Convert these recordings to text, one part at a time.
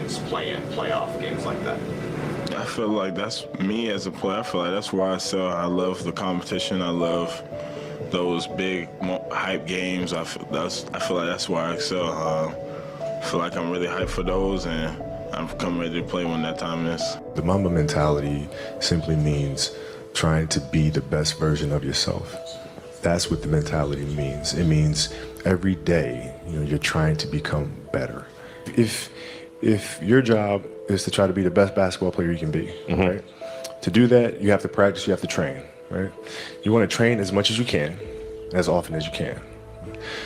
games, playoff games like that? I feel like that's me as a player. I feel like that's why I excel. I love the competition. I love those big hype games. I feel like that's why I excel. I feel like I'm really hyped for those, and I'm come ready to play when that time is. The Mamba mentality simply means trying to be the best version of yourself. That's what the mentality means. It means every day, you're trying to become better. If your job is to try to be the best basketball player you can be, right? To do that, you have to practice, you have to train, right? You want to train as much as you can, as often as you can.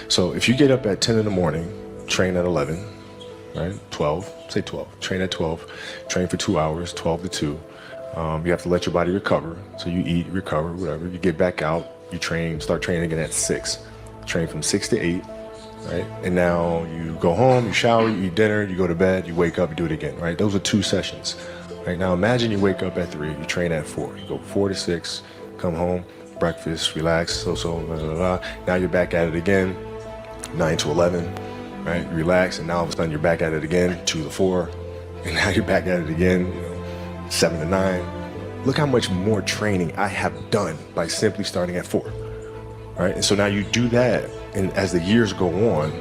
So if you get up at 10 in the morning, train at 11, right? 12, say 12, train at 12, train for 2 hours, 12 to 2. You have to let your body recover. So you eat, recover, whatever. You get back out, you train, start training again at 6. Train from 6 to 8, right? And now you go home, you shower, you eat dinner, you go to bed, you wake up, you do it again, right? Those are 2 sessions, right? Now imagine you wake up at 3, you train at 4. You go 4 to 6, come home, breakfast, relax, blah, blah, blah. Now you're back at it again, 9 to 11, right? You relax, and now all of a sudden you're back at it again, 2 to 4, and now you're back at it again, 7 to 9. Look how much more training I have done by simply starting at 4, right? And so now you do that, and as the years go on,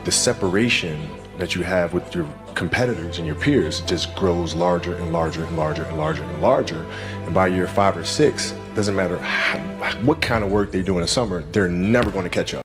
the separation that you have with your competitors and your peers just grows larger and larger and larger and larger and larger. And by year 5 or 6, doesn't matter what kind of work they do in the summer, they're never going to catch up.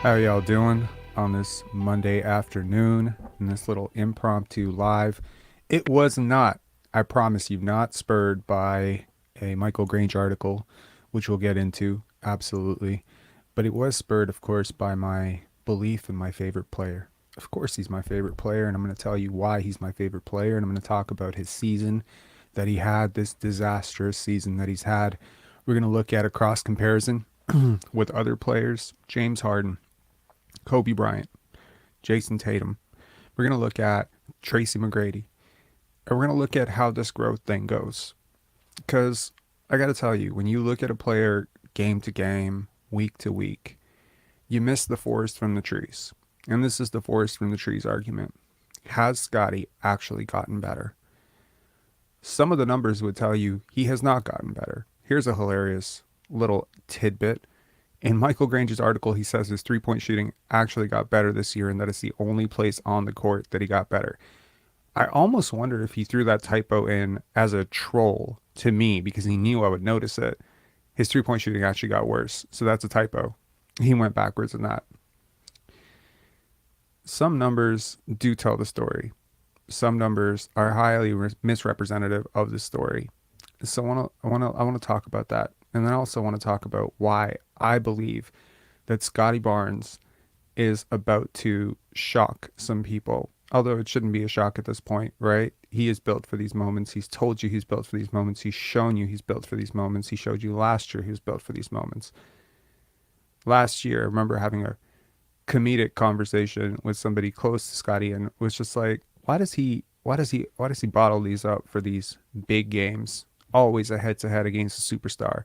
How y'all doing on this Monday afternoon in this little impromptu live? It was not, I promise you, not spurred by a Michael Grange article, which we'll get into, absolutely. But it was spurred, of course, by my belief in my favorite player. Of course he's my favorite player, and I'm going to tell you why he's my favorite player, and I'm going to talk about his season that he had, this disastrous season that he's had. We're going to look at a cross comparison with other players, James Harden, Kobe Bryant, Jason Tatum. We're going to look at Tracy McGrady. And we're going to look at how this growth thing goes. Because I got to tell you, when you look at a player game to game, week to week, you miss the forest from the trees. And this is the forest from the trees argument. Has Scottie actually gotten better? Some of the numbers would tell you he has not gotten better. Here's a hilarious little tidbit. In Michael Grange's article, he says his three-point shooting actually got better this year, and that is the only place on the court that he got better. I almost wonder if he threw that typo in as a troll to me because he knew I would notice it. His three-point shooting actually got worse, so that's a typo. He went backwards in that. Some numbers do tell the story. Some numbers are highly misrepresentative of the story. So I want to talk about that. And then I also want to talk about why I believe that Scottie Barnes is about to shock some people. Although it shouldn't be a shock at this point, right? He is built for these moments. He's told you he's built for these moments. He's shown you he's built for these moments. He showed you last year he was built for these moments. Last year, I remember having a comedic conversation with somebody close to Scottie and was just like, why does he bottle these up for these big games? Always a head-to-head against a superstar.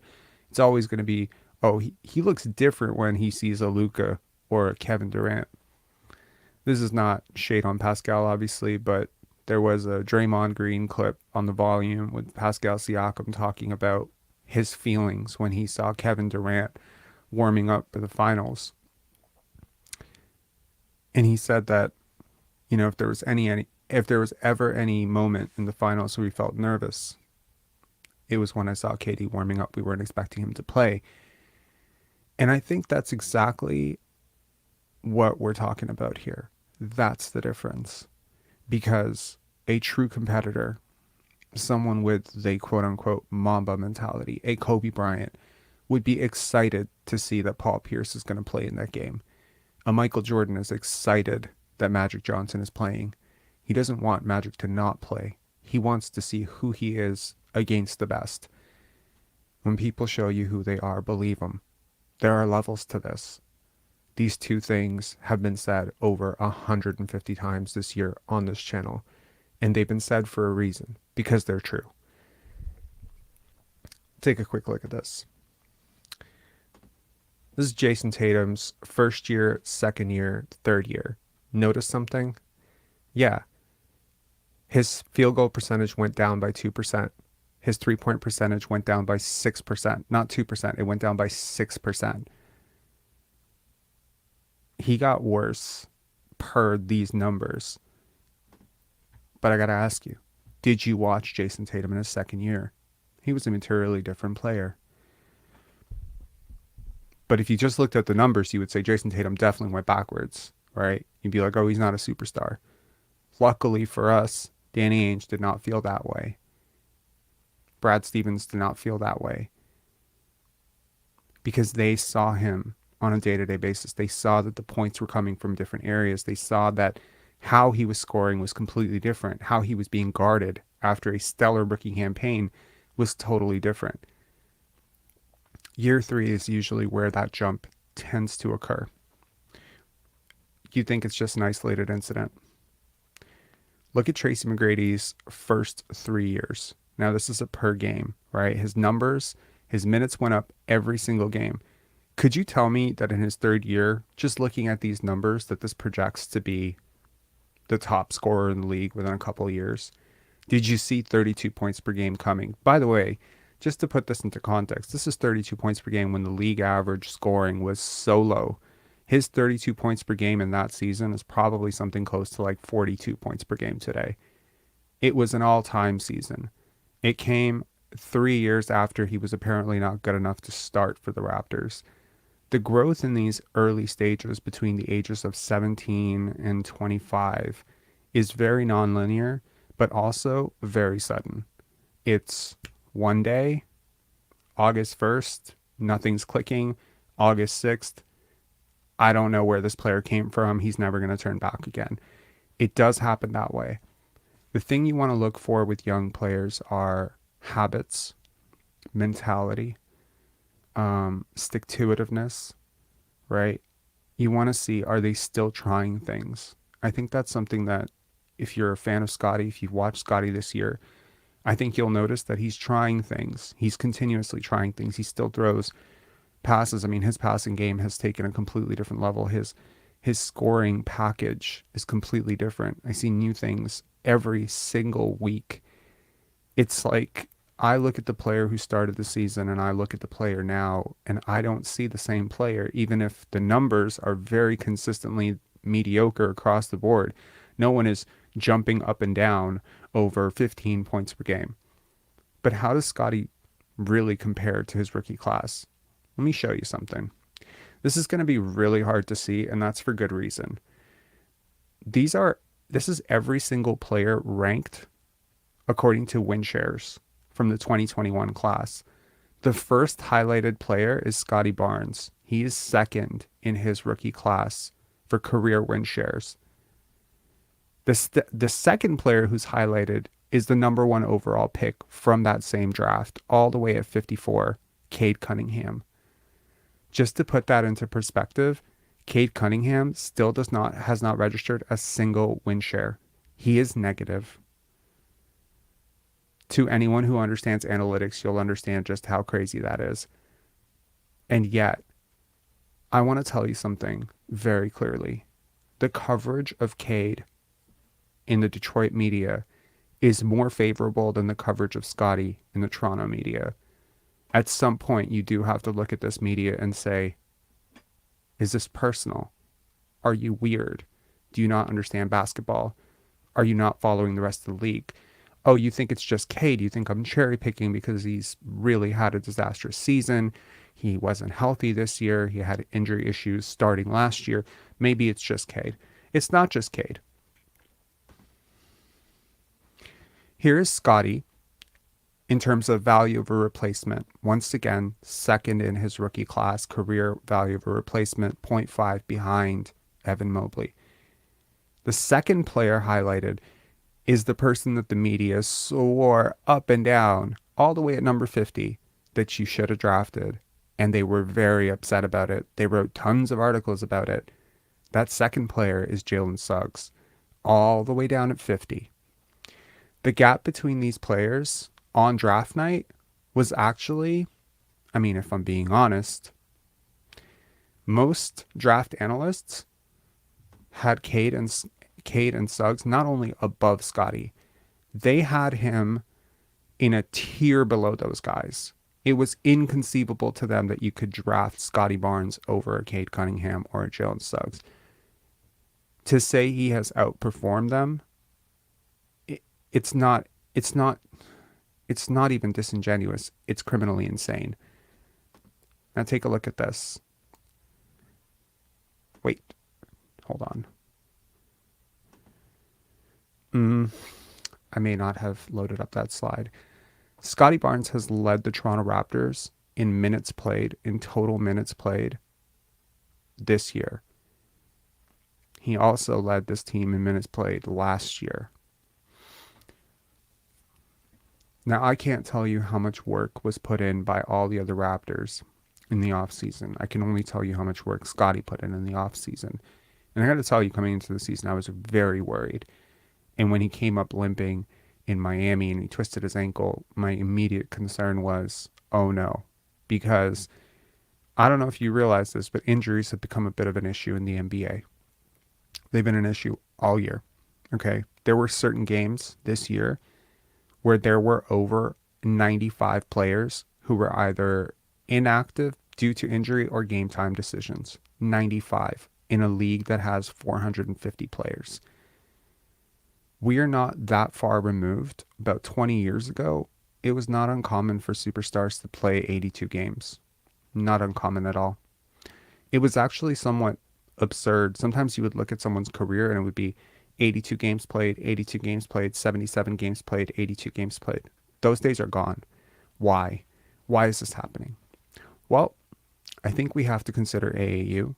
It's always going to be, oh, he looks different when he sees a Luka or a Kevin Durant. This is not shade on Pascal, obviously, but there was a Draymond Green clip on the volume with Pascal Siakam talking about his feelings when he saw Kevin Durant warming up for the finals. And he said that, you know, if there was ever any moment in the finals where he felt nervous, it was when I saw KD warming up. We weren't expecting him to play. And I think that's exactly what we're talking about here. That's the difference. Because a true competitor, someone with the quote unquote Mamba mentality, a Kobe Bryant, would be excited to see that Paul Pierce is going to play in that game. A Michael Jordan is excited that Magic Johnson is playing. He doesn't want Magic to not play. He wants to see who he is against the best. When people show you who they are, believe them. There are levels to this. These two things have been said over 150 times this year on this channel, and they've been said for a reason, because they're true. Take a quick look at this. This is Jason Tatum's first year, second year, third year. Notice something? Yeah. His field goal percentage went down by 2%. His three-point percentage went down by 6%. Not 2%. It went down by 6%. He got worse per these numbers. But I got to ask you, did you watch Jason Tatum in his second year? He was a materially different player. But if you just looked at the numbers, you would say Jason Tatum definitely went backwards, right? You'd be like, oh, he's not a superstar. Luckily for us, Danny Ainge did not feel that way. Brad Stevens did not feel that way. Because they saw him on a day-to-day basis. They saw that the points were coming from different areas. They saw that how he was scoring was completely different. How he was being guarded after a stellar rookie campaign was totally different. Year 3 is usually where that jump tends to occur. You think it's just an isolated incident. Look at Tracy McGrady's first 3 years. Now this is a per game, right? His numbers, his minutes went up every single game. Could you tell me that in his third year, just looking at these numbers, that this projects to be the top scorer in the league within a couple of years? Did you see 32 points per game coming? By the way, just to put this into context, this is 32 points per game when the league average scoring was so low. His 32 points per game in that season is probably something close to like 42 points per game today. It was an all-time season. It came 3 years after he was apparently not good enough to start for the Raptors. The growth in these early stages between the ages of 17 and 25 is very nonlinear, but also very sudden. It's one day, August 1st, nothing's clicking. August 6th, I don't know where this player came from. He's never going to turn back again. It does happen that way. The thing you want to look for with young players are habits, mentality, stick-to-itiveness, right? You want to see, are they still trying things? I think that's something that if you're a fan of Scottie, if you've watched Scottie this year, I think you'll notice that he's trying things. He's continuously trying things. He still throws passes. I mean, his passing game has taken a completely different level. His scoring package is completely different. I see new things every single week. It's like I look at the player who started the season and I look at the player now and I don't see the same player, even if the numbers are very consistently mediocre across the board. No one is jumping up and down over 15 points per game. But how does Scottie really compare to his rookie class? Let me show you something. This is going to be really hard to see, and that's for good reason. This is every single player ranked according to win shares from the 2021 class. The first highlighted player is Scottie Barnes. He is second in his rookie class for career win shares. The second player who's highlighted is the number 1 overall pick from that same draft, all the way at 54, Cade Cunningham. Just to put that into perspective, Cade Cunningham still has not registered a single win share. He is negative. To anyone who understands analytics, you'll understand just how crazy that is. And yet, I want to tell you something very clearly. The coverage of Cade in the Detroit media is more favorable than the coverage of Scottie in the Toronto media. At some point, you do have to look at this media and say, is this personal? Are you weird? Do you not understand basketball? Are you not following the rest of the league? Oh, you think it's just Cade. You think I'm cherry picking because he's really had a disastrous season. He wasn't healthy this year. He had injury issues starting last year. Maybe it's just Cade. It's not just Cade. Here is Scottie in terms of value of a replacement. Once again, second in his rookie class, career value of a replacement, 0.5 behind Evan Mobley. The second player highlighted is the person that the media swore up and down, all the way at number 50, that you should have drafted. And they were very upset about it. They wrote tons of articles about it. That second player is Jalen Suggs, all the way down at 50. The gap between these players on draft night was actually, I mean, if I'm being honest, most draft analysts had Cade and Suggs not only above Scottie, they had him in a tier below those guys. It was inconceivable to them that you could draft Scottie Barnes over a Cade Cunningham or a Jalen Suggs. To say he has outperformed them, it's not even disingenuous. It's criminally insane. Now take a look at this. Wait, hold on. I may not have loaded up that slide. Scottie Barnes has led the Toronto Raptors in minutes played, in total minutes played this year. He also led this team in minutes played last year. Now, I can't tell you how much work was put in by all the other Raptors in the offseason. I can only tell you how much work Scottie put in the offseason. And I got to tell you, coming into the season, I was very worried. And when he came up limping in Miami and he twisted his ankle, my immediate concern was, oh no. Because I don't know if you realize this, but injuries have become a bit of an issue in the NBA. They've been an issue all year. Okay. There were certain games this year where there were over 95 players who were either inactive due to injury or game time decisions. 95 in a league that has 450 players. We are not that far removed. About 20 years ago, it was not uncommon for superstars to play 82 games. Not uncommon at all. It was actually somewhat absurd. Sometimes you would look at someone's career and it would be 82 games played, 82 games played, 77 games played, 82 games played. Those days are gone. Why? Why is this happening? Well, I think we have to consider AAU.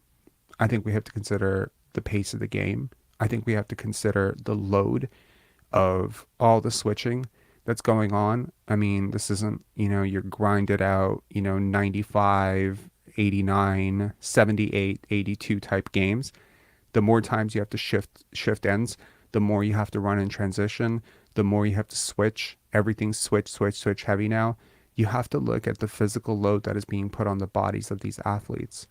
I think we have to consider the pace of the game. I think we have to consider the load of all the switching that's going on. I mean, this isn't, you're grinded out, 95, 89, 78, 82 type games. The more times you have to shift ends, the more you have to run in transition, the more you have to switch. Everything's switch heavy now. You have to look at the physical load that is being put on the bodies of these athletes.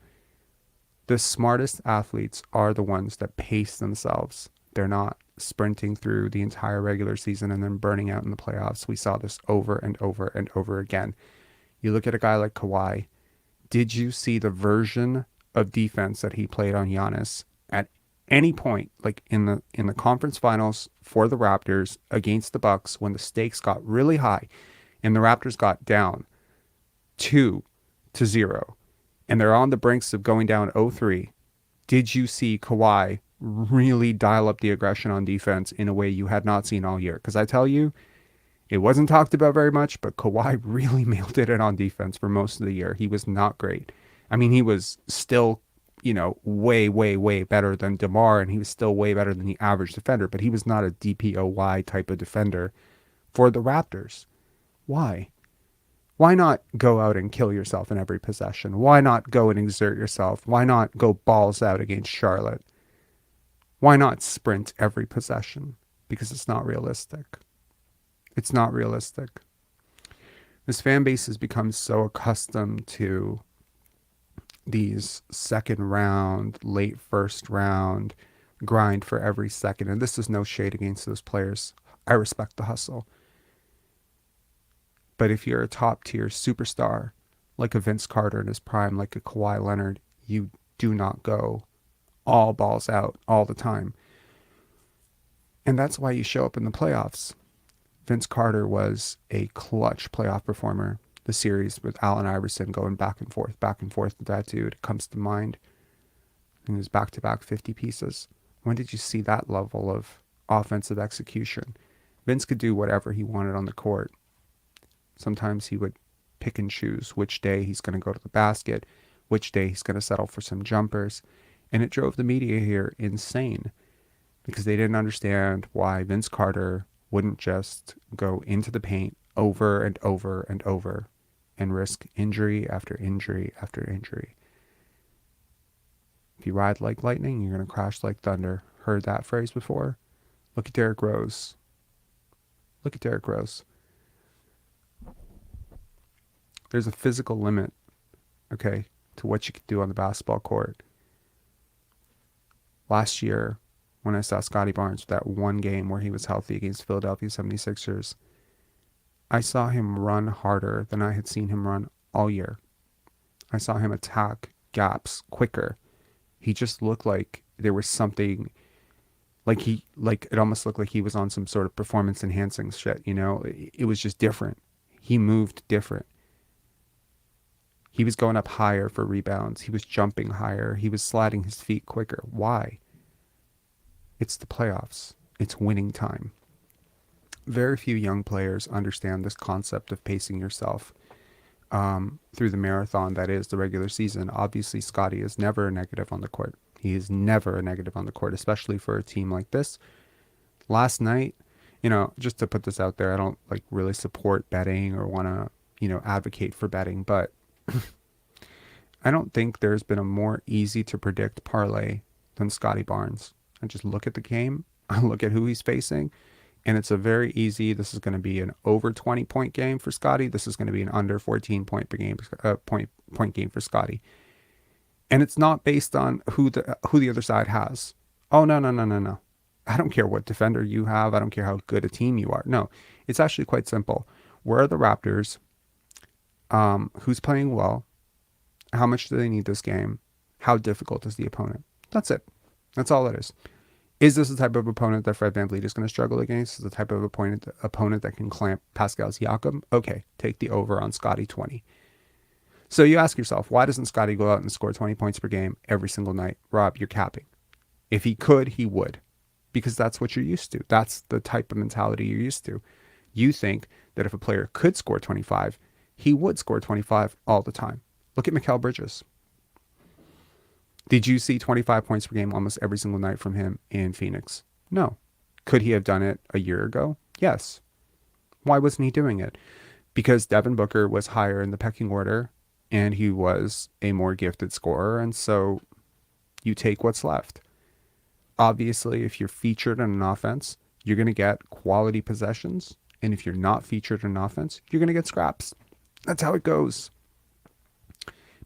The smartest athletes are the ones that pace themselves. They're not sprinting through the entire regular season and then burning out in the playoffs. We saw this over and over and over again. You look at a guy like Kawhi. Did you see the version of defense that he played on Giannis at any point, like in the conference finals for the Raptors against the Bucks, when the stakes got really high and the Raptors got down 2-0 and they're on the brinks of going down 0-3? Did you see Kawhi really dial up the aggression on defense in a way you had not seen all year? Because I tell you, it wasn't talked about very much, but Kawhi really mailed it in on defense for most of the year. He was not great. I mean, he was still way, way, way better than DeMar, and he was still way better than the average defender, but he was not a DPOY type of defender for the Raptors. Why? Why not go out and kill yourself in every possession? Why not go and exert yourself? Why not go balls out against Charlotte? Why not sprint every possession? Because it's not realistic. It's not realistic. This fan base has become so accustomed to these second round, late first round grind for every second. And this is no shade against those players. I respect the hustle. But if you're a top tier superstar, like a Vince Carter in his prime, like a Kawhi Leonard, you do not go all balls out all the time. And that's why you show up in the playoffs. Vince Carter was a clutch playoff performer. The series with Allen Iverson going back and forth with that dude comes to mind. He was back-to-back 50 pieces. When did you see that level of offensive execution? Vince could do whatever he wanted on the court. Sometimes he would pick and choose which day he's going to go to the basket, which day he's going to settle for some jumpers. And it drove the media here insane because they didn't understand why Vince Carter wouldn't just go into the paint over and over and over and risk injury after injury after injury. If you ride like lightning, you're going to crash like thunder. Heard that phrase before? Look at Derrick Rose. Look at Derrick Rose. There's a physical limit, okay, to what you can do on the basketball court. Last year, when I saw Scottie Barnes, that one game where he was healthy against Philadelphia 76ers, I saw him run harder than I had seen him run all year. I saw him attack gaps quicker. He just looked like there was something, like it almost looked like he was on some sort of performance enhancing shit, It was just different. He moved different. He was going up higher for rebounds. He was jumping higher. He was sliding his feet quicker. Why? It's the playoffs. It's winning time. Very few young players understand this concept of pacing yourself through the marathon that is the regular season. Obviously, Scottie is never a negative on the court. He is never a negative on the court, especially for a team like this. Last night, just to put this out there, I don't really support betting or want to, advocate for betting, but I don't think there's been a more easy to predict parlay than Scottie Barnes. I just look at the game, I look at who he's facing, and it's a very easy, this is going to be an over 20 point game for Scottie. This is going to be an under 14 point per game, point game for Scottie. And it's not based on who the other side has. Oh, no. I don't care what defender you have. I don't care how good a team you are. No, it's actually quite simple. Where are the Raptors? Who's playing well? How much do they need this game? How difficult is the opponent? That's it. That's all it is. Is this the type of opponent that Fred VanVleet is going to struggle against? Is the type of opponent that can clamp Pascal Siakam? Okay, take the over on Scottie 20. So you ask yourself, why doesn't Scottie go out and score 20 points per game every single night? Rob, you're capping. If he could, he would. Because that's what you're used to. That's the type of mentality you're used to. You think that if a player could score 25, he would score 25 all the time. Look at Mikal Bridges. Did you see 25 points per game almost every single night from him in Phoenix? No. Could he have done it a year ago? Yes. Why wasn't he doing it? Because Devin Booker was higher in the pecking order and he was a more gifted scorer, and so you take what's left. Obviously, if you're featured in an offense, you're going to get quality possessions, and if you're not featured in an offense, you're going to get scraps. That's how it goes.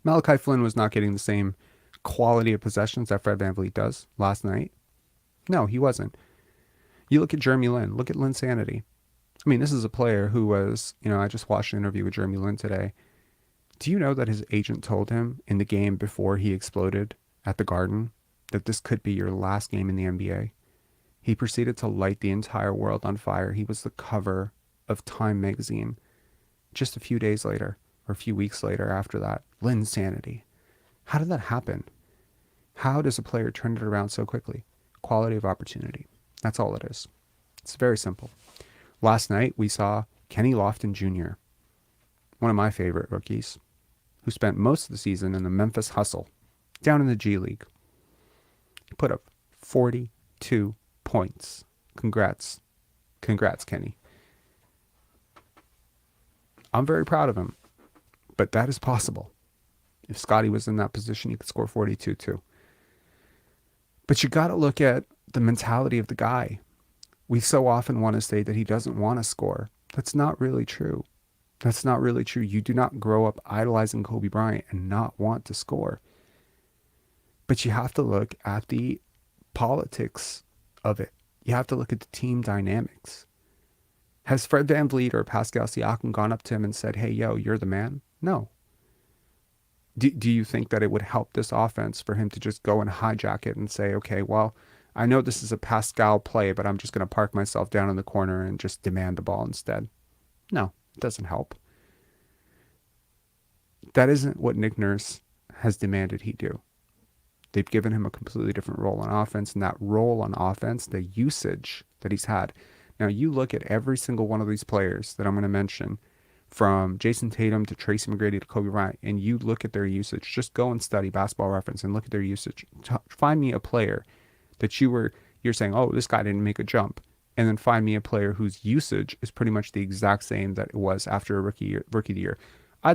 Malachi Flynn was not getting the same quality of possessions that Fred VanVleet does last night. No, he wasn't. You look at Jeremy Lin. Look at Linsanity. I mean, this is a player who was, I just watched an interview with Jeremy Lin today. Do you know that his agent told him in the game before he exploded at the Garden that this could be your last game in the NBA? He proceeded to light the entire world on fire. He was the cover of Time magazine just a few days later, or a few weeks later after that. Linsanity. How did that happen? How does a player turn it around so quickly? Quality of opportunity. That's all it is. It's very simple. Last night, we saw Kenny Lofton Jr., one of my favorite rookies, who spent most of the season in the Memphis Hustle. down in the G League. He put up 42 points. Congrats. Congrats, Kenny. I'm very proud of him, but that is possible. If Scottie was in that position, he could score 42 too. But you got to look at the mentality of the guy. We so often want to say that he doesn't want to score. That's not really true. That's not really true. You do not grow up idolizing Kobe Bryant and not want to score. But you have to look at the politics of it. You have to look at the team dynamics. Has Fred VanVleet or Pascal Siakam gone up to him and said, hey, yo, you're the man? No. Do you think that it would help this offense for him to just go and hijack it and say, okay, well, I know this is a Pascal play, but I'm just going to park myself down in the corner and just demand the ball instead? No, it doesn't help. That isn't what Nick Nurse has demanded he do. They've given him a completely different role on offense, and that role on offense, the usage that he's had. Now, you look at every single one of these players that I'm going to mention, from Jason Tatum to Tracy McGrady to Kobe Bryant, and you look at their usage. Just go and study Basketball Reference and look at their usage. Find me a player that you're saying, oh, this guy didn't make a jump, and then find me a player whose usage is pretty much the exact same that it was after a rookie of the year. I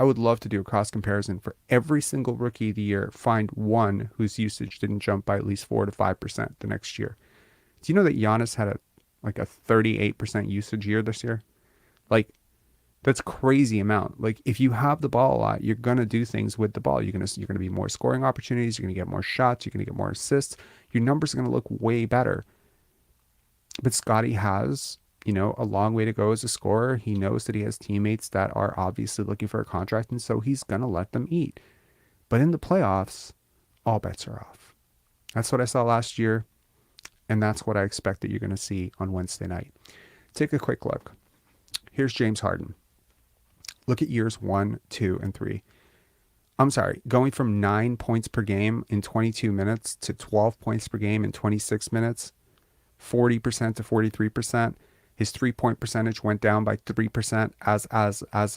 would love to do a cross comparison for every single rookie of the year. Find one whose usage didn't jump by at least 4 to 5% the next year. Do you know that Giannis had a 38% usage year this year? Like, that's crazy amount. Like, if you have the ball a lot, you're gonna do things with the ball. You're gonna be more scoring opportunities. You're gonna get more shots. You're gonna get more assists. Your numbers are gonna look way better. But Scottie has, a long way to go as a scorer. He knows that he has teammates that are obviously looking for a contract, and so he's gonna let them eat. But in the playoffs, all bets are off. That's what I saw last year, and that's what I expect that you're gonna see on Wednesday night. Take a quick look. Here's James Harden. Look at years 1, 2, and 3. I'm sorry, going from 9 points per game in 22 minutes to 12 points per game in 26 minutes, 40% to 43%. His 3-point percentage went down by 3% as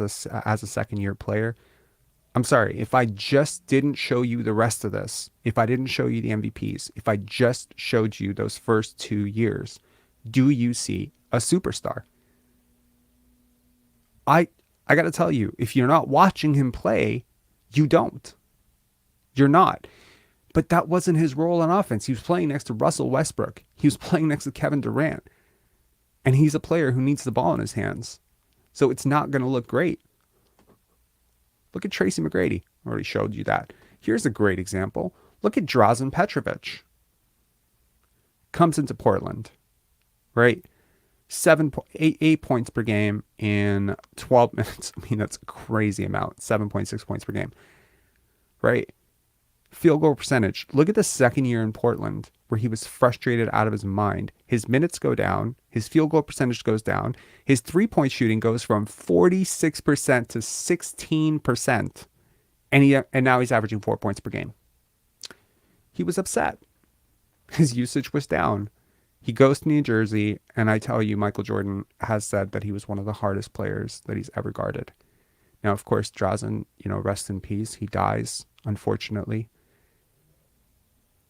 a second-year player. I'm sorry, if I just didn't show you the rest of this, if I didn't show you the MVPs, if I just showed you those first 2 years, do you see a superstar? I got to tell you, if you're not watching him play, you don't. You're not. But that wasn't his role on offense. He was playing next to Russell Westbrook. He was playing next to Kevin Durant. And he's a player who needs the ball in his hands. So it's not going to look great. Look at Tracy McGrady. I already showed you that. Here's a great example. Look at Drazen Petrovic. Comes into Portland, right? 8 points per game in 12 minutes. I mean, that's a crazy amount. 7.6 points per game, right? Field goal percentage. Look at the second year in Portland where he was frustrated out of his mind. His minutes go down. His field goal percentage goes down. His 3-point shooting goes from 46% to 16%. And now he's averaging 4 points per game. He was upset. His usage was down. He goes to New Jersey, and I tell you, Michael Jordan has said that he was one of the hardest players that he's ever guarded. Now, of course, Drazen, rest in peace. He dies, unfortunately.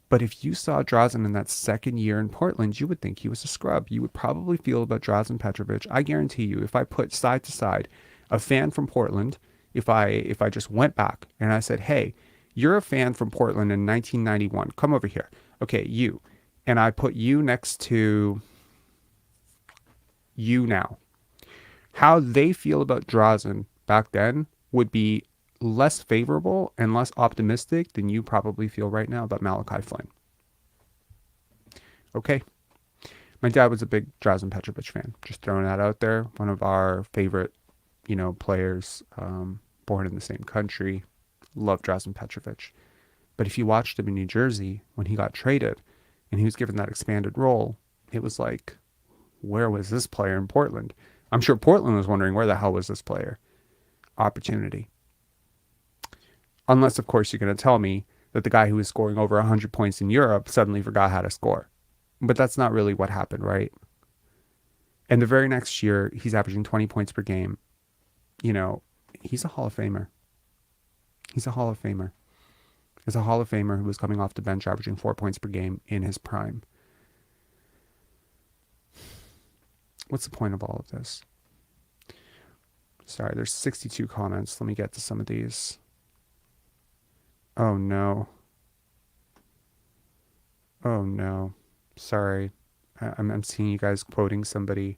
But if you saw Drazen in that second year in Portland, you would think he was a scrub. You would probably feel about Drazen Petrovic. I guarantee you, if I put side to side a fan from Portland, if I just went back and I said, hey, you're a fan from Portland in 1991. Come over here. Okay, you. And I put you next to you now. How they feel about Drazen back then would be less favorable and less optimistic than you probably feel right now about Malachi Flynn. Okay. My dad was a big Drazen Petrovic fan. Just throwing that out there. One of our favorite, players, born in the same country. Love Drazen Petrovic. But if you watched him in New Jersey when he got traded and he was given that expanded role, it was like, where was this player in Portland? I'm sure Portland was wondering, where the hell was this player? Opportunity. Unless, of course, you're going to tell me that the guy who was scoring over 100 points in Europe suddenly forgot how to score. But that's not really what happened, right? And the very next year, he's averaging 20 points per game. He's a Hall of Famer. He's a Hall of Famer. is a Hall of Famer who was coming off the bench averaging 4 points per game in his prime. What's the point of all of this? Sorry, there's 62 comments. Let me get to some of these. Oh no. Oh no. Sorry. I'm seeing you guys quoting somebody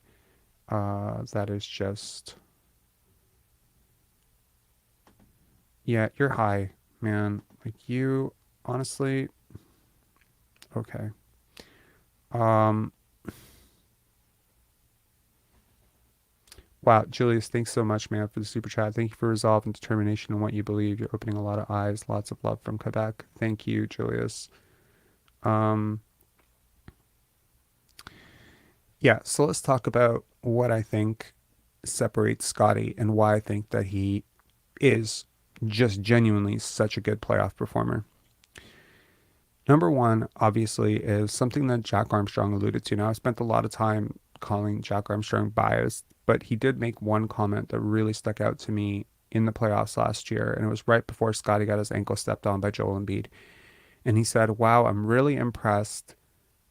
that is just... Yeah, you're high, man. Like, you, honestly... Okay. Wow, Julius, thanks so much, man, for the super chat. Thank you for resolve and determination in what you believe. You're opening a lot of eyes. Lots of love from Quebec. Thank you, Julius. Yeah, so let's talk about what I think separates Scottie and why I think that he is just genuinely such a good playoff performer. Number one, obviously, is something that Jack Armstrong alluded to. Now, I spent a lot of time calling Jack Armstrong biased, but he did make one comment that really stuck out to me in the playoffs last year, and it was right before Scottie got his ankle stepped on by Joel Embiid. And he said, wow, I'm really impressed.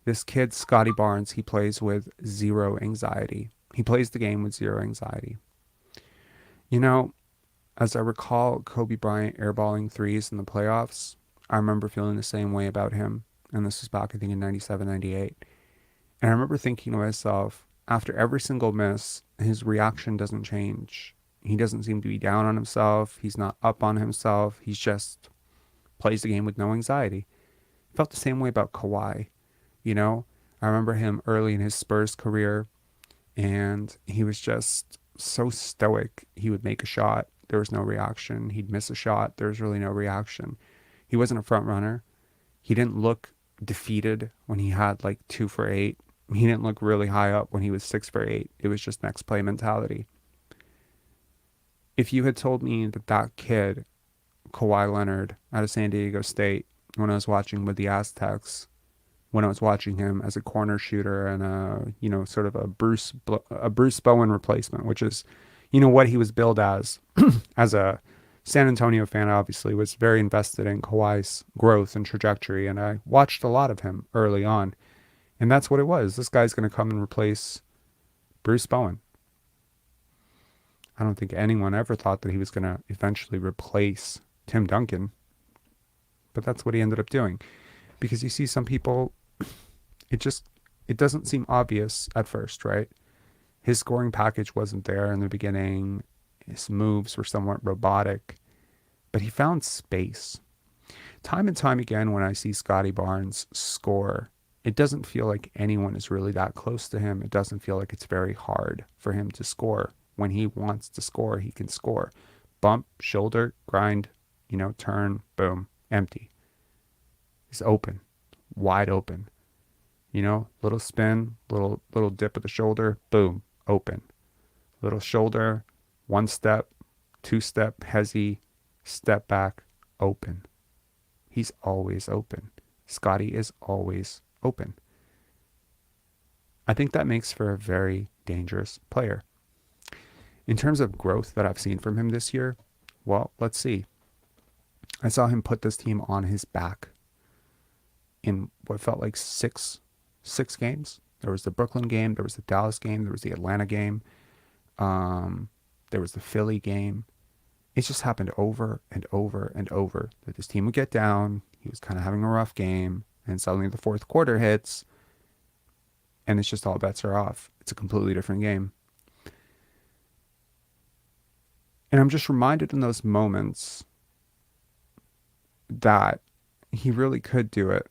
This kid, Scottie Barnes, he plays with zero anxiety. He plays the game with zero anxiety. You know, as I recall Kobe Bryant airballing threes in the playoffs, I remember feeling the same way about him. And this was back, I think, in 97, 98. And I remember thinking to myself, after every single miss, his reaction doesn't change. He doesn't seem to be down on himself. He's not up on himself. He's just plays the game with no anxiety. I felt the same way about Kawhi. You know, I remember him early in his Spurs career, and he was just so stoic. He would make a shot. There was no reaction. He'd miss a shot. There was really no reaction. He wasn't a front runner. He didn't look defeated when he had like 2 for 8. He didn't look really high up when he was 6 for 8. It was just next play mentality. If you had told me that that kid, Kawhi Leonard, out of San Diego State, when I was watching with the Aztecs, when I was watching him as a corner shooter and a, you know, sort of a Bruce Bowen replacement, which is, you know, what he was billed as. As a San Antonio fan, I obviously was very invested in Kawhi's growth and trajectory, and I watched a lot of him early on. And that's what it was. This guy's going to come and replace Bruce Bowen. I don't think anyone ever thought that he was going to eventually replace Tim Duncan. But that's what he ended up doing. Because you see some people, it doesn't seem obvious at first, right? His scoring package wasn't there in the beginning. His moves were somewhat robotic. But he found space. Time and time again, when I see Scottie Barnes score, it doesn't feel like anyone is really that close to him. It doesn't feel like it's very hard for him to score. When he wants to score, he can score. Bump, shoulder, grind, you know, turn, boom, empty. He's open, wide open. You know, little spin, little dip of the shoulder, boom, open. Little shoulder, 1 step, 2 step, hezzy, step back, open. He's always open. Scottie is always open. I think that makes for a very dangerous player. In terms of growth that I've seen from him this year, well, let's see. I saw him put this team on his back in what felt like six games. There was the Brooklyn game, there was the Dallas game, there was the Atlanta game, there was the Philly game. It just happened over and over and over that this team would get down. He was kind of having a rough game, and suddenly the fourth quarter hits, and it's just all bets are off. It's a completely different game. And I'm just reminded in those moments that he really could do it.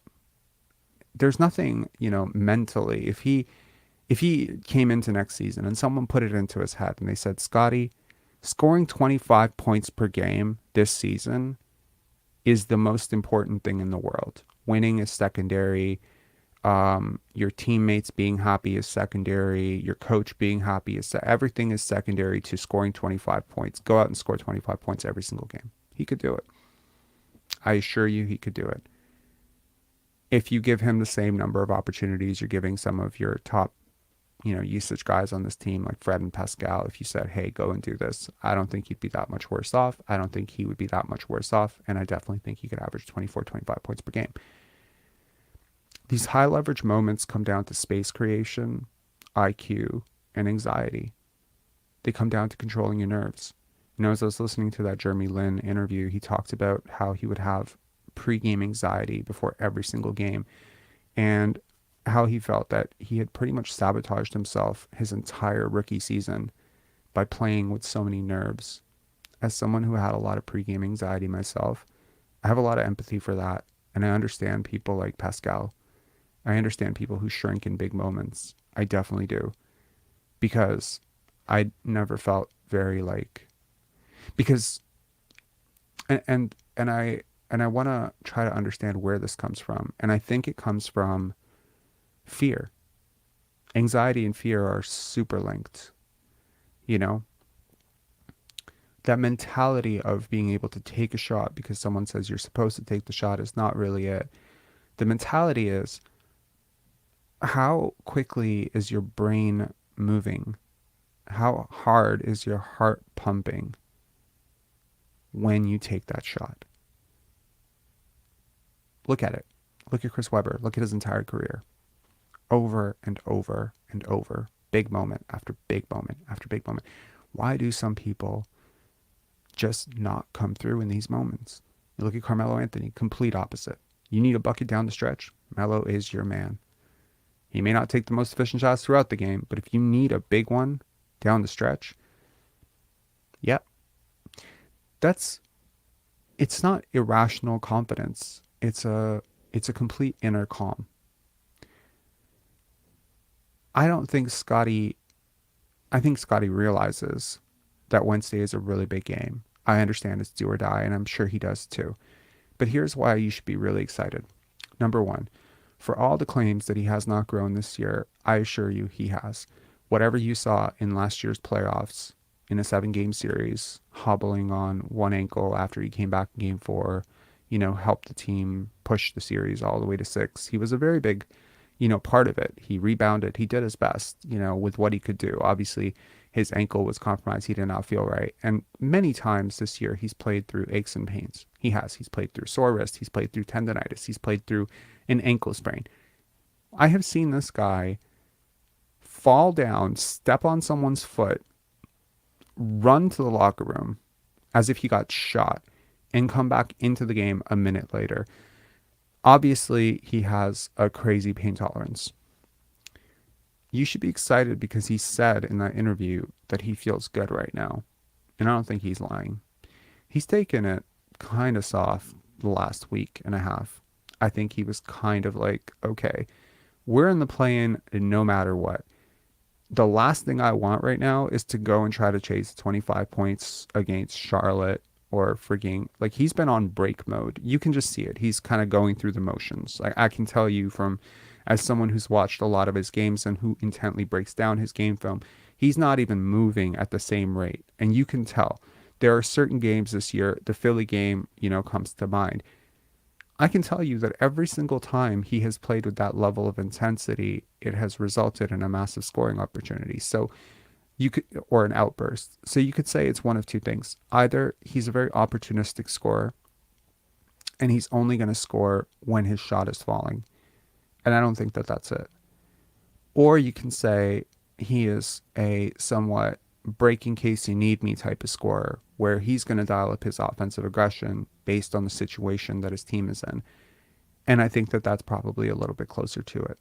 There's nothing, you know, mentally. If he came into next season and someone put it into his head and they said, Scottie, scoring 25 points per game this season is the most important thing in the world. Winning is secondary. Your teammates being happy is secondary. Your coach being happy is everything is secondary to scoring 25 points. Go out and score 25 points every single game. He could do it. I assure you he could do it. If you give him the same number of opportunities you're giving some of your top usage guys on this team like Fred and Pascal, if you said, hey, go and do this, I don't think you'd be that much worse off. I don't think he would be that much worse off. And I definitely think he could average 24, 25 points per game. These high leverage moments come down to space creation, IQ, and anxiety. They come down to controlling your nerves. As I was listening to that Jeremy Lin interview, he talked about how he would have pre-game anxiety before every single game, and how he felt that he had pretty much sabotaged himself his entire rookie season by playing with so many nerves. As someone who had a lot of pre-game anxiety myself, I have a lot of empathy for that, and I understand people like Pascal. I understand people who shrink in big moments. I definitely do, because I never felt very because and I want to try to understand where this comes from, and I think it comes from fear. Anxiety and fear are super linked. That mentality of being able to take a shot because someone says you're supposed to take the shot is not really it. The mentality is, how quickly is your brain moving? How hard is your heart pumping when you take that shot? Look at it. Look at Chris Webber. Look at his entire career. Over and over and over. Big moment after big moment after big moment. Why do some people just not come through in these moments? You look at Carmelo Anthony, complete opposite. You need a bucket down the stretch, Melo is your man. He may not take the most efficient shots throughout the game, but if you need a big one down the stretch, it's not irrational confidence. It's a complete inner calm. I think Scottie realizes that Wednesday is a really big game. I understand it's do or die, and I'm sure he does too. But here's why you should be really excited. Number one, for all the claims that he has not grown this year, I assure you he has. Whatever you saw in last year's playoffs, in a 7-game series, hobbling on one ankle after he came back in game 4, helped the team push the series all the way to 6. He was a very big, part of it. He rebounded. He did his best, with what he could do. Obviously, his ankle was compromised. He did not feel right. And many times this year, he's played through aches and pains. He's played through sore wrist. He's played through tendonitis. He's played through an ankle sprain. I have seen this guy fall down, step on someone's foot, run to the locker room as if he got shot, and come back into the game a minute later. Obviously, he has a crazy pain tolerance. You should be excited because he said in that interview that he feels good right now. And I don't think he's lying. He's taken it kind of soft the last week and a half. I think he was kind of like, okay, we're in the play-in no matter what. The last thing I want right now is to go and try to chase 25 points against Charlotte or freaking, he's been on break mode. You can just see it. He's kind of going through the motions. I can tell you as someone who's watched a lot of his games and who intently breaks down his game film, he's not even moving at the same rate. And you can tell. There are certain games this year, the Philly game, comes to mind. I can tell you that every single time he has played with that level of intensity, it has resulted in a massive scoring opportunity. So or an outburst. So you could say it's one of two things. Either he's a very opportunistic scorer and he's only going to score when his shot is falling. And I don't think that that's it. Or you can say he is a somewhat break in case you need me type of scorer, where he's going to dial up his offensive aggression based on the situation that his team is in. And I think that that's probably a little bit closer to it.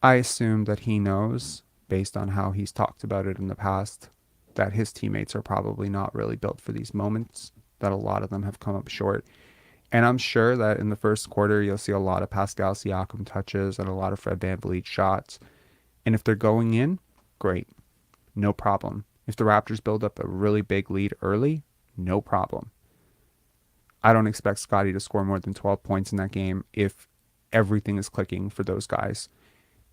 I assume that he knows, based on how he's talked about it in the past, that his teammates are probably not really built for these moments, that a lot of them have come up short. And I'm sure that in the first quarter, you'll see a lot of Pascal Siakam touches and a lot of Fred VanVleet shots. And if they're going in, great. No problem. If the Raptors build up a really big lead early, no problem. I don't expect Scottie to score more than 12 points in that game if everything is clicking for those guys.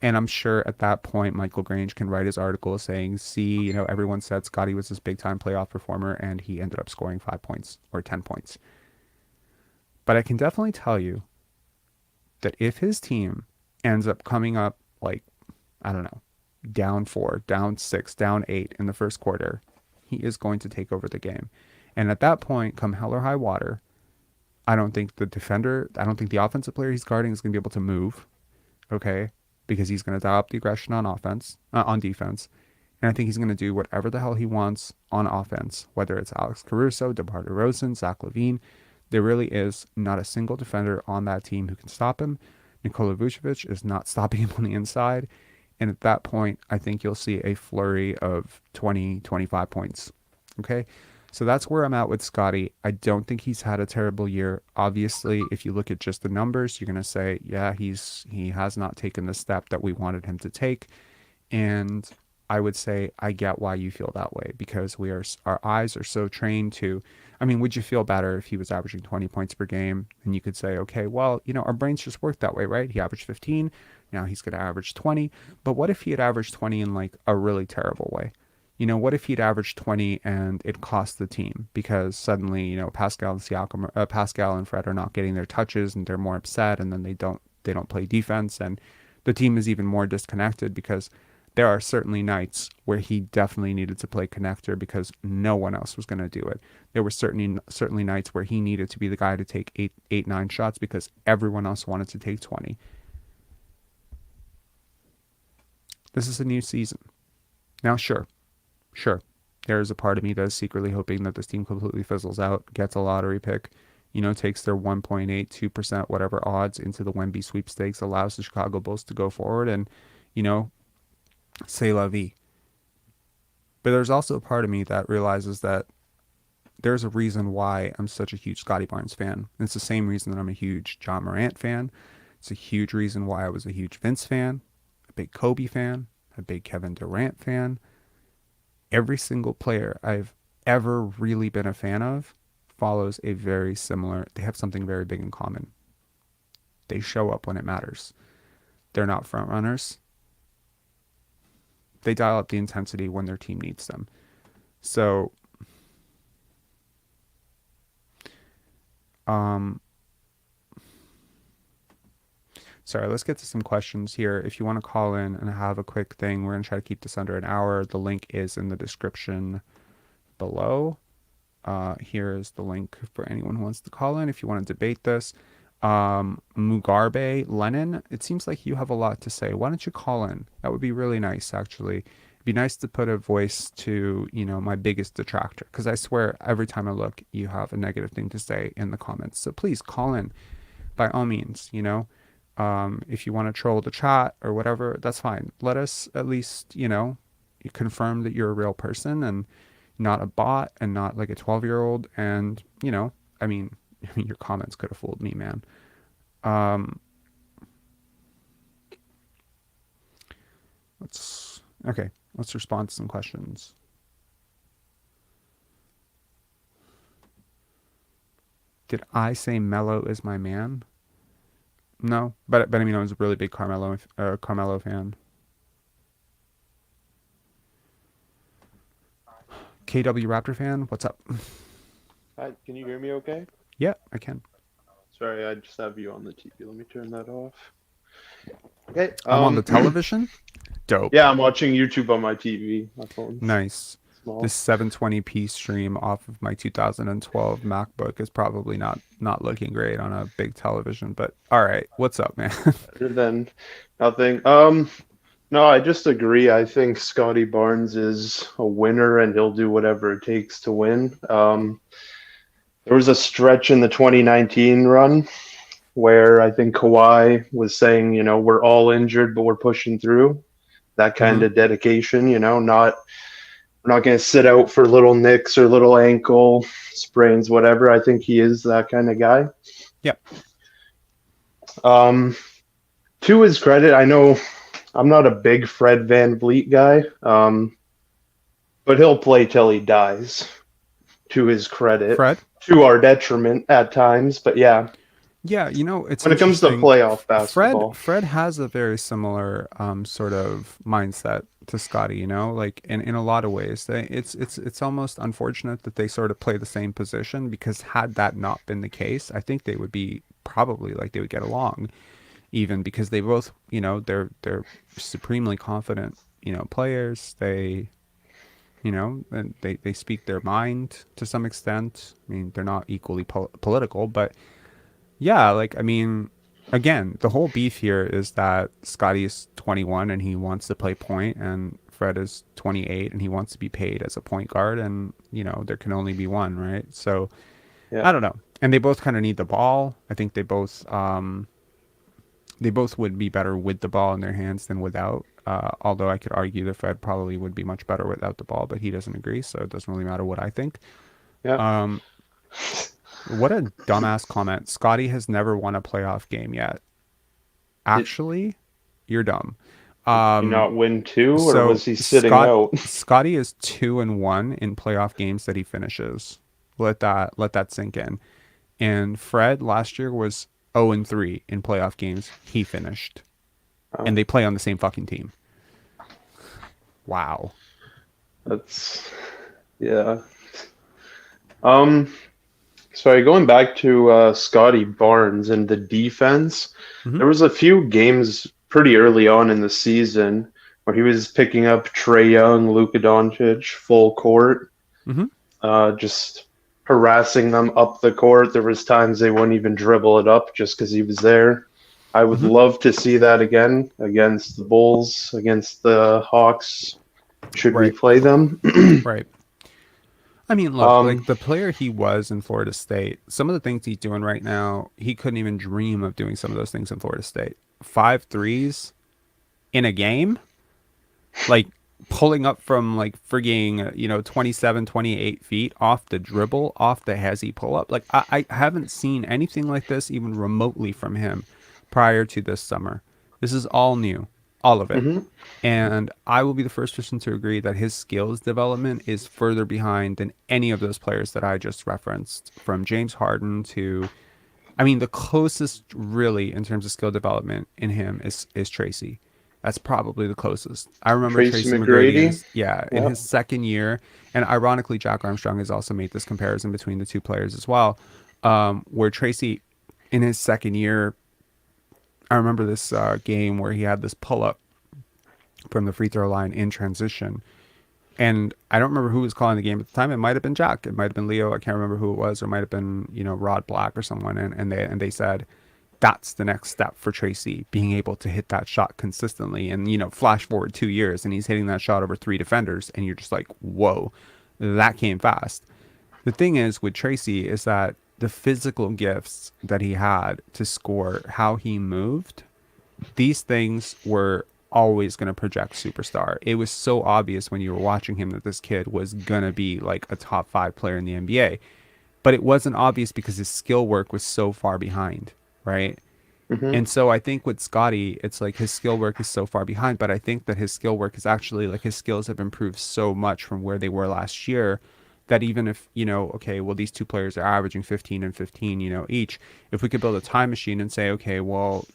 And I'm sure at that point, Michael Grange can write his article saying, see, everyone said Scottie was this big-time playoff performer, and he ended up scoring 5 points or 10 points. But I can definitely tell you that if his team ends up coming up I don't know, down 4, down 6, down 8 in the first quarter, he is going to take over the game. And at that point, come hell or high water, I don't think the offensive player he's guarding is going to be able to move, okay, because he's going to dial up the aggression on on defense. And I think he's going to do whatever the hell he wants on offense, whether it's Alex Caruso, DeMar DeRozan, Zach LaVine. There really is not a single defender on that team who can stop him. Nikola Vucevic is not stopping him on the inside. And at that point, I think you'll see a flurry of 20, 25 points. Okay? So that's where I'm at with Scottie. I don't think he's had a terrible year. Obviously, if you look at just the numbers, you're going to say, yeah, he has not taken the step that we wanted him to take. And I would say I get why you feel that way, because our eyes are so trained to, I mean, would you feel better if he was averaging 20 points per game? And you could say, okay, well, our brains just work that way, right? He averaged 15. Now he's going to average 20. But what if he had averaged 20 in like a really terrible way? What if he'd averaged 20 and it cost the team because suddenly, Pascal and Fred are not getting their touches and they're more upset, and then they don't play defense, and the team is even more disconnected because there are certainly nights where he definitely needed to play connector because no one else was going to do it. There were certainly nights where he needed to be the guy to take 9 shots because everyone else wanted to take 20. This is a new season. Now, sure, there's a part of me that is secretly hoping that this team completely fizzles out, gets a lottery pick, takes their 1.82% whatever odds into the Wemby sweepstakes, allows the Chicago Bulls to go forward and, c'est la vie. But there's also a part of me that realizes that there's a reason why I'm such a huge Scottie Barnes fan. And it's the same reason that I'm a huge John Morant fan. It's a huge reason why I was a huge Vince fan, a big Kobe fan, a big Kevin Durant fan. Every single player I've ever really been a fan of follows they have something very big in common. They show up when it matters. They're not front runners. They dial up the intensity when their team needs them. So, sorry, let's get to some questions here. If you want to call in and have a quick thing, we're going to try to keep this under an hour. The link is in the description below. Here is the link for anyone who wants to call in if you want to debate this. Mugarbe Lennon, it seems like you have a lot to say. Why don't you call in? That would be really nice, actually. It'd be nice to put a voice to, my biggest detractor, because I swear every time I look, you have a negative thing to say in the comments. So please call in by all means, if you want to troll the chat or whatever, that's fine. Let us at least, confirm that you're a real person and not a bot and not like a 12-year-old. And, your comments could have fooled me, man. Let's respond to some questions. Did I say Melo is my man? No, but I was a really big Carmelo fan. KW Raptor fan, what's up? Hi, can you hear me okay? Yeah, I can. Sorry, I just have you on the TV. Let me turn that off. Okay. I'm on the television? Dope. Yeah, I'm watching YouTube on my TV. My phone. Nice. Small. This 720p stream off of my 2012 MacBook is probably not looking great on a big television, but all right. What's up, man? Better than nothing. No, I just agree. I think Scottie Barnes is a winner and he'll do whatever it takes to win. There was a stretch in the 2019 run where I think Kawhi was saying, we're all injured, but we're pushing through. That kind of dedication, we're not going to sit out for little nicks or little ankle sprains, whatever. I think he is that kind of guy. Yep. To his credit, I know I'm not a big Fred VanVleet guy, but he'll play till he dies, to his credit. Fred? To our detriment at times, but yeah. Yeah, it's when it comes to playoff basketball. Fred has a very similar sort of mindset to Scottie, like in a lot of ways. It's almost unfortunate that they sort of play the same position, because had that not been the case, I think they would be probably like they would get along. even, because they both, they're supremely confident, players. They, and they speak their mind to some extent. I mean, they're not equally political, but yeah, like, I mean, again, the whole beef here is that Scottie is 21 and he wants to play point, and Fred is 28 and he wants to be paid as a point guard, and, there can only be one, right? So Yeah. I don't know. And they both kind of need the ball. I think they both would be better with the ball in their hands than without. Although I could argue that Fred probably would be much better without the ball, but he doesn't agree, so it doesn't really matter what I think. Yeah. What a dumbass comment. Scottie has never won a playoff game yet. Actually, you're dumb. Did he not win two, or So was he sitting out? Scottie is 2-1 in playoff games that he finishes. Let that sink in. And Fred last year was 0-3 in playoff games he finished. And they play on the same fucking team. Wow. That's yeah. Sorry, going back to Scottie Barnes and the defense, there was a few games pretty early on in the season where he was picking up Trae Young, Luka Doncic, full court, just harassing them up the court. There was times they wouldn't even dribble it up just because he was there. I would love to see that again against the Bulls, against the Hawks. Should we Right. play them? Right. I mean, look, like the player he was in Florida State, some of the things he's doing right now, he couldn't even dream of doing some of those things in Florida State. 5 threes in a game, like pulling up from like frigging, 27, 28 feet off the dribble, off the hezzy pull up. Like I haven't seen anything like this even remotely from him prior to this summer. This is all new, all of it. And I will be the first person to agree that his skills development is further behind than any of those players that I just referenced, from James Harden to, I mean, the closest really in terms of skill development in him is Tracy. That's probably the closest. I remember Tracy Tracy McGrady, McGrady? in his second year. And ironically, Jack Armstrong has also made this comparison between the two players as well, where Tracy, in his second year, I remember this game where he had this pull-up from the free throw line in transition. And I don't remember who was calling the game at the time. It might have been Jack. It might have been Leo. I can't remember who it was. Or it might have been, Rod Black or someone. And they said, that's the next step for Tracy, being able to hit that shot consistently. And, flash forward 2 years and he's hitting that shot over 3 defenders. And you're just like, whoa, that came fast. The thing is with Tracy is that the physical gifts that he had to score, how he moved, these things were always going to project superstar. It was so obvious when you were watching him that this kid was going to be like a top 5 player in the NBA. But it wasn't obvious because his skill work was so far behind, right? And so I think with Scottie, it's like his skill work is so far behind, but I think that his skill work is actually like his skills have improved so much from where they were last year that even if, okay, well, these two players are averaging 15 and 15, each, if we could build a time machine and say, okay, well,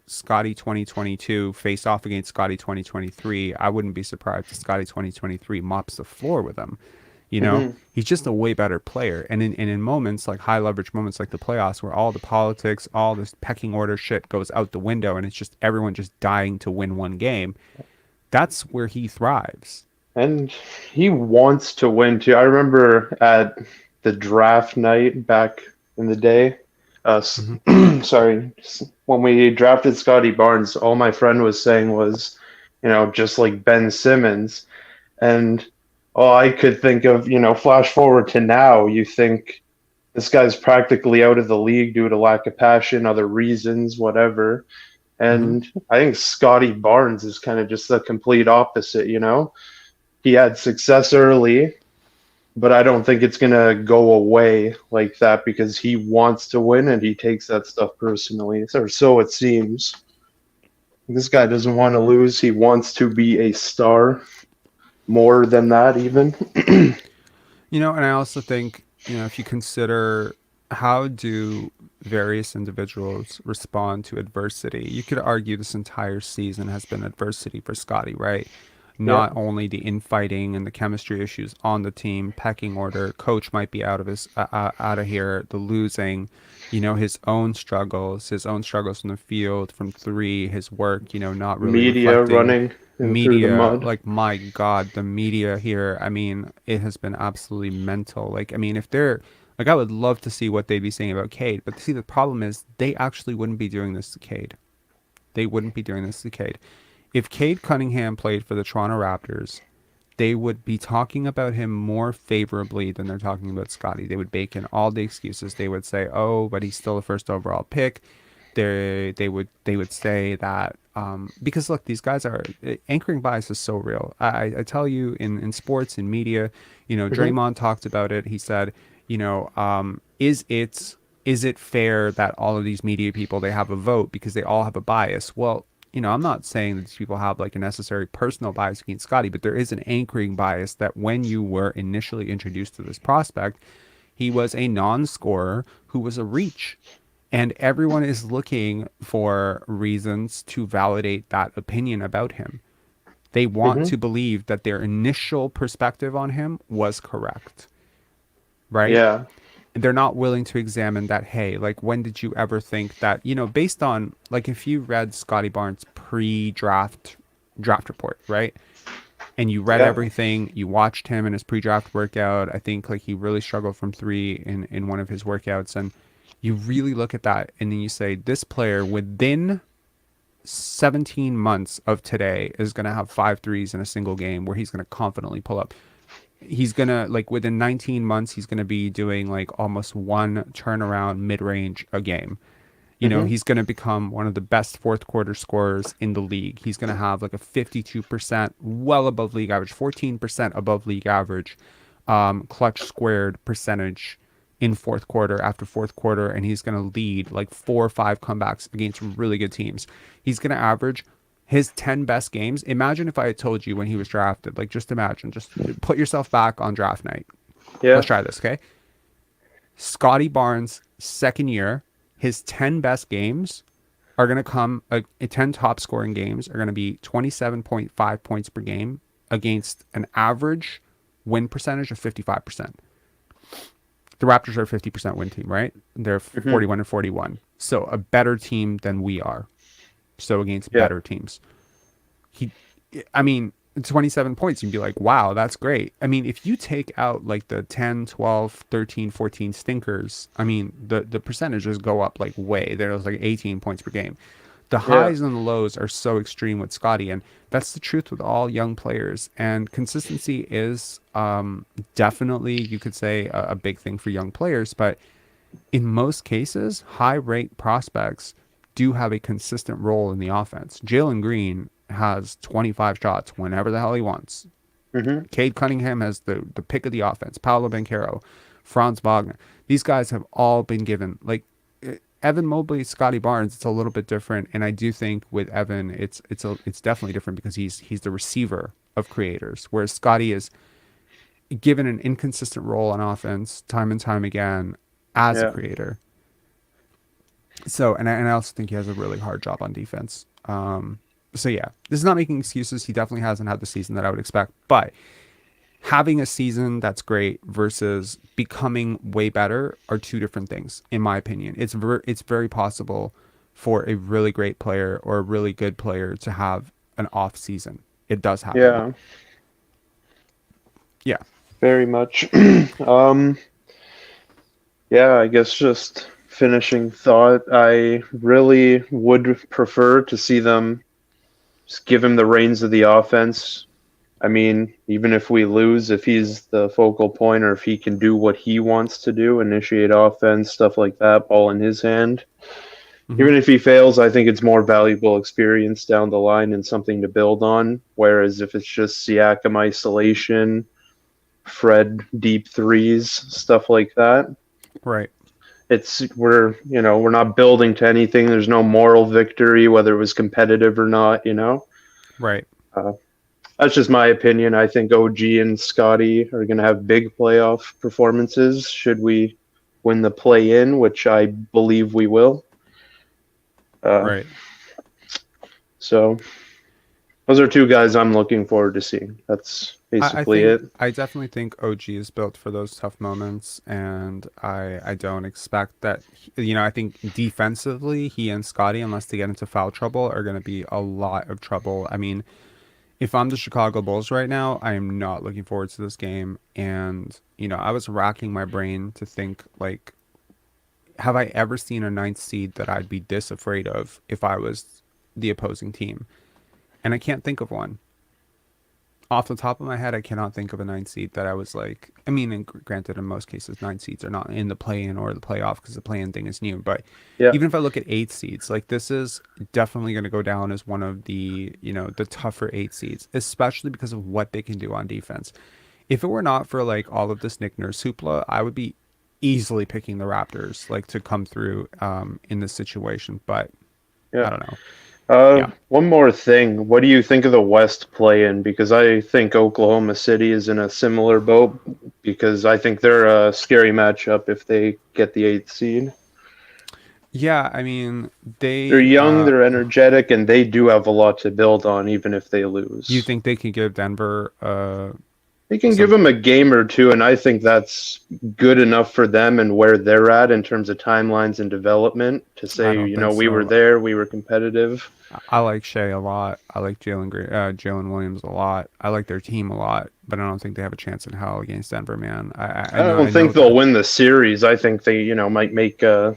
Scottie 2022 face off against Scottie 2023, I wouldn't be surprised if Scottie 2023 mops the floor with him. He's just a way better player. And in moments like high leverage moments like the playoffs, where all the politics, all this pecking order shit goes out the window and it's just everyone just dying to win one game, that's where he thrives. And he wants to win too. I remember at the draft night back in the day, sorry, when we drafted Scottie Barnes, all my friend was saying was, just like Ben Simmons. And all I could think of, flash forward to now, you think this guy's practically out of the league due to lack of passion, other reasons, whatever. And I think Scottie Barnes is kind of just the complete opposite, He had success early, but I don't think it's going to go away like that because he wants to win and he takes that stuff personally. Or so it seems. This guy doesn't want to lose. He wants to be a star. More than that, even. And I also think, if you consider how do various individuals respond to adversity, you could argue this entire season has been adversity for Scottie, right? not only the infighting and the chemistry issues on the team, pecking order, coach might be out of here, the losing, his own struggles from the field, from three, his work, not really Media reflecting. running him through the Media, mud. like, my God, the media here, I mean, it has been absolutely mental. Like, I mean, if they're like, I would love to see what they'd be saying about Cade, but see, the problem is they actually wouldn't be doing this to Cade. They wouldn't be doing this to Cade. If Cade Cunningham played for the Toronto Raptors, they would be talking about him more favorably than they're talking about Scottie. They would bake in all the excuses. They would say, "Oh, but he's still the first overall pick." They would say that because look, these guys are anchoring bias is so real. I tell you, in sports, in media, Draymond talked about it. He said, is it fair that all of these media people, they have a vote because they all have a bias? Well, I'm not saying that these people have like a necessary personal bias against Scottie, but there is an anchoring bias that when you were initially introduced to this prospect, he was a non-scorer who was a reach. And everyone is looking for reasons to validate that opinion about him. They want to believe that their initial perspective on him was correct, right? Yeah. They're not willing to examine that, hey, like, when did you ever think that, based on, like, if you read Scottie Barnes pre-draft report, right? And you read Yeah. everything, you watched him in his pre-draft workout. I think, like, he really struggled from three in one of his workouts. And you really look at that and then you say, this player within 17 months of today is going to have 5 threes in a single game where he's going to confidently pull up. He's going to, like, within 19 months, he's going to be doing like almost one turnaround mid-range a game. He's going to become one of the best fourth quarter scorers in the league. He's going to have like a 52%, well above league average, 14% above league average, clutch squared percentage in fourth quarter after fourth quarter. And he's going to lead like 4 or 5 comebacks against really good teams. He's going to average his 10 best games. Imagine if I had told you when he was drafted, like, just imagine, just put yourself back on draft night. Yeah. Let's try this. Okay. Scottie Barnes, second year, his 10 best games are going to come, 10 top scoring games are going to be 27.5 points per game against an average win percentage of 55%. The Raptors are a 50% win team, right? They're 41-41. So a better team than we are. So against better teams. 27 points, you'd be like, wow, that's great. I mean, if you take out like the 10, 12, 13, 14 stinkers, I mean, the percentages go up like way. There's like 18 points per game. The highs and the lows are so extreme with Scottie, and that's the truth with all young players. And consistency is definitely, you could say, a big thing for young players. But in most cases, high rate prospects do have a consistent role in the offense. Jalen Green has 25 shots whenever the hell he wants. Cade Cunningham has the pick of the offense. Paolo Banchero, Franz Wagner. These guys have all been given, like, Evan Mobley, Scottie Barnes. It's a little bit different, and I do think with Evan, it's definitely different because he's the receiver of creators, whereas Scottie is given an inconsistent role on offense time and time again as a creator. So, and I also think he has a really hard job on defense. So yeah, this is not making excuses. He definitely hasn't had the season that I would expect, but having a season that's great versus becoming way better are two different things, in my opinion. It's very possible for a really great player or a really good player to have an off season. It does happen. Yeah. Very much. I guess just finishing thought, I really would prefer to see them just give him the reins of the offense. I mean, even if we lose, if he's the focal point or if he can do what he wants to do, initiate offense, stuff like that, ball in his hand. Even if he fails, I think it's more valuable experience down the line and something to build on. Whereas if it's just Siakam isolation, Fred deep threes, stuff like that. Right. We're not building to anything. There's no moral victory, whether it was competitive or not, Right. That's just my opinion. I think OG and Scottie are going to have big playoff performances should we win the play-in, which I believe we will. Right. So, Those are two guys I'm looking forward to seeing. That's I basically think it. I definitely think OG is built for those tough moments, and I don't expect that. I think defensively, he and Scotty, unless they get into foul trouble, are going to be a lot of trouble. I mean, if I'm the Chicago Bulls right now, I am not looking forward to this game. And I was racking my brain to think like, have I ever seen a ninth seed that I'd be this afraid of if I was the opposing team? And I can't think of one. Off the top of my head, I cannot think of a ninth seed that I was like. I mean, and granted, in most cases, ninth seeds are not in the play-in or the playoff because the play-in thing is new. But Yeah. even if I look at eight seeds, like this is definitely going to go down as one of the the tougher eight seeds, especially because of what they can do on defense. If it were not for like all of this Nick Nurse hoopla, I would be easily picking the Raptors like to come through in this situation. But Yeah. I don't know. Yeah. One more thing. What do you think of the West play-in? Because I think Oklahoma City is in a similar boat because I think they're a scary matchup if they get the eighth seed. Yeah, I mean, They're they young, they're energetic, and they do have a lot to build on, even if they you lose. think they could give Denver They can give some them a game or two, and I think that's good enough for them and where they're at in terms of timelines and development to I say, don't think we were so. there, we were competitive. I like Shea a lot. I like Jalen Williams a lot. I like their team a lot, but I don't think they have a chance in hell against Denver, man. I I know don't I know think they'll that. win the series. I think they, might make a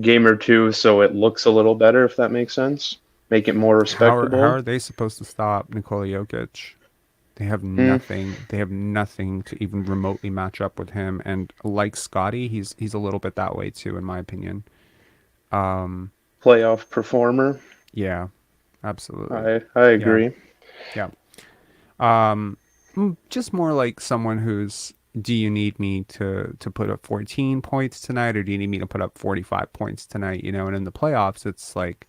game or two so it looks a little better, if that makes sense. Make it more How respectable. are they supposed to stop Nikola Jokic? They have Hmm. nothing. They have nothing to even remotely match up with him. And like Scotty, he's a little bit that way too, in my opinion. Um, Playoff performer. yeah, absolutely. I Yeah, agree. yeah. Just more like someone who's, do you need me to put up 14 points tonight, or do you need me to put up 45 points tonight? And in the playoffs, it's like,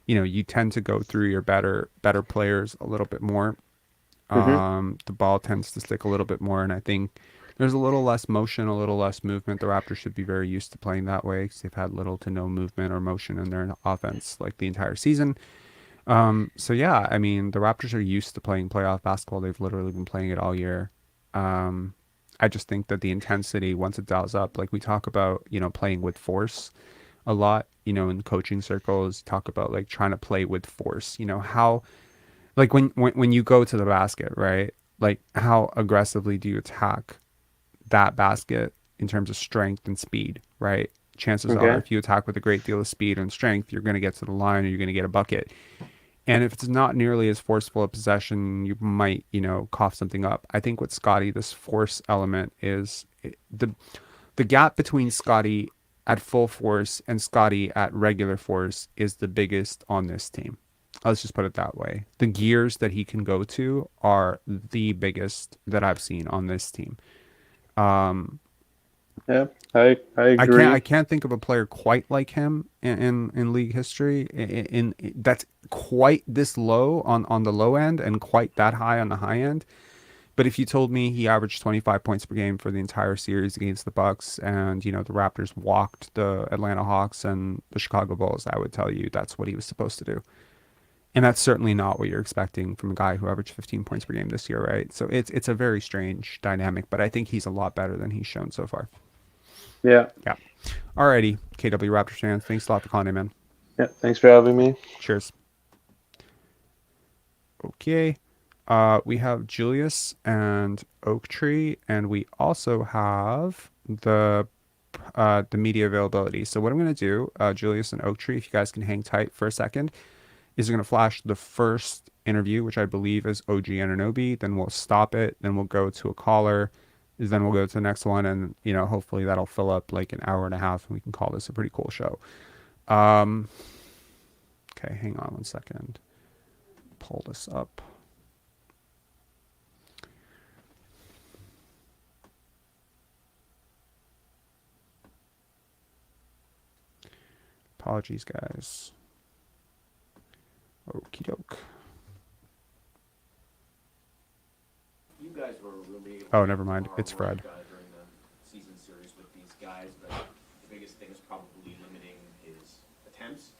you tend to go through your better players a little bit more. Hmm. The ball tends to stick a little bit more, and I think there's a little less motion, a little less movement. The Raptors should be very used to playing that way because they've had little to no movement or motion in their offense like the entire season. So yeah, I mean, the Raptors are used to playing playoff basketball. They've literally been playing it all year. Um, I just think that the intensity, once it dials up, like we talk about, playing with force a lot, in coaching circles, talk about like trying to play with force, how, like when you go to the basket, right? Like how aggressively do you attack that basket in terms of strength and speed, right? Chances are Okay. if you attack with a great deal of speed and strength, you're going to get to the line or you're going to get a bucket. And if it's not nearly as forceful a possession, you might, cough something up. I think with Scotty, this force element is the gap between Scotty at full force and Scotty at regular force is the biggest on this team. Let's just put it that way. The gears that he can go to are the biggest that I've seen on this team. Yeah, I I agree. can't think of a player quite like him in league history in that's quite this low on the low end and quite that high on the high end. But if you told me he averaged 25 points per game for the entire series against the Bucks and the Raptors walked the Atlanta Hawks and the Chicago Bulls, I would tell you that's what he was supposed to do. And that's certainly not what you're expecting from a guy who averaged 15 points per game this year, right? So it's a very strange dynamic, but I think he's a lot better than he's shown so far. Yeah. Yeah. Alrighty, KW Raptors fans, thanks a lot for calling in, man. Yeah. Thanks for having me. Cheers. Okay. We have Julius and Oak Tree, and we also have the media availability. So what I'm going to do, Julius and Oak Tree, if you guys can hang tight for a second, is going to flash the first interview, which I believe is OG Anunoby. Then we'll stop it. Then we'll go to a caller. Then we'll go to the next one, and hopefully that'll fill up like an hour and a half, and we can call this a pretty cool show. Okay, hang on one second. Pull this up. Apologies, guys. Okie doke. You guys were really Oh, never mind. It's Fred. during the season series with these guys, but the biggest thing is probably limiting his attempts.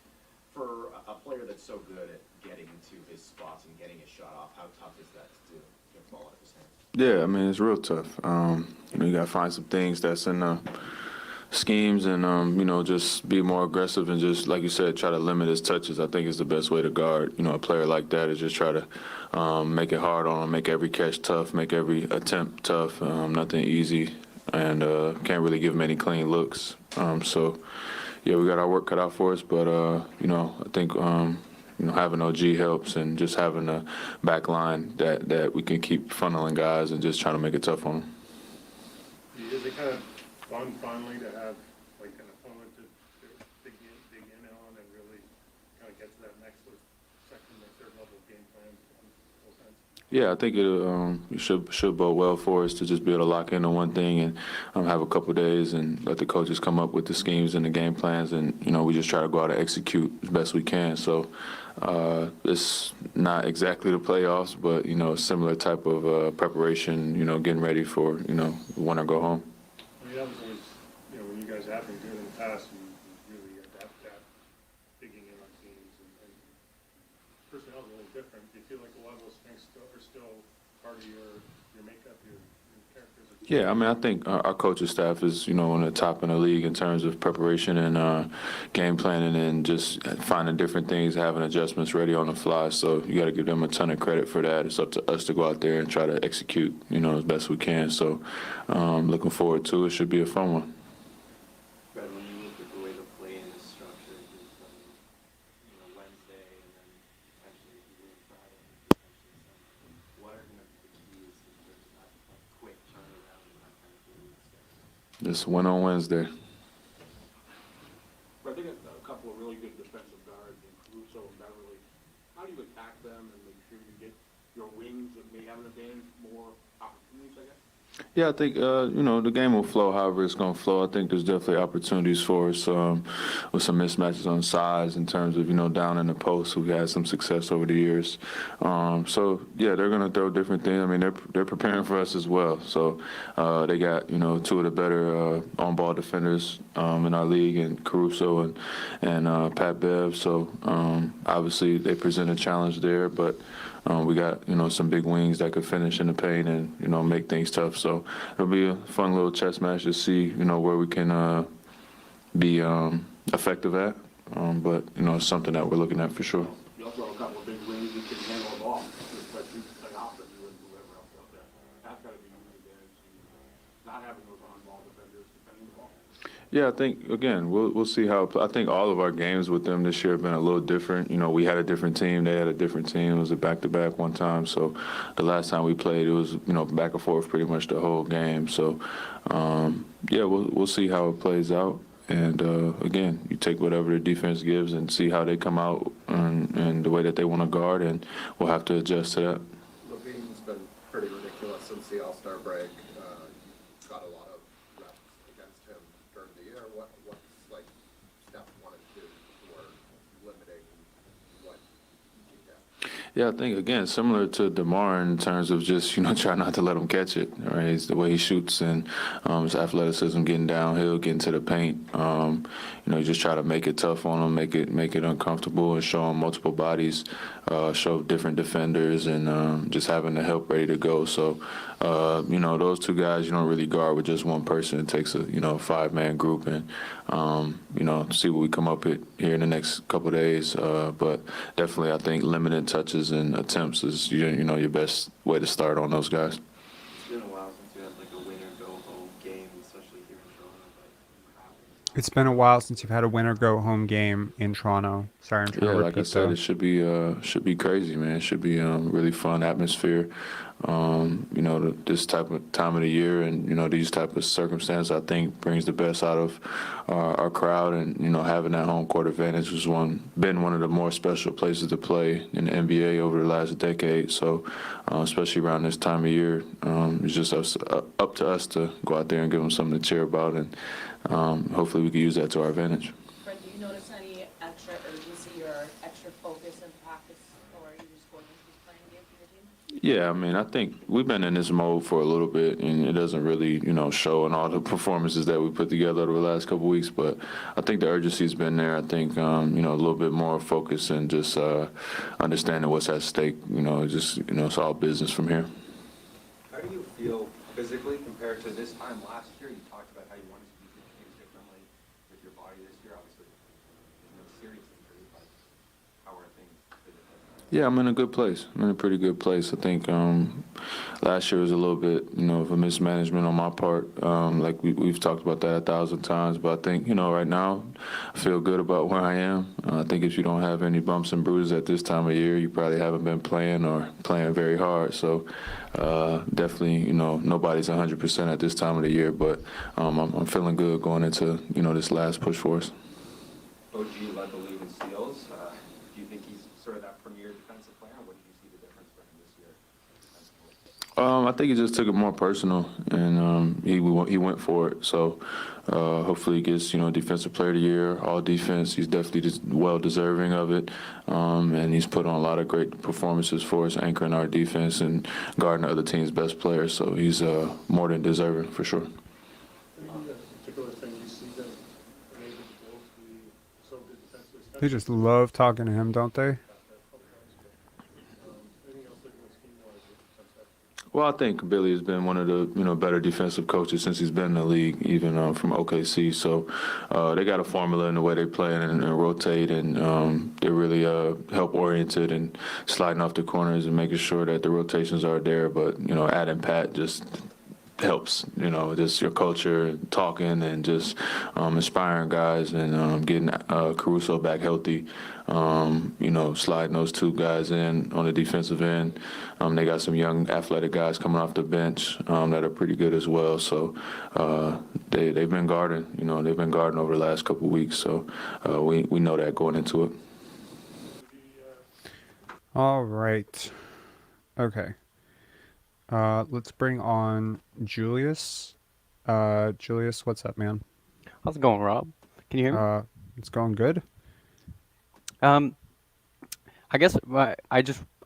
For a player player that's so good at getting into his spots and getting his shot off, how tough is that to do? Get ball out of his hands. Yeah, I mean, it's real tough. You got to find some things that's in the schemes and, just be more aggressive and just, like you said, try to limit his touches. I think is the best way to guard, a player like that is just try to make it hard on him, make every catch tough, make every attempt tough, nothing easy, and can't really give him any clean looks. Yeah, we got our work cut out for us, but, I think, having OG helps and just having a back line that we can keep funneling guys and just trying to make it tough on them. Is it kind of fun finally to have like an opponent to dig in on and really kind of get to that next second or third level of game plan in full sense? Yeah, I think it should bode well for us to just be able to lock into one thing and have a couple days and let the coaches come up with the schemes and the game plans, and we just try to go out and execute as best we can. So it's not exactly the playoffs, but a similar type of preparation. Getting ready for win or go home. I mean, that was always when you guys have been good in the past, you really adapt that digging in on teams and personnel is a little different. Do you feel like a lot of those things are still part of your makeup, your characters? Yeah, I mean, I think our coaching staff is, on the top in the league in terms of preparation and game planning and just finding different things, having adjustments ready on the fly. So you got to give them a ton of credit for that. It's up to us to go out there and try to execute, as best we can. So looking forward to it. Should be a fun one. Brad, when you look at the way the play is structured, is Wednesday and then potentially Friday and potentially Sunday, what are going to be the keys in terms of that quick turnaround and that kind of game schedule? Just win on Wednesday. But I think a couple of really good defensive guards in Caruso and Beverly. How do you attack them and make sure you get your wings that may have an advantage more opportunities, I guess? Yeah, I think, the game will flow however it's going to flow. I think there's definitely opportunities for us with some mismatches on size in terms of, down in the post. We've had some success over the years. Yeah, they're going to throw different things. I mean, they're preparing for us as well. So they got, two of the better on-ball defenders in our league, and Caruso and Pat Bev. So obviously they present a challenge there, but we got, some big wings that could finish in the paint and, make things tough. So it'll be a fun little chess match to see, where we can be effective at. But, it's something that we're looking at for sure. You'll throw a couple of big wings that can handle the ball, but you play off you and whoever else out there. That's got to be an advantage, not having those on-ball defenders defending the ball. Yeah, I think, again, we'll see how. I think all of our games with them this year have been a little different. We had a different team. They had a different team. It was a back-to-back one time. So the last time we played, it was, back and forth pretty much the whole game. So, yeah, we'll see how it plays out. And, again, you take whatever the defense gives and see how they come out and the way that they want to guard, and we'll have to adjust to that. Levine's been pretty ridiculous since the All-Star break. You got a lot of reps against him during the year. What's like step 1 and 2 for limiting what you can get? Yeah, I think, again, similar to DeMar in terms of just, try not to let him catch it, right? It's the way he shoots and his athleticism, getting downhill, getting to the paint. Just try to make it tough on him, make it uncomfortable, and show him multiple bodies, show different defenders, and just having the help ready to go. So, those two guys you don't really guard with just one person. It takes a, 5-man group, and, see what we come up with here in the next couple of days. But definitely, I think limited touches and attempts is, your best way to start on those guys. It's been a while since you had like a winner-go-home game, especially here in Toronto. But It's been a while since you've had a winner-go-home game in Toronto. Sorry, I'm trying to Yeah, repeat like I said, that. it should be crazy, man. It should be really fun atmosphere. This type of time of the year and these type of circumstances, I think brings the best out of our crowd, and having that home court advantage has been one of the more special places to play in the NBA over the last decade. So, especially around this time of year, it's just up to us to go out there and give them something to cheer about, and hopefully we can use that to our advantage. Fred, do you notice any extra urgency or extra focus in practice, or are you just going into this playing game for your team? Yeah, I mean, I think we've been in this mode for a little bit, and it doesn't really, show in all the performances that we put together over the last couple of weeks. But I think the urgency's been there. I think, a little bit more focus and just understanding what's at stake. It's all business from here. How do you feel physically compared to this time last year? You talked about how you wanted to do things differently with your body this year. Obviously, there's no serious injury, but how are things physically? Yeah, I'm in a good place. I'm in a pretty good place. I think last year was a little bit, of a mismanagement on my part. Like we've talked about that 1,000 times, but I think, right now I feel good about where I am. I think if you don't have any bumps and bruises at this time of year, you probably haven't been playing or playing very hard. So definitely, nobody's 100% at this time of the year, but I'm feeling good going into, this last push for us. OG led the league in steals. Do you think he's sort of that premier defensive player? What did you see the difference for him this year? I think he just took it more personal, and he went for it. So hopefully he gets defensive player of the year, all defense. He's definitely just well deserving of it, and he's put on a lot of great performances for us, anchoring our defense and guarding the other team's best players. So he's more than deserving for sure. Any particular thing you see that enables the Bulls to be so good defensively? They just love talking to him, don't they? Anything else looking at scheme-wise? Well, I think Billy has been one of the better defensive coaches since he's been in the league, even from OKC. So they got a formula in the way they play and rotate, and they're really help oriented and sliding off the corners and making sure that the rotations are there. But adding Pat just helps, just your culture, talking, and just inspiring guys, and getting Caruso back healthy. Sliding those two guys in on the defensive end. They got some young athletic guys coming off the bench that are pretty good as well. So they've been guarding. They've been guarding over the last couple of weeks. So we know that going into it. All right. Okay. Let's bring on Julius. Julius, what's up, man? How's it going, Rob? Can you hear me? It's going good. I guess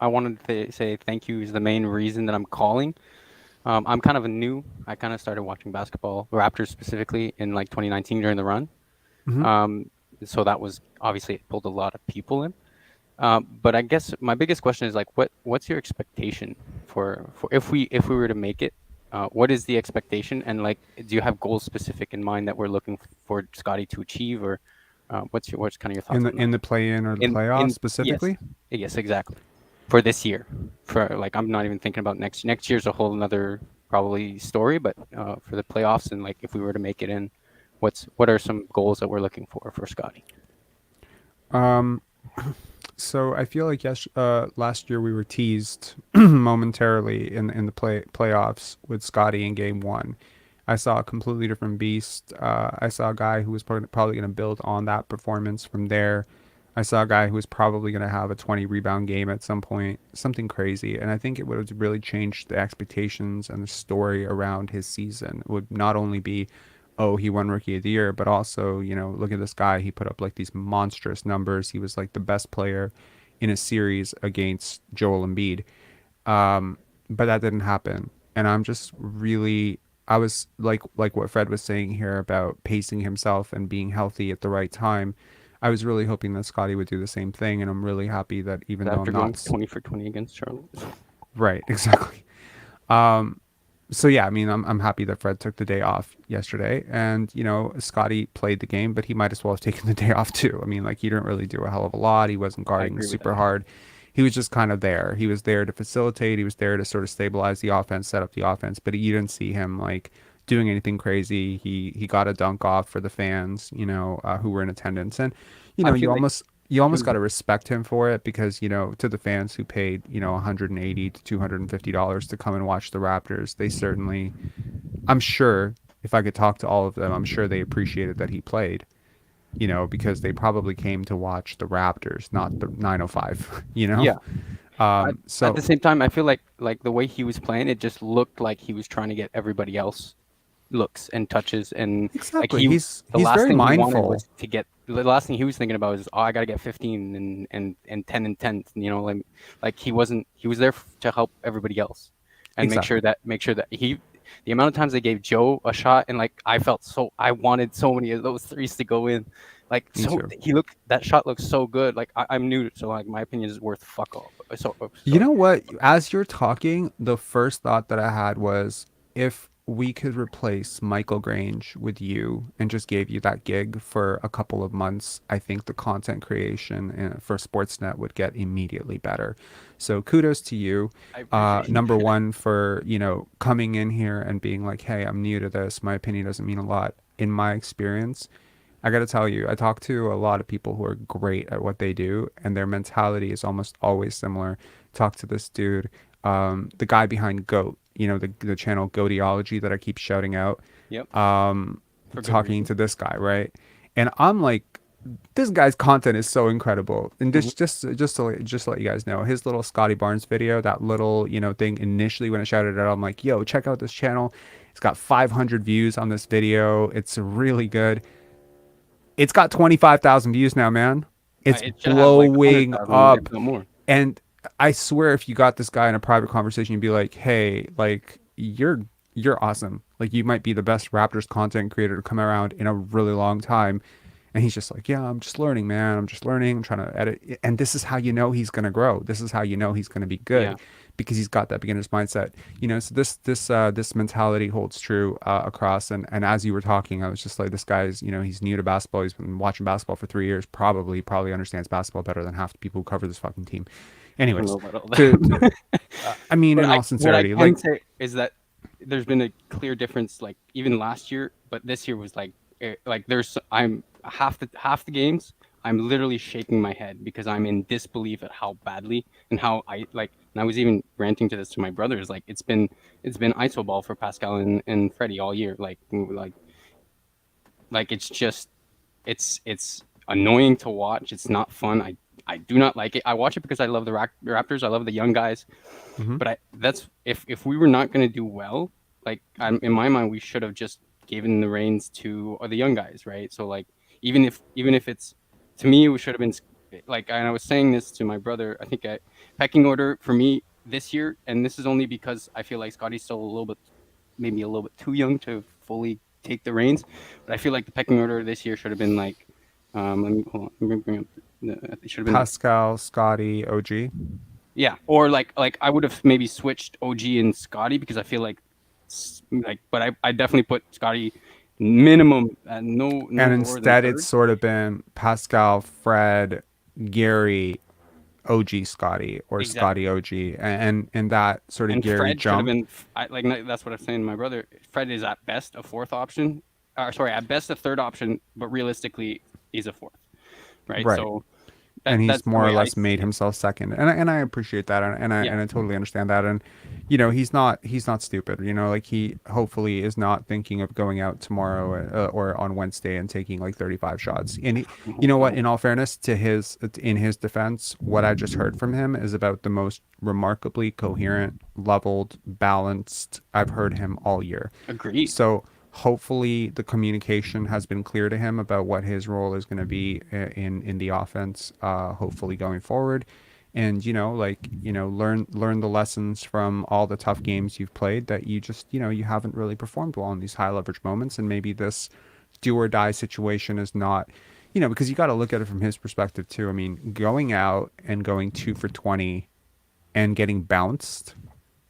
I wanted to say thank you is the main reason that I'm calling. I'm kind of I kind of started watching basketball, Raptors specifically, in like 2019 during the run. So that was obviously it pulled a lot of people in. But I guess my biggest question is like, what's your expectation for if we were to make it? What is the expectation, and like, do you have goals specific in mind that we're looking for Scottie to achieve, or what's kind of your thoughts on that? In the play-in or the playoffs specifically? Yes, exactly. For this year, for like, I'm not even thinking about next year's a whole another probably story, but for the playoffs, and like if we were to make it in, what are some goals that we're looking for Scottie? So I feel like last year we were teased momentarily in the playoffs with Scottie in Game 1. I saw a completely different beast. I saw a guy who was probably going to build on that performance from there. I saw a guy who was probably going to have a 20 rebound game at some point, something crazy. And I think it would have really changed the expectations and the story around his season. It would not only be, oh, he won Rookie of the Year, but also, look at this guy. He put up like these monstrous numbers. He was like the best player in a series against Joel Embiid. But that didn't happen. And I was like what Fred was saying here about pacing himself and being healthy at the right time. I was really hoping that Scottie would do the same thing. And I'm really happy that even though After I'm going not 20 for 20 against Charlotte. Right, exactly. So yeah, I mean, I'm happy that Fred took the day off yesterday, and Scottie played the game, but he might as well have taken the day off too. I mean, like, he didn't really do a hell of a lot. He wasn't guarding super hard. He was just kind of there. He was there to facilitate. He was there to sort of stabilize the offense, set up the offense. But you didn't see him like doing anything crazy. He got a dunk off for the fans, who were in attendance, and you almost got to respect him for it, because, to the fans who paid, $180 to $250 to come and watch the Raptors, they certainly, I'm sure, if I could talk to all of them, I'm sure they appreciated that he played, because they probably came to watch the Raptors, not the 905, Yeah. So at the same time, I feel like the way he was playing, it just looked like he was trying to get everybody else looks and touches, and like Exactly. he, He's the last very thing he wanted mindful. was to get. The last thing he was thinking about was, oh, I got to get 15 and 10 and 10. You know, like he wasn't. He was there to help everybody else, and Exactly. make sure that he. The amount of times they gave Joe a shot, and like I felt so, I wanted so many of those threes to go in. Like Me so, too. that shot looks so good. Like I'm new, so like my opinion is worth fuck all. So You know what? As you're talking, the first thought that I had was if we could replace Michael Grange with you and just gave you that gig for a couple of months, I think the content creation for Sportsnet would get immediately better. So kudos to you. I appreciate Number one for, coming in here and being like, hey, I'm new to this. My opinion doesn't mean a lot. In my experience, I got to tell you, I talk to a lot of people who are great at what they do, and their mentality is almost always similar. Talk to this dude, the guy behind Goat, the channel Goateology that I keep shouting out. Yep. For good Talking reason. to this guy, right? And I'm like, this guy's content is so incredible. And this just to let you guys know, his little Scottie Barnes video, that little thing initially when I shouted it out, I'm like, yo, check out this channel. It's got 500 views on this video. It's really good. It's got 25,000 views now, man. It's It should have like blowing 100,000, up. if not more. And I swear if you got this guy in a private conversation, you'd be like, hey, like you're awesome. Like you might be the best Raptors content creator to come around in a really long time. And he's just like, yeah, I'm just learning, man. I'm just learning. I'm trying to edit. And this is how you know he's going to grow. This is how you know he's going to be good. Yeah. Because he's got that beginner's mindset, so this mentality holds true across. And as you were talking, I was just like, this guy's, he's new to basketball. He's been watching basketball for 3 years. Probably understands basketball better than half the people who cover this fucking team. I don't Anyways, know about all that. I mean, But in all what sincerity, I like, can say is that there's been a clear difference, like even last year, but this year was like I'm half the games I'm literally shaking my head because I'm in disbelief at how badly and how and I was even ranting to this to my brothers, like it's been iso ball for Pascal and Freddie all year, like it's just it's annoying to watch. It's not fun. I do not like it. I watch it because I love the Raptors. I love the young guys. But that's if we were not going to do well, like in my mind, we should have just given the reins to the young guys, right? So like even if it's, to me, it should have been like, and I was saying this to my brother. I think pecking order for me this year, and this is only because I feel like Scottie's still maybe a little bit too young to fully take the reins. But I feel like the pecking order this year should have been like, let me bring up. It should have been Pascal, Scottie, OG. yeah, or like I would have maybe switched OG and Scottie because I feel like but I definitely put Scottie minimum at no And lower than instead, third. it's sort of been Pascal, Fred, Gary, OG, Scottie, or Exactly. Scottie, OG, and that sort of And Gary Fred should have jump. been that's what I'm saying to my brother. Fred is at best a fourth option, at best a third option, but realistically he's a fourth, right? Right. So And he's that's the more or way I less see made it. himself second, and I appreciate that, and I Yeah. totally understand that, and he's not stupid, like he hopefully is not thinking of going out tomorrow or on Wednesday and taking like 35 shots. And you know what? In all fairness, in his defense, what I just heard from him is about the most remarkably coherent, leveled, balanced I've heard him all year. Agreed. So hopefully the communication has been clear to him about what his role is going to be in the offense, hopefully going forward. And learn the lessons from all the tough games you've played that you just you haven't really performed well in these high leverage moments, and maybe this do or die situation is not, because you got to look at it from his perspective too. I mean, going out and going 2 for 20 and getting bounced,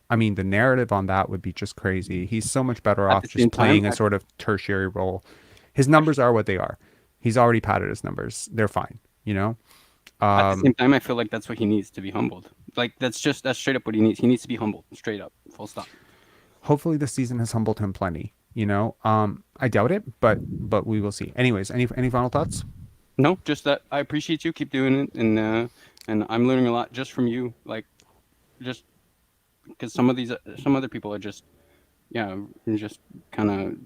I mean, the narrative on that would be just crazy. He's so much better At off the just same time, playing a sort of tertiary role. His numbers are what they are. He's already padded his numbers. They're fine, at the same time, I feel like that's what he needs, to be humbled. Like that's straight up what he needs. He needs to be humbled, straight up, full stop. Hopefully this season has humbled him plenty, I doubt it, but we will see. Anyways, any final thoughts? No, just that I appreciate you. Keep doing it, and I'm learning a lot just from you. Like, just because some other people are just just kind of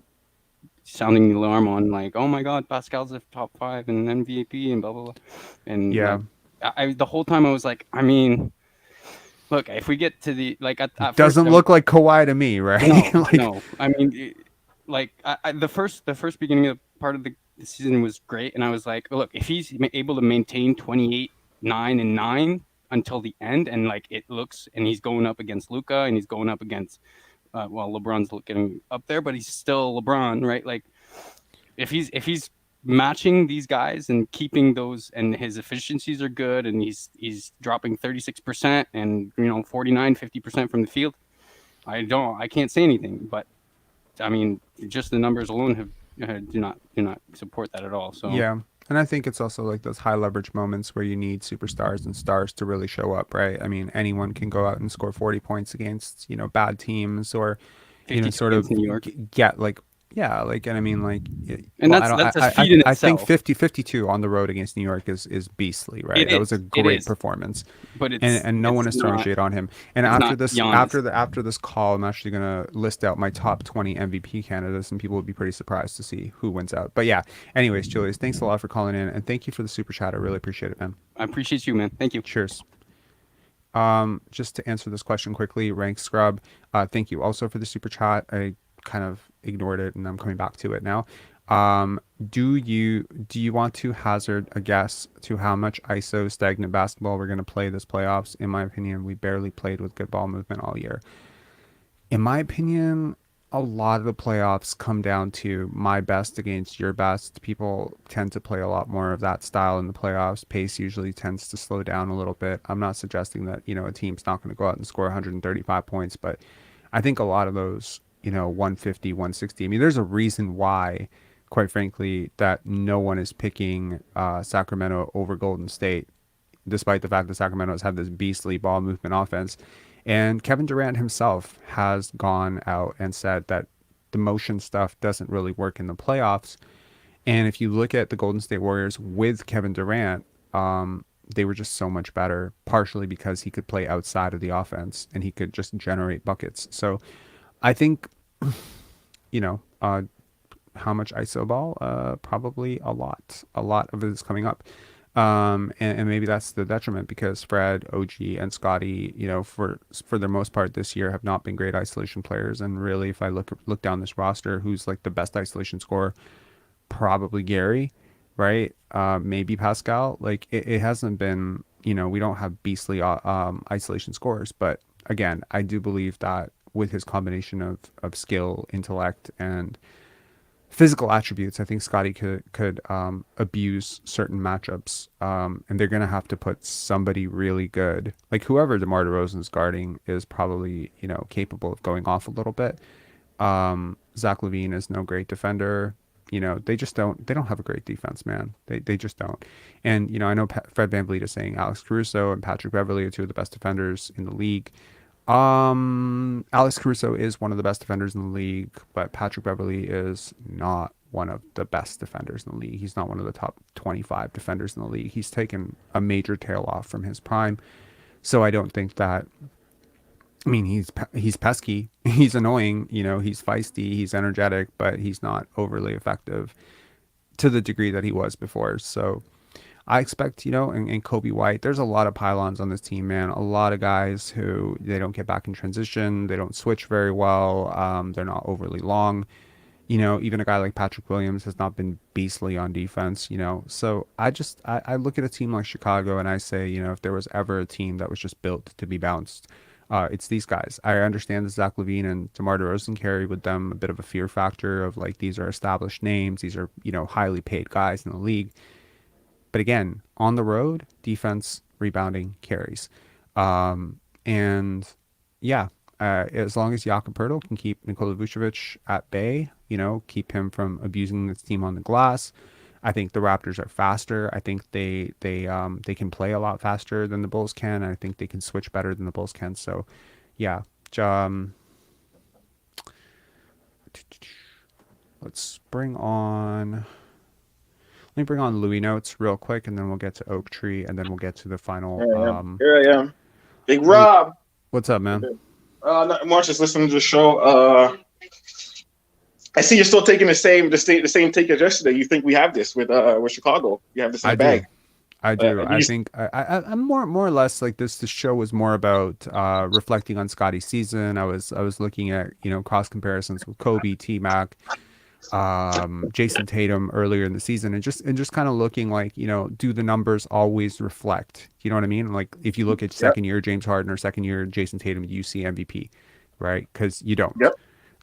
sounding the alarm on, like, oh my God, Pascal's a top 5 and MVP and blah blah blah, and Yeah. like, the whole time I was like, I mean, look, if we get to the at first Doesn't look like Kawhi to me, right? no, Like, no. I mean, like the first beginning of part of the season was great, and I was like, look, if he's able to maintain 28, 9, and 9 until the end, and like it looks, and he's going up against Luka, and he's going up against well, LeBron's getting up there, but he's still LeBron, right? Like if he's matching these guys and keeping those, and his efficiencies are good, and he's dropping 36% and 49-50% from the field, I can't say anything. But I mean, just the numbers alone do not support that at all. So Yeah. And I think it's also like those high leverage moments where you need superstars and stars to really show up, right? I mean, anyone can go out and score 40 points against, bad teams, or, 52 sort of against New York. get like, yeah, like, and I mean, like, And well, that's a feat in I think itself. 52 on the road against New York is beastly, right? That was a It great is. performance. But it's And no one is throwing not, shade on him. And it's after not this, Giannis. after this call, I'm actually gonna list out my top 20 MVP candidates, and people would be pretty surprised to see who wins out. But yeah, anyways, Julius, thanks a lot for calling in, and thank you for the super chat. I really appreciate it, man. I appreciate you, man. Thank you. Cheers. Just to answer this question quickly, Rank Scrub, thank you also for the super chat. I kind of ignored it, and I'm coming back to it now. Do you want to hazard a guess to how much ISO stagnant basketball we're going to play this playoffs? In my opinion, we barely played with good ball movement all year. In my opinion, a lot of the playoffs come down to my best against your best. People tend to play a lot more of that style in the playoffs. Pace usually tends to slow down a little bit. I'm not suggesting that, a team's not going to go out and score 135 points, but I think a lot of those, 150, 160. I mean, there's a reason why, quite frankly, that no one is picking Sacramento over Golden State, despite the fact that Sacramento has had this beastly ball movement offense. And Kevin Durant himself has gone out and said that the motion stuff doesn't really work in the playoffs. And if you look at the Golden State Warriors with Kevin Durant, they were just so much better, partially because he could play outside of the offense and he could just generate buckets. So I think, how much ISO ball? Probably a lot. A lot of it is coming up. And maybe that's the detriment, because Fred, OG, and Scottie, for the most part this year have not been great isolation players. And really, if I look down this roster, who's like the best isolation scorer? Probably Gary, right? Maybe Pascal. Like it hasn't been, we don't have beastly isolation scorers. But again, I do believe that with his combination of skill, intellect, and physical attributes, I think Scottie could abuse certain matchups, and they're gonna have to put somebody really good, like whoever DeMar DeRozan's guarding is probably capable of going off a little bit. Zach LaVine is no great defender. They don't have a great defense, man. They just don't. And I know Fred VanVleet is saying Alex Caruso and Patrick Beverley are two of the best defenders in the league. Alex Caruso is one of the best defenders in the league, but Patrick Beverley is not one of the best defenders in the league. He's not one of the top 25 defenders in the league. He's taken a major tail off from his prime. So I don't think that, I mean, he's pesky, he's annoying, he's feisty, he's energetic, but he's not overly effective to the degree that he was before. So I expect, and Kobe White, there's a lot of pylons on this team, man. A lot of guys who they don't get back in transition. They don't switch very well. They're not overly long. Even a guy like Patrick Williams has not been beastly on defense, So I look at a team like Chicago and I say, if there was ever a team that was just built to be bounced, it's these guys. I understand that Zach LaVine and DeMar DeRozan carry with them a bit of a fear factor of like, these are established names. These are, highly paid guys in the league. But again, on the road, defense, rebounding, carries. And yeah, as long as Jakob Poeltl can keep Nikola Vucevic at bay, keep him from abusing this team on the glass, I think the Raptors are faster. I think they can play a lot faster than the Bulls can. I think they can switch better than the Bulls can. So yeah, let's bring on... Let me bring on Louis Notes real quick, and then we'll get to Oak Tree, and then we'll get to the final. Here I am. Big Rob. What's up, man? Not much. Just listening to the show. I see you're still taking the same take as yesterday. You think we have this with Chicago? You have this in the bag. I do. Do I you, think I'm more or less like this. The show was more about reflecting on Scottie's season. I was looking at cross comparisons with Kobe, T Mac, Jason Tatum earlier in the season, and just kind of looking like do the numbers always reflect? You know what I mean? Like if you look at yep, second year James Harden or second year Jason Tatum, you see MVP, right? Because you don't. yep.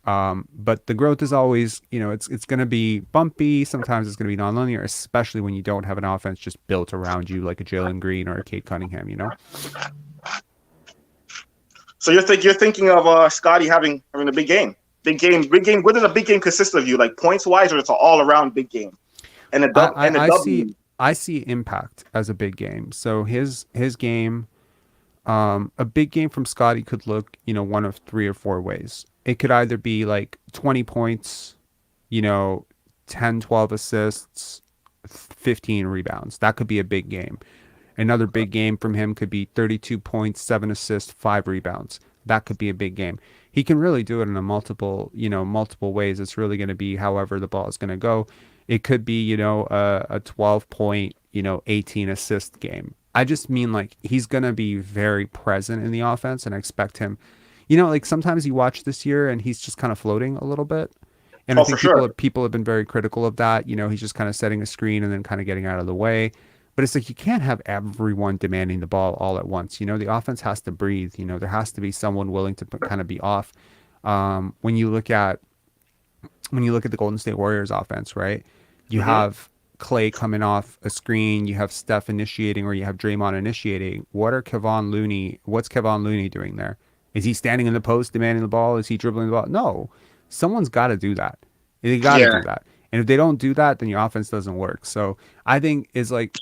But the growth is always, it's going to be bumpy. Sometimes it's going to be nonlinear, especially when you don't have an offense just built around you like a Jalen Green or a Kate Cunningham. So you're thinking of Scotty having a big game, big game, big game. What does a big game consist of? You like points wise, or it's an all around big game? And a I see W. I see impact as a big game. So his game, a big game from Scotty could look, one of 3 or 4 ways. It could either be like 20 points, 10, 12 assists, 15 rebounds. That could be a big game. Another big game from him could be 32 points, 7 assists, 5 rebounds. That could be a big game. He can really do it in multiple ways. It's really going to be however the ball is going to go. It could be, a 12 point, 18 assist game. I just mean like he's going to be very present in the offense, and I expect him, like sometimes you watch this year and he's just kind of floating a little bit. And I Oh, for think sure. people have been very critical of that. He's just kind of setting a screen and then kind of getting out of the way. But it's like you can't have everyone demanding the ball all at once. The offense has to breathe. There has to be someone willing to kind of be off. When you look at the Golden State Warriors offense, right? You have Clay coming off a screen, you have Steph initiating, or you have Draymond initiating. What's Kevon Looney doing there? Is he standing in the post demanding the ball? Is he dribbling the ball? No. Someone's got to do that. They got to Yeah. do that. And if they don't do that, then your offense doesn't work. So I think is like,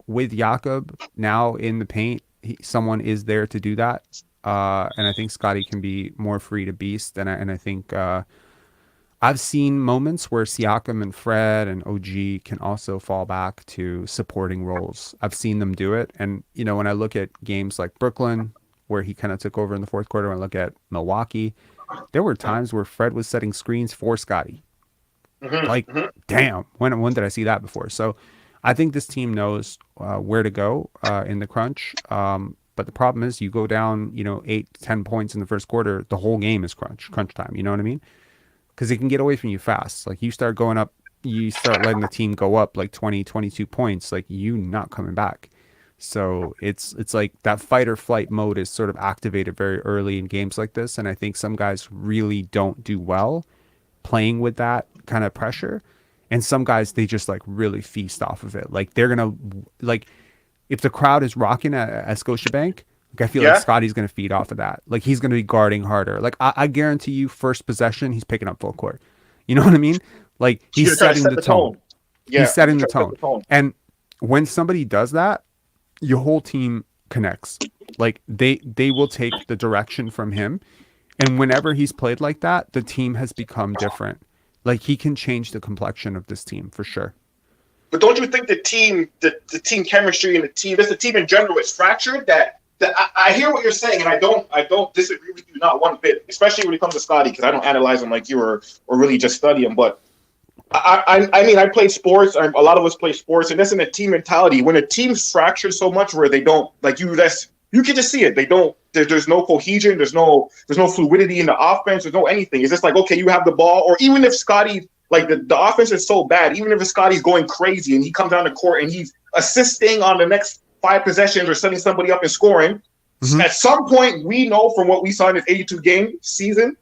with Jakob now in the paint, someone is there to do that. And I think Scotty can be more free to beast. And I think I've seen moments where Siakam and Fred and OG can also fall back to supporting roles. I've seen them do it. And, when I look at games like Brooklyn, where he kind of took over in the fourth quarter, when I look at Milwaukee, there were times where Fred was setting screens for Scotty. Like, damn, when did I see that before? So I think this team knows where to go in the crunch. But the problem is you go down, 8, 10 points in the first quarter, the whole game is crunch time. You know what I mean? Because it can get away from you fast. Like you start letting the team go up like 20, 22 points, like you not coming back. So it's like that fight or flight mode is sort of activated very early in games like this. And I think some guys really don't do well playing with that kind of pressure. And some guys, they just like really feast off of it. Like they're going to, like if the crowd is rocking at Scotiabank, like I feel like Scotty's going to feed off of that. Like he's going to be guarding harder. Like I guarantee you first possession, he's picking up full court. You know what I mean? Like he's setting the tone. Yeah, He's setting the he's trying to tone. set the tone. And when somebody does that, your whole team connects. Like they will take the direction from him. And whenever he's played like that, the team has become different. Like he can change the complexion of this team for sure. But don't you think the team chemistry and the team in general is fractured? That I hear what you're saying, and I don't disagree with you not one bit, especially when it comes to Scotty, because I don't analyze him like you or really just study him. But I mean, I play sports. A lot of us play sports, and that's in a team mentality. When a team's fractured so much where they don't like you, you can just see it. They don't. There's no cohesion. There's no fluidity in the offense. There's no anything. It's just like, okay, you have the ball, or even if Scotty, like the offense is so bad, even if Scotty's going crazy and he comes down the court and he's assisting on the next 5 possessions or setting somebody up and scoring, at some point we know from what we saw in this 82-game season,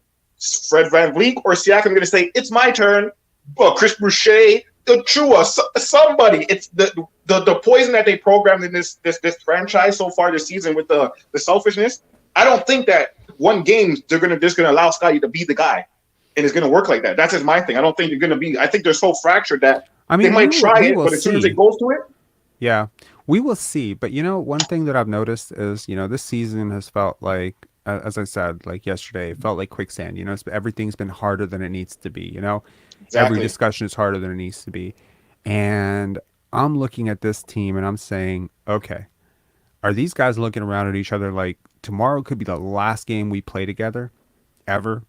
Fred VanVleet or Siakam going to say, "It's my turn." Well, Chris Boucher, Chua, somebody. It's the poison that they programmed in this franchise so far this season with the selfishness. I don't think that one game they're just gonna allow Scotty to be the guy, and it's gonna work like that. That's just my thing. I don't think you're gonna be. I think they're so fractured that they might try it, but as soon as it goes to it, yeah, we will see. But one thing that I've noticed is this season has felt like, as I said, like yesterday, it felt like quicksand. Everything's been harder than it needs to be. Every discussion is harder than it needs to be. And I'm looking at this team and I'm saying, okay, are these guys looking around at each other like tomorrow could be the last game we play together ever?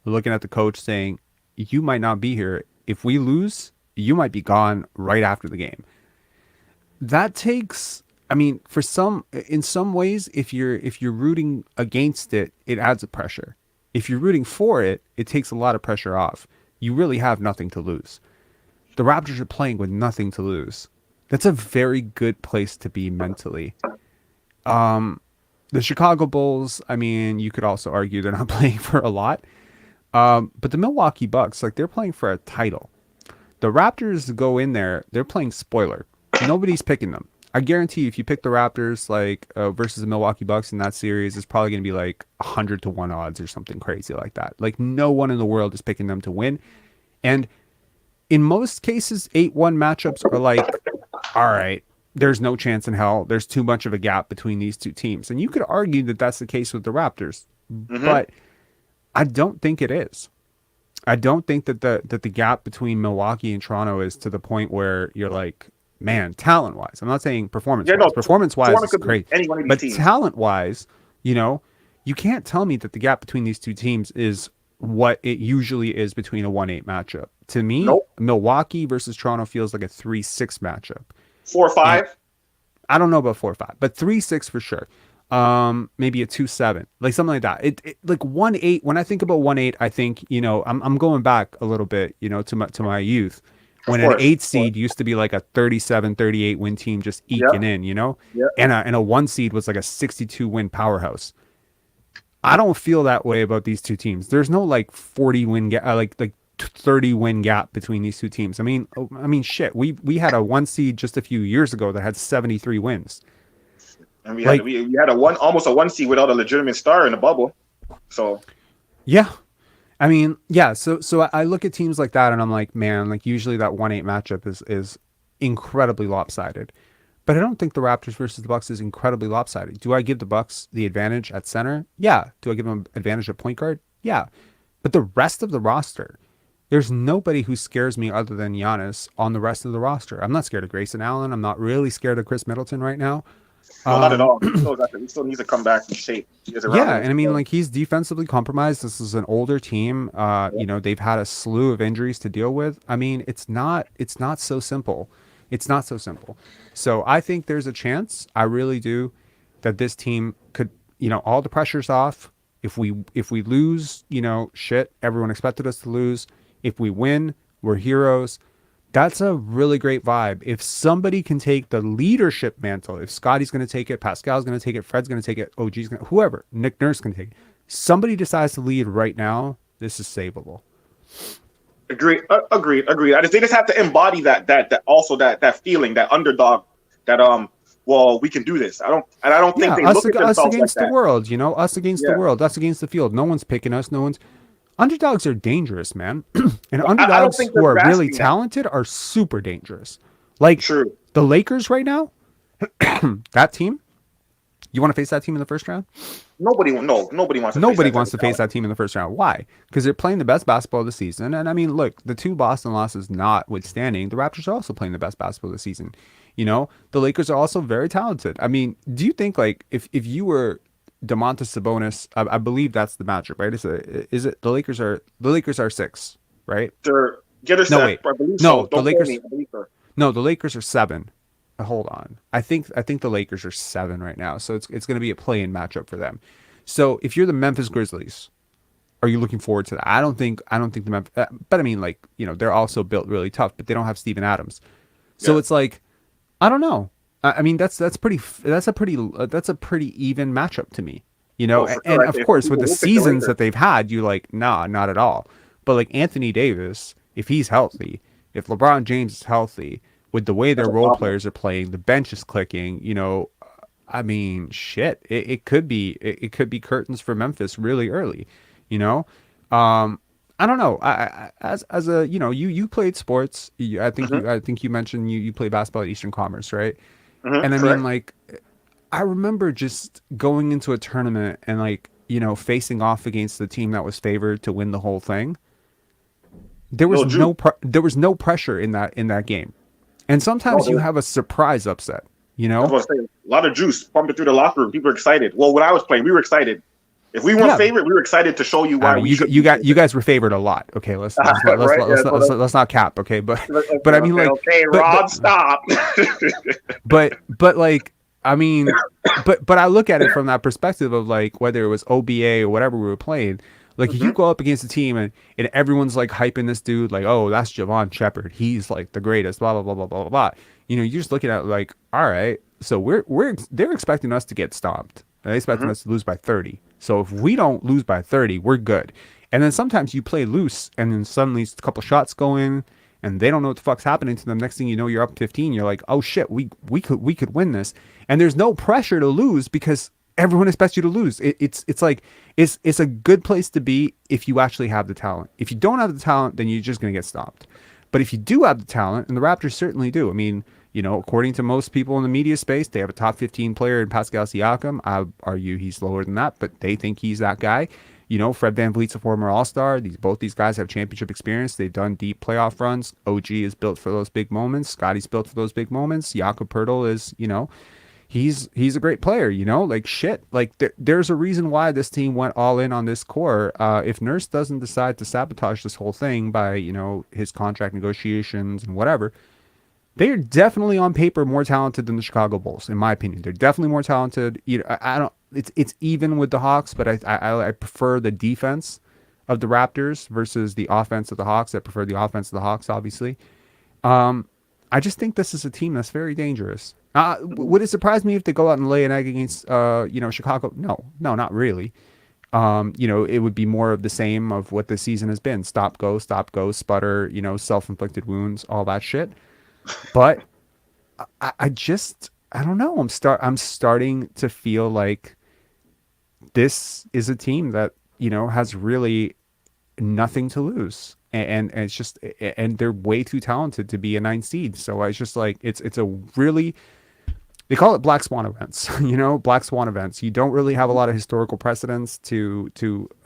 Looking at the coach saying, you might not be here. If we lose, you might be gone right after the game. that takes, I mean, in some ways, if you're rooting against it, it adds a pressure. If you're rooting for it, it takes a lot of pressure off. You really have nothing to lose. The Raptors are playing with nothing to lose. That's a very good place to be mentally. The Chicago Bulls, I mean, you could also argue they're not playing for a lot. But the Milwaukee Bucks, like, they're playing for a title. The Raptors go in there, they're playing spoiler. Nobody's picking them. I guarantee you, if you pick the Raptors versus the Milwaukee Bucks in that series, it's probably going to be like 100-1 odds or something crazy like that. Like, no one in the world is picking them to win. And in most cases, 8-1 matchups are like, all right, there's no chance in hell. There's too much of a gap between these two teams. And you could argue that that's the case with the Raptors. But I don't think it is. I don't think that the gap between Milwaukee and Toronto is to the point where you're like, man, talent-wise. I'm not saying performance-wise. Yeah, no, Performance-wise Toronto is could be great. any one of these But teams. talent-wise, you can't tell me that the gap between these two teams is what it usually is between a 1-8 matchup. To me, Nope. Milwaukee versus Toronto feels like a 3-6 matchup. 4-5. I don't know about 4-5, but 3-6 for sure. Maybe a 2-7, like something like that. It like 1-8. When I think about 1-8, I think, I'm going back a little bit, to my youth, when an 8 seed used to be like a 37-38 win team just eking in, and a 1 seed was like a 62 win powerhouse. I don't feel that way about these two teams. There's no like 40 win gap, like 30 win gap between these two teams. I mean, shit. We had a 1 seed just a few years ago that had 73 wins. And we had almost a 1 seed without a legitimate star in the bubble. So yeah, I mean, yeah. So I look at teams like that and I'm like, man, like usually that 1-8 matchup is incredibly lopsided. But I don't think the Raptors versus the Bucks is incredibly lopsided. Do I give the Bucks the advantage at center? Yeah. Do I give them advantage at point guard? Yeah. But the rest of the roster, there's nobody who scares me other than Giannis on the rest of the roster. I'm not scared of Grayson Allen. I'm not really scared of Chris Middleton right now. no, not at all. He still needs to come back in shape. Yeah, and I mean, like, he's defensively compromised. This is an older team. They've had a slew of injuries to deal with. I mean, it's not so simple. It's not so simple. So I think there's a chance, I really do, that this team could, all the pressure's off. If we lose, shit, everyone expected us to lose. If we win, we're heroes. That's a really great vibe. If somebody can take the leadership mantle, if Scottie's going to take it, Pascal's going to take it, Fred's going to take it, OG's going to, whoever, Nick Nurse can take it. Somebody decides to lead right now, this is savable. Agreed. They just have to embody that feeling, that underdog, that well, we can do this. I don't think they look at themselves us against like the that. world, us against the world, us against the field. No one's picking us. Underdogs are dangerous, man. And underdogs who are really talented are super dangerous. Like True. The Lakers right now, that team, you want to face that team in the first round? Nobody wants to face that team in the first round. Why? Because they're playing the best basketball of the season. And I mean, look, the 2 Boston losses notwithstanding, the Raptors are also playing the best basketball of the season. The Lakers are also very talented. I mean, do you think, like, if you were Domantas Sabonis, I believe that's the matchup, right? Is it the Lakers are 6, right? The Lakers are 7. Hold on. I think the Lakers are 7 right now. So it's going to be a play-in matchup for them. So if you're the Memphis Grizzlies, are you looking forward to that? I don't think the Memphis, but I mean, like, they're also built really tough, but they don't have Steven Adams. So it's like, I don't know. I mean, that's a pretty even matchup to me, and of course with the seasons that they've had, you're like, nah, not at all. But like Anthony Davis, if he's healthy, if LeBron James is healthy, with the way their role players are playing, the bench is clicking, I mean, shit, it could be curtains for Memphis really early, I don't know. As a you played sports. I think you mentioned you played basketball at Eastern Commerce, right? And I mean, like, I remember just going into a tournament and, like, facing off against the team that was favored to win the whole thing. There was no pressure in that game, and sometimes you have a surprise upset. I was gonna say, a lot of juice pumping through the locker room. People are excited. Well, when I was playing, we were excited. If we weren't Yeah. favored, we were excited to show you why I mean, we should. you guys were favored a lot. Okay, let's Right, yeah, let's not cap. Okay, but okay, I mean, like, okay, but Rod, stop. but like, I mean, but I look at it from that perspective of like whether it was OBA or whatever we were playing. Like, you go up against a team and everyone's like hyping this dude, like, oh, that's Javon Shepard, he's like the greatest, blah blah blah blah blah blah blah. You know, you're just looking at it like, all right, so they're expecting us to get stomped. They're expecting us to lose by 30. So if we don't lose by 30, we're good. And then sometimes you play loose, and then suddenly a couple shots go in, and they don't know what the fuck's happening to them. Next thing you know, you're up 15. You're like, oh shit, we could win this. And there's no pressure to lose because everyone expects you to lose. It's like it's a good place to be if you actually have the talent. If you don't have the talent, then you're just gonna get stopped. But if you do have the talent, and the Raptors certainly do. I mean, you know, according to most people in the media space, they have a top 15 player in Pascal Siakam. I argue he's lower than that, but they think he's that guy. You know, Fred VanVleet's a former All-Star. Both these guys have championship experience. They've done deep playoff runs. OG is built for those big moments. Scottie's built for those big moments. Jakob Poeltl is, you know, he's a great player, you know, like shit. Like there's a reason why this team went all in on this core. If Nurse doesn't decide to sabotage this whole thing by, you know, his contract negotiations and whatever, they are definitely on paper more talented than the Chicago Bulls, in my opinion. They're definitely more talented. You know, I don't. It's even with the Hawks, but I prefer the defense of the Raptors versus the offense of the Hawks. I prefer the offense of the Hawks, obviously. I just think this is a team that's very dangerous. Would it surprise me if they go out and lay an egg against, you know, Chicago? No, not really. You know, it would be more of the same of what the season has been. Stop, go, sputter, you know, self-inflicted wounds, all that shit. But I don't know. I'm starting to feel like this is a team that, you know, has really nothing to lose. And it's just, and they're way too talented to be a 9 seed. So it's just like, it's a really, they call it black swan events, you know, black swan events. You don't really have a lot of historical precedents to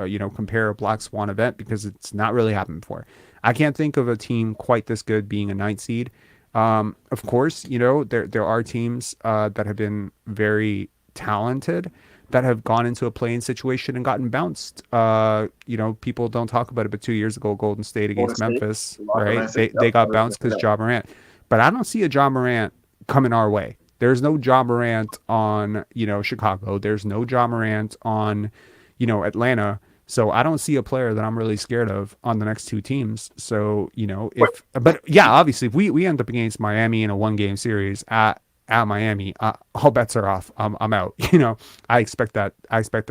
you know, compare a black swan event because it's not really happened before. I can't think of a team quite this good being a 9 seed. Of course, you know, there are teams that have been very talented that have gone into a play-in situation and gotten bounced. You know, people don't talk about it, but 2 years ago, Golden State against Memphis, right? They got bounced because Ja Morant. But I don't see a Ja Morant coming our way. There's no Ja Morant on, you know, Chicago. There's no Ja Morant on, you know, Atlanta. So I don't see a player that I'm really scared of on the next two teams. So, you know, but yeah, obviously if we end up against Miami in a 1-game series at Miami, all bets are off. I'm out. You know, I expect a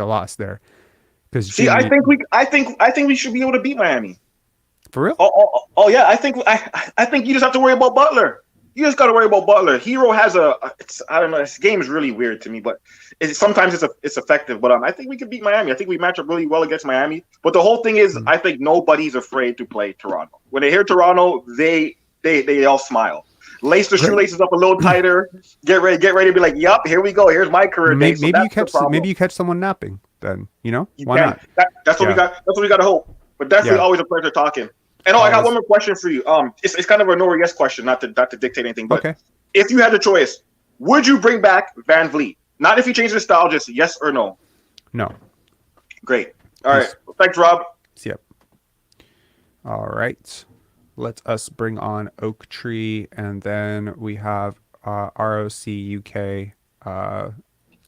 loss there. Because I think we should be able to beat Miami. For real? Oh yeah. I think you just have to worry about Butler. You just got to worry about Butler. Hero has I don't know. This game is really weird to me, but sometimes it's effective. But I think we could beat Miami. I think we match up really well against Miami. But the whole thing is, I think nobody's afraid to play Toronto. When they hear Toronto, they all smile. Lace the shoelaces up a little tighter. Get ready to be like, yup, here we go. Here's my career. Maybe you catch someone napping. Then you know why not? That's what we got. That's what we got to hope. But definitely always a pleasure talking. And I got one more question for you. It's kind of a no or yes question, not to dictate anything. But okay. If you had the choice, would you bring back VanVleet? Not if you change the style, just yes or no. No. Great. All right. Well, thanks, Rob. Yep. All right. Let us bring on Oak Tree, and then we have ROC UK.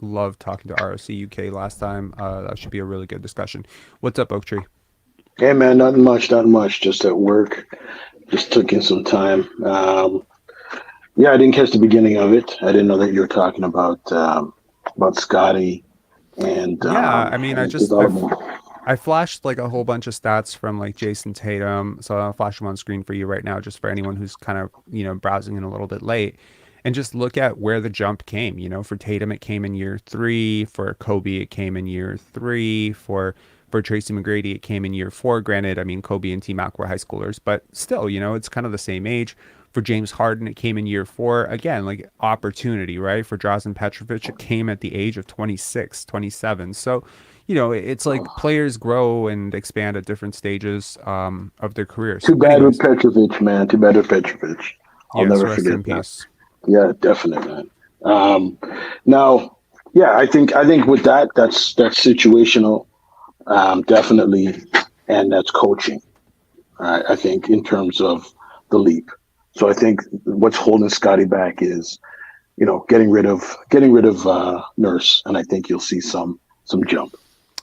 Loved talking to ROC UK last time. That should be a really good discussion. What's up, Oak Tree? Hey man, nothing much. Just at work. Just took in some time. Yeah, I didn't catch the beginning of it. I didn't know that you were talking about Scottie and I mean, I flashed like a whole bunch of stats from like Jason Tatum, so I'll flash them on screen for you right now, just for anyone who's kind of, you know, browsing in a little bit late, and just look at where the jump came. You know, for Tatum it came in year 3, for Kobe it came in year 3, for Tracy McGrady it came in year 4. Granted, I mean, Kobe and T-Mac were high schoolers, but still, you know, it's kind of the same age. For James Harden it came in year 4. Again, like opportunity, right? For Drazen Petrovic it came at the age of 26, 27. So, you know, it's like players grow and expand at different stages of their careers. Too bad with Petrovic, man. Too bad with Petrovic. I'll never forget that. Peace. Yeah, definitely, man. Now, yeah, I think with that's situational. definitely, and that's coaching. I think in terms of the leap. So I think what's holding Scotty back is, getting rid of Nurse, and I think you'll see some jump.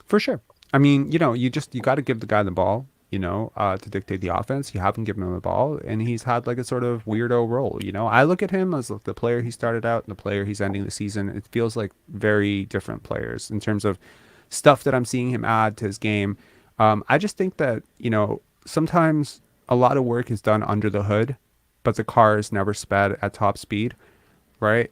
For sure. I mean, you got to give the guy the ball, to dictate the offense. You haven't given him the ball, and he's had like a sort of weirdo role. I look at him as like the player he started out and the player he's ending the season. It feels like very different players in terms of stuff that I'm seeing him add to his game. I just think that, sometimes a lot of work is done under the hood, but the car is never sped at top speed, right?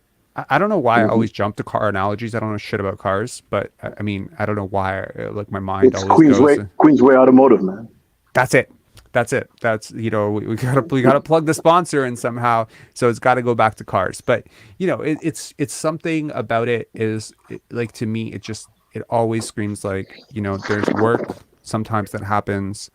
I don't know why I always jump to car analogies. I don't know shit about cars, but I mean, I don't know why. Like my mind It's always goes. Queensway Automotive, man. That's it. That's it. That's we gotta plug the sponsor in somehow. So it's got to go back to cars. But it's something about it is like to me it always screams like there's work sometimes that happens,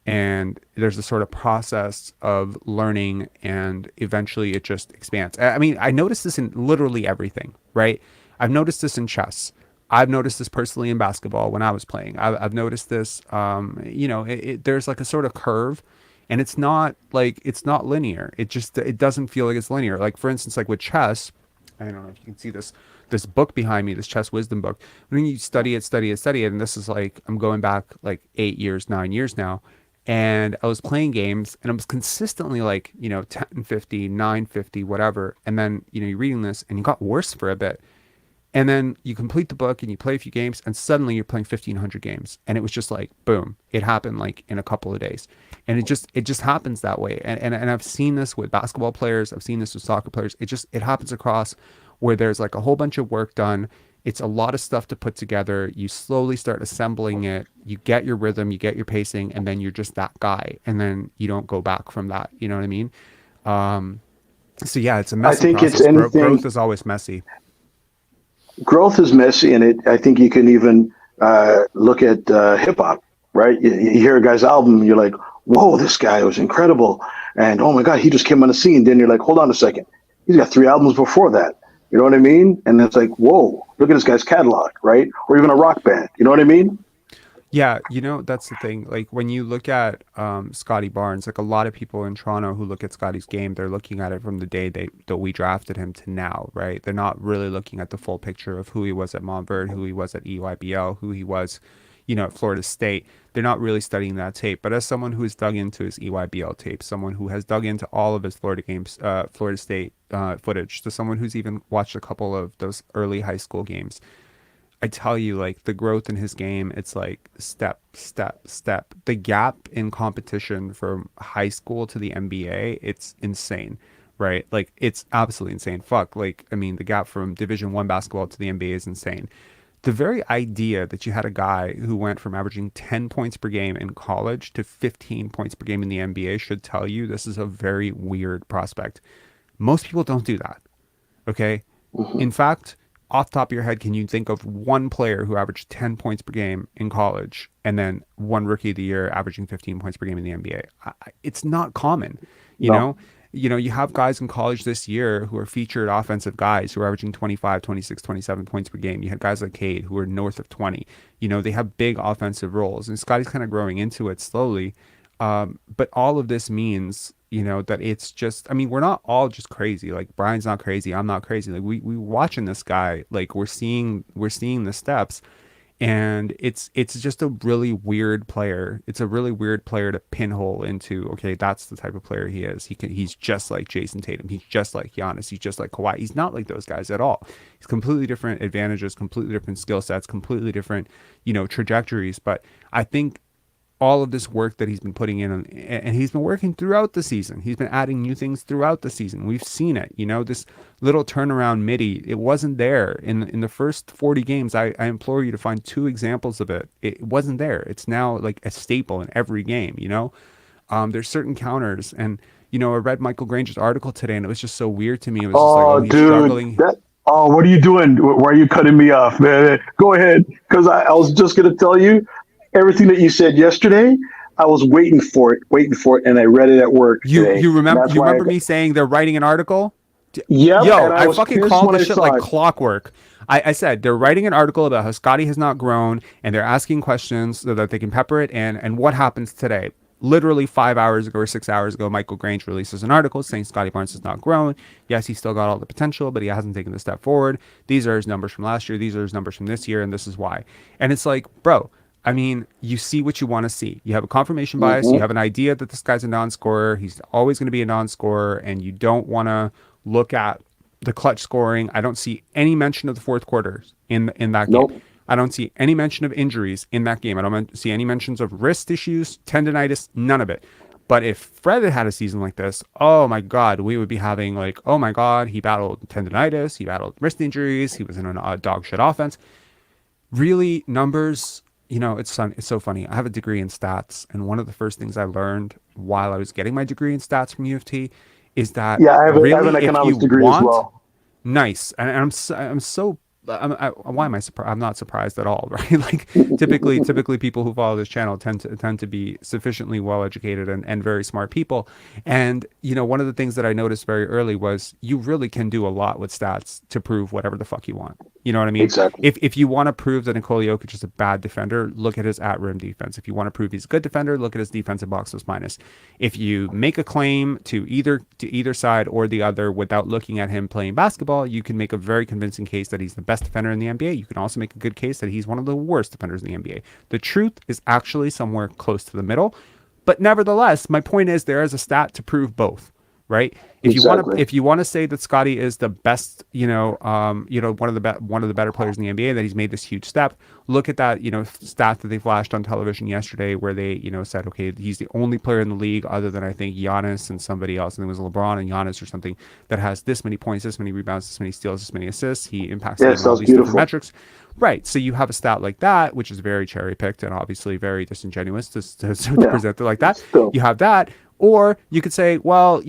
and there's a sort of process of learning, and eventually it just expands. I mean, I noticed this in literally everything, right? I've noticed this in chess. I've noticed this personally in basketball when I was playing. I've noticed this, there's like a sort of curve, and it's not linear. It doesn't feel like it's linear. Like for instance, like with chess, I don't know if you can see this book behind me, this chess wisdom book. When you study it, and this is like, I'm going back like 8 years, 9 years now. And I was playing games, and I was consistently like, 1050, 950, whatever. And then, you're reading this, and you got worse for a bit. And then you complete the book, and you play a few games, and suddenly you're playing 1,500 games. And it was just like, boom, it happened like in a couple of days. And it just happens that way. And I've seen this with basketball players. I've seen this with soccer players. It happens across where there's like a whole bunch of work done. It's a lot of stuff to put together. You slowly start assembling it. You get your rhythm, you get your pacing, and then you're just that guy. And then you don't go back from that. You know what I mean? So yeah, it's a messy I think process. it's anything. Growth is always messy. Growth is messy, and I think you can even look at hip hop, right? You hear a guy's album, and you're like, "Whoa, this guy was incredible!" And oh my God, he just came on the scene. Then you're like, "Hold on a second, he's got 3 albums before that." You know what I mean? And it's like, whoa, look at this guy's catalog, right? Or even a rock band. You know what I mean? Yeah, that's the thing. Like when you look at Scottie Barnes, like a lot of people in Toronto who look at Scottie's game, they're looking at it from the day that we drafted him to now, right? They're not really looking at the full picture of who he was at Montverde, who he was at EYBL, who he was, at Florida State. They're not really studying that tape. But as someone who has dug into his EYBL tape, someone who has dug into all of his Florida games, Florida State footage, to someone who's even watched a couple of those early high school games, I tell you, like the growth in his game, it's like step, step, step. The gap in competition from high school to the NBA, it's insane, right? Like it's absolutely insane. Fuck, like I mean, the gap from Division I basketball to the NBA is insane. The very idea that you had a guy who went from averaging 10 points per game in college to 15 points per game in the NBA should tell you this is a very weird prospect. Most people don't do that. Okay. In fact, off the top of your head, can you think of one player who averaged 10 points per game in college and then one rookie of the year averaging 15 points per game in the NBA? It's not common, you know? You have guys in college this year who are featured offensive guys who are averaging 25, 26, 27 points per game. You had guys like Cade who are north of 20. They have big offensive roles, and Scotty's kind of growing into it slowly. But all of this means, that it's just, I mean, we're not all just crazy. Like Brian's not crazy. I'm not crazy. Like we watching this guy, like we're seeing the steps, and it's just a really weird player. It's a really weird player to pinhole into. Okay, that's the type of player he is. He's just like Jason Tatum. He's just like Giannis. He's just like Kawhi. He's not like those guys at all. He's completely different advantages, completely different skill sets, completely different, trajectories. But I think all of this work that he's been putting in, and he's been working throughout the season. He's been adding new things throughout the season. We've seen it, this little turnaround midi. It wasn't there in the first 40 games. I implore you to find 2 examples of it. It wasn't there. It's now like a staple in every game, there's certain counters, and, I read Michael Granger's article today, and it was just so weird to me. It was just like, he's dude, struggling. What are you doing? Why are you cutting me off, man? Go ahead. Because I was just going to tell you, everything that you said yesterday, I was waiting for it, and I read it at work today. You remember me saying they're writing an article? Yeah. Yo, I fucking called this shit like clockwork. I said they're writing an article about how Scottie has not grown, and they're asking questions so that they can pepper it in. And what happens today? Literally 5 hours ago or 6 hours ago, Michael Grange releases an article saying Scottie Barnes has not grown. Yes, he's still got all the potential, but he hasn't taken the step forward. These are his numbers from last year. These are his numbers from this year, and this is why. And it's like, bro, I mean, you see what you want to see. You have a confirmation bias. You have an idea that this guy's a non-scorer. He's always going to be a non-scorer, and you don't want to look at the clutch scoring. I don't see any mention of the fourth quarters in that game. I don't see any mention of injuries in that game. I don't see any mentions of wrist issues, tendonitis, none of it. But if Fred had a season like this, oh my God, we would be having like, oh my God, he battled tendonitis, he battled wrist injuries, he was in a dog shit offense. Really, numbers, it's so funny. I have a degree in stats, and one of the first things I learned while I was getting my degree in stats from U of T is that I have an economics degree as well. Nice, and why am I surprised? I'm not surprised at all, right? Like typically people who follow this channel tend to be sufficiently well educated and very smart people. And one of the things that I noticed very early was you really can do a lot with stats to prove whatever the fuck you want. You know what I mean? Exactly. If you want to prove that Nikola Jokic is a bad defender, look at his at rim defense. If you want to prove he's a good defender, look at his defensive box plus minus. If you make a claim to either side or the other without looking at him playing basketball, you can make a very convincing case that he's the best defender in the NBA. You can also make a good case that he's one of the worst defenders in the NBA. The truth is actually somewhere close to the middle, but nevertheless, my point is there is a stat to prove both. Right? If you want to say that Scottie is the best, one of the better players in the NBA, that he's made this huge step, look at that, stat that they flashed on television yesterday where they, said, okay, he's the only player in the league other than I think Giannis and somebody else, and it was LeBron and Giannis or something, that has this many points, this many rebounds, this many steals, this many assists. He impacts all these different metrics. Right. So you have a stat like that, which is very cherry picked and obviously very disingenuous to present it like that. You have that. Or you could say, well,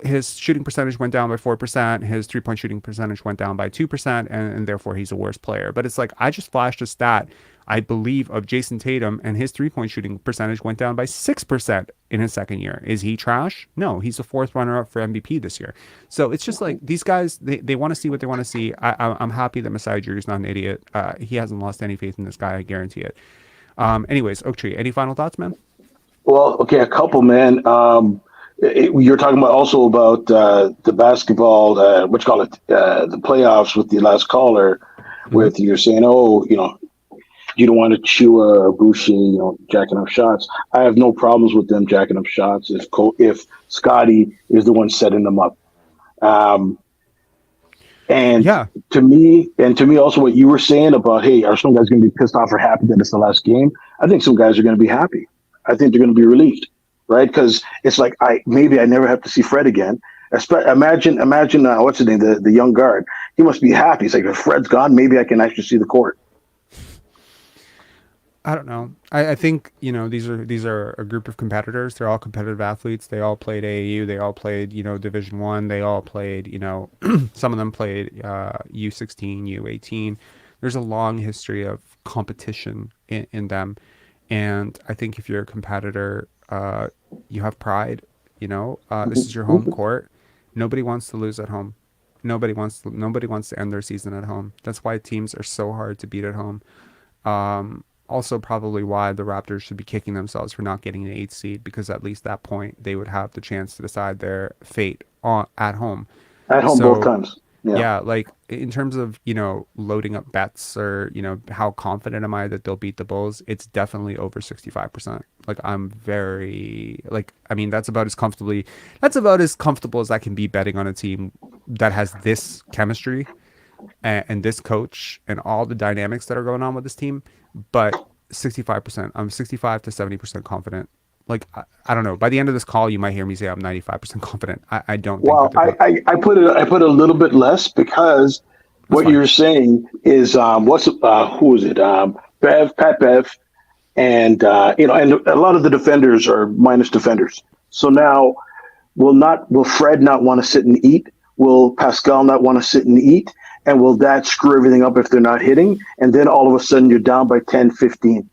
his shooting percentage went down by 4%, his 3-point shooting percentage went down by 2%, and therefore he's a worse player. But it's like, I just flashed a stat, I believe, of Jason Tatum, and his 3-point shooting percentage went down by 6% in his second year. Is he trash? No, he's a fourth runner-up for MVP this year. So it's just like, these guys, they want to see what they want to see. I'm happy that Masai Ujiri is not an idiot. He hasn't lost any faith in this guy, I guarantee it. Anyways, Oaktree, any final thoughts, man? Well, okay, a couple, man. You're talking about the basketball, the playoffs with the last caller, with you're saying, you don't want to chew a Boucher, jacking up shots. I have no problems with them jacking up shots if Scottie is the one setting them up. To me also what you were saying about, hey, are some guys going to be pissed off or happy that it's the last game? I think some guys are going to be happy. I think they're going to be relieved, right? Because it's like I never have to see Fred again. Imagine what's his name, the young guard. He must be happy. He's like, if Fred's gone, maybe I can actually see the court. I don't know. I think these are a group of competitors. They're all competitive athletes. They all played AAU. They all played Division I. They all played some of them played U16, U18. There's a long history of competition in them. And I think if you're a competitor, you have pride. This is your home court. Nobody wants to lose at home. Nobody wants to end their season at home. That's why teams are so hard to beat at home. Also, probably why the Raptors should be kicking themselves for not getting an 8th seed, because at least that point they would have the chance to decide their fate at home. At home both times. Yeah, like in terms of, loading up bets or, how confident am I that they'll beat the Bulls? It's definitely over 65%. Like that's about as comfortable as I can be betting on a team that has this chemistry and this coach and all the dynamics that are going on with this team. But 65%, I'm 65 to 70% confident. Like, I don't know. By the end of this call, you might hear me say I'm 95% confident. I don't think. Well, I put a little bit less because what you're saying is who is it? Pat Bev, and and a lot of the defenders are minus defenders. So now, will Fred not want to sit and eat? Will Pascal not want to sit and eat? And will that screw everything up if they're not hitting? And then all of a sudden you're down by 10, 15.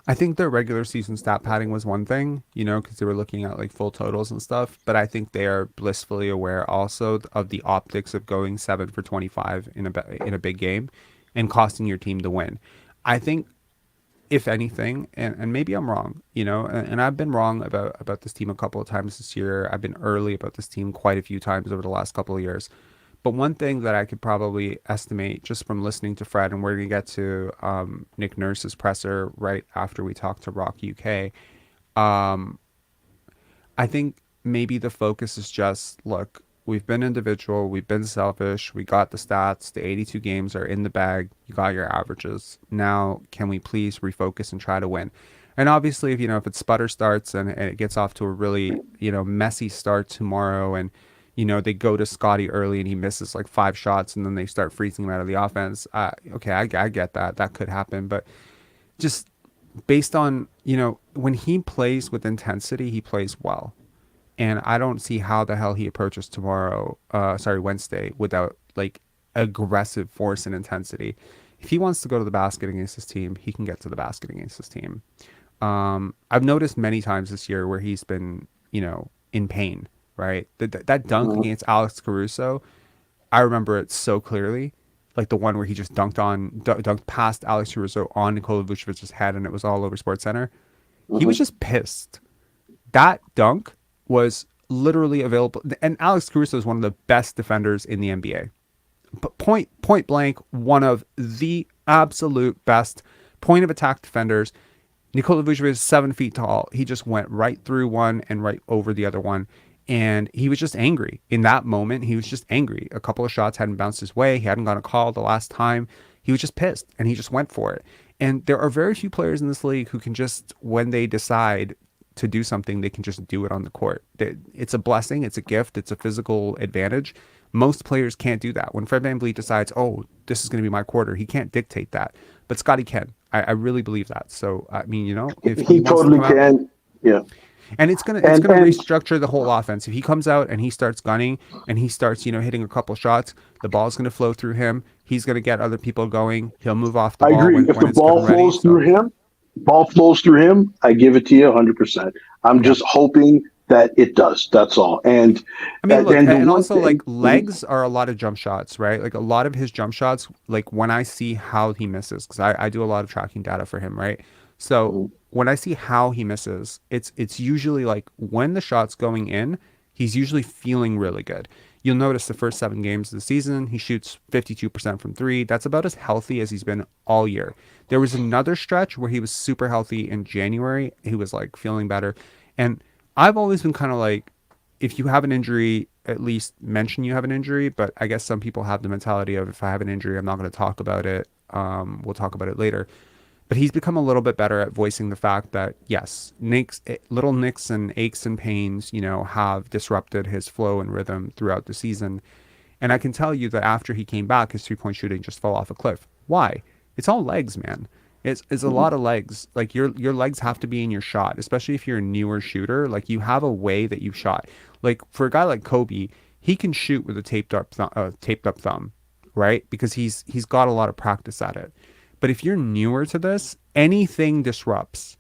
I think their regular season stat padding was one thing, because they were looking at like full totals and stuff. But I think they are blissfully aware also of the optics of going 7 for 25 in a big game, and costing your team to win. I think, if anything, and maybe I'm wrong, and I've been wrong about this team a couple of times this year. I've been early about this team quite a few times over the last couple of years. But one thing that I could probably estimate just from listening to Fred, and we're going to get to Nick Nurse's presser right after we talk to Rock UK, I think maybe the focus is just, look, we've been individual, we've been selfish, we got the stats, the 82 games are in the bag, you got your averages. Now, can we please refocus and try to win? And obviously, if it sputter starts and it gets off to a really, messy start tomorrow, and, they go to Scottie early and he misses like 5 shots, and then they start freezing him out of the offense. Okay, I get that. That could happen. But just based on, when he plays with intensity, he plays well. And I don't see how the hell he approaches Wednesday, without like aggressive force and intensity. If he wants to go to the basket against his team, he can get to the basket against his team. I've noticed many times this year where he's been, in pain, right? That dunk against Alex Caruso, I remember it so clearly. Like the one where he just dunked past Alex Caruso on Nikola Vucevic's head, and it was all over SportsCenter. He was just pissed. That dunk was literally available. And Alex Caruso is one of the best defenders in the NBA. But point blank, one of the absolute best point of attack defenders. Nikola Vucevic is 7 feet tall. He just went right through one and right over the other one. And he was just angry. In that moment, he was just angry. A couple of shots hadn't bounced his way. He hadn't got a call the last time. He was just pissed, and he just went for it. And there are very few players in this league who can just, when they decide to do something, they can just do it on the court. It's a blessing. It's a gift. It's a physical advantage. Most players can't do that. When Fred VanVleet decides, oh, this is going to be my quarter, he can't dictate that. But Scottie can. I really believe that. So, I mean, if he totally can. Yeah. And it's gonna restructure the whole offense. If he comes out and he starts gunning and he starts, hitting a couple shots, the ball's gonna flow through him. He's gonna get other people going. He'll move off the ball. I agree. If the ball flows through him, I give it to you 100%. I'm just hoping that it does. That's all. And I mean, look, and also like legs are a lot of jump shots, right? Like a lot of his jump shots, like when I see how he misses, because I do a lot of tracking data for him, right? So when I see how he misses, it's usually like when the shot's going in, he's usually feeling really good. You'll notice the first 7 games of the season, he shoots 52% from 3. That's about as healthy as he's been all year. There was another stretch where he was super healthy in January. He was like feeling better. And I've always been kind of like, if you have an injury, at least mention you have an injury. But I guess some people have the mentality of, if I have an injury, I'm not going to talk about it. We'll talk about it later. But he's become a little bit better at voicing the fact that, yes, little nicks and aches and pains, have disrupted his flow and rhythm throughout the season. And I can tell you that after he came back, his 3-point shooting just fell off a cliff. Why? It's all legs, man. It's a lot of legs. Like your legs have to be in your shot, especially if you're a newer shooter. Like you have a way that you shot. Like for a guy like Kobe, he can shoot with a taped up thumb, right? Because he's got a lot of practice at it. But if you're newer to this, anything disrupts,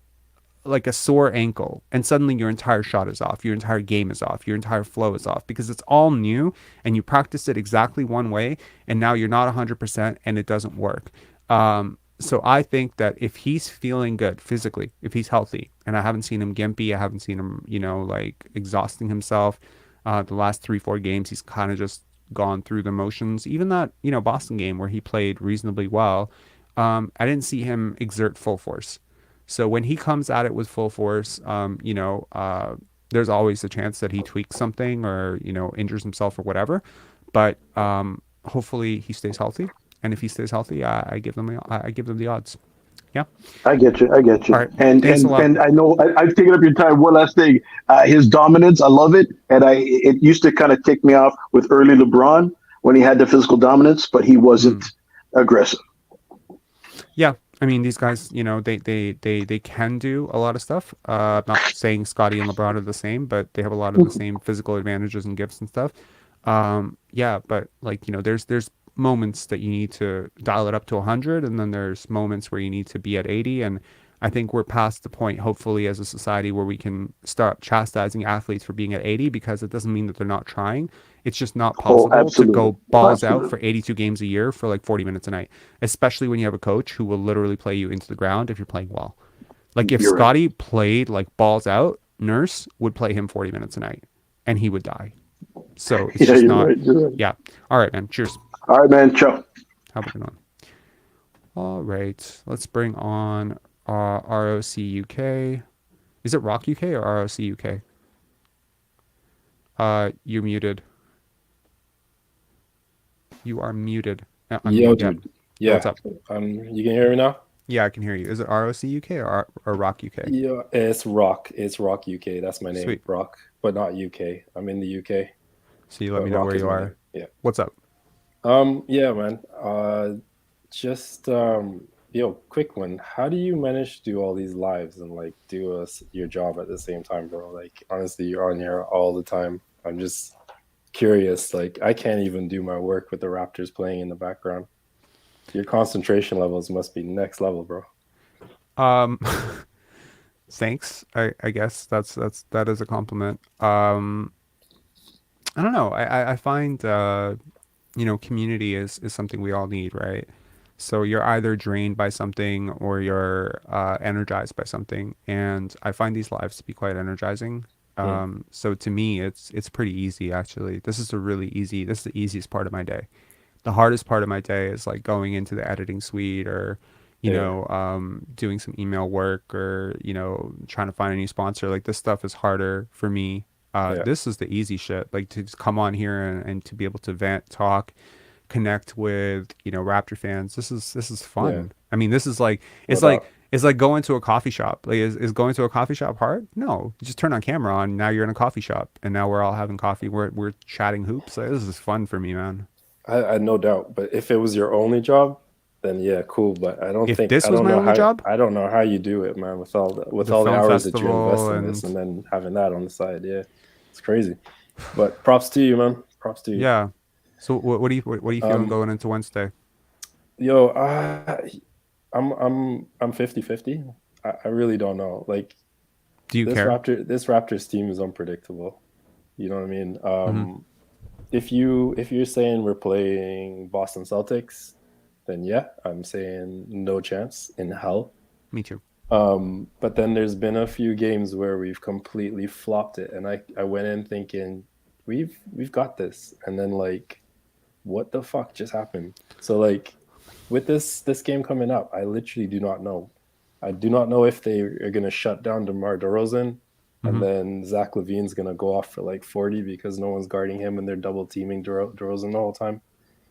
like a sore ankle, and suddenly your entire shot is off, your entire game is off, your entire flow is off, because it's all new and you practiced it exactly one way, and now you're not 100% and it doesn't work. So I think that if he's feeling good physically, if he's healthy, and I haven't seen him gimpy, I haven't seen him, like exhausting himself. The last 3-4 games, he's kind of just gone through the motions. Even that, Boston game where he played reasonably well, I didn't see him exert full force. So when he comes at it with full force, there's always a chance that he tweaks something or, injures himself or whatever. But hopefully he stays healthy. And if he stays healthy, I give them the odds. Yeah. I get you. All right. And I know I've taken up your time. One last thing. His dominance, I love it. And it used to kind of tick me off with early LeBron when he had the physical dominance, but he wasn't aggressive. Yeah, I mean, these guys, they can do a lot of stuff. I'm not saying Scottie and LeBron are the same, but they have a lot of the same physical advantages and gifts and stuff. Yeah, but like, there's moments that you need to dial it up to 100, and then there's moments where you need to be at 80. And I think we're past the point, hopefully, as a society where we can start chastising athletes for being at 80, because it doesn't mean that they're not trying. It's just not Oh, possible to absolutely. go balls out Absolutely. for 82 games a year for like 40 minutes a night, especially when you have a coach who will literally play you into the ground if you're playing well. Like if You're right. Scottie played like balls out, Nurse would play him 40 minutes a night and he would die. So it's Yeah, just you're not, right. You're right. yeah. All right, man. Cheers. All right, man. Ciao. Have a good one. All right. Let's bring on ROC UK. Is it Rock UK or ROC UK? You're muted. You are muted. Yo, Unmute. dude. Yeah. Yeah. What's up? You can hear me now? Yeah, I can hear you. Is it ROC UK or Rock UK? Yeah, it's Rock. It's Rock UK. That's my name. Sweet. Rock, but not UK. I'm in the UK. So you let But me know Rock where is you my are. name. Yeah. What's up? Yeah, man. Just yo, quick one. How do you manage to do all these lives and like do your job at the same time, bro? Like honestly, you're on here all the time. I'm just curious. Like I can't even do my work with the Raptors playing in the background. Your concentration levels must be next level, bro. Thanks. I guess that is a compliment. I don't know. I find community is something we all need, right? So you're either drained by something or you're energized by something, and I find these lives to be quite energizing. So to me, it's pretty easy actually. This is the easiest part of my day. The hardest part of my day is like going into the editing suite or doing some email work or trying to find a new sponsor. Like this stuff is harder for me. This is the easy shit, like to just come on here and to be able to vent, talk, connect with Raptor fans. This is fun. Yeah. I mean, this is like No doubt. it's like going to a coffee shop. Like is going to a coffee shop hard? No, you just turn on camera on. Now you're in a coffee shop and now we're all having coffee. We're chatting hoops. Like, this is fun for me, man. I no doubt. But if it was your only job, then yeah, cool. But I don't If think this I was don't my know only how job? I don't know how you do it, man, with all the film hours that you invest festival in this and and then having that on the side. Yeah, it's crazy. But props to you, man. Props to you. yeah. So what are you feeling going into Wednesday? Yo, I'm 50-50. I really don't know. Like Do you this care? Raptors team is unpredictable. You know what I mean? If you're saying we're playing Boston Celtics, then yeah, I'm saying no chance in hell. Me too. But then there's been a few games where we've completely flopped it, and I went in thinking we've got this, and then like, what the fuck just happened? So like, with this game coming up, I literally do not know. I do not know if they are gonna shut down DeMar DeRozan, and then Zach LaVine's gonna go off for like 40 because no one's guarding him, and they're double teaming DeRozan the whole time.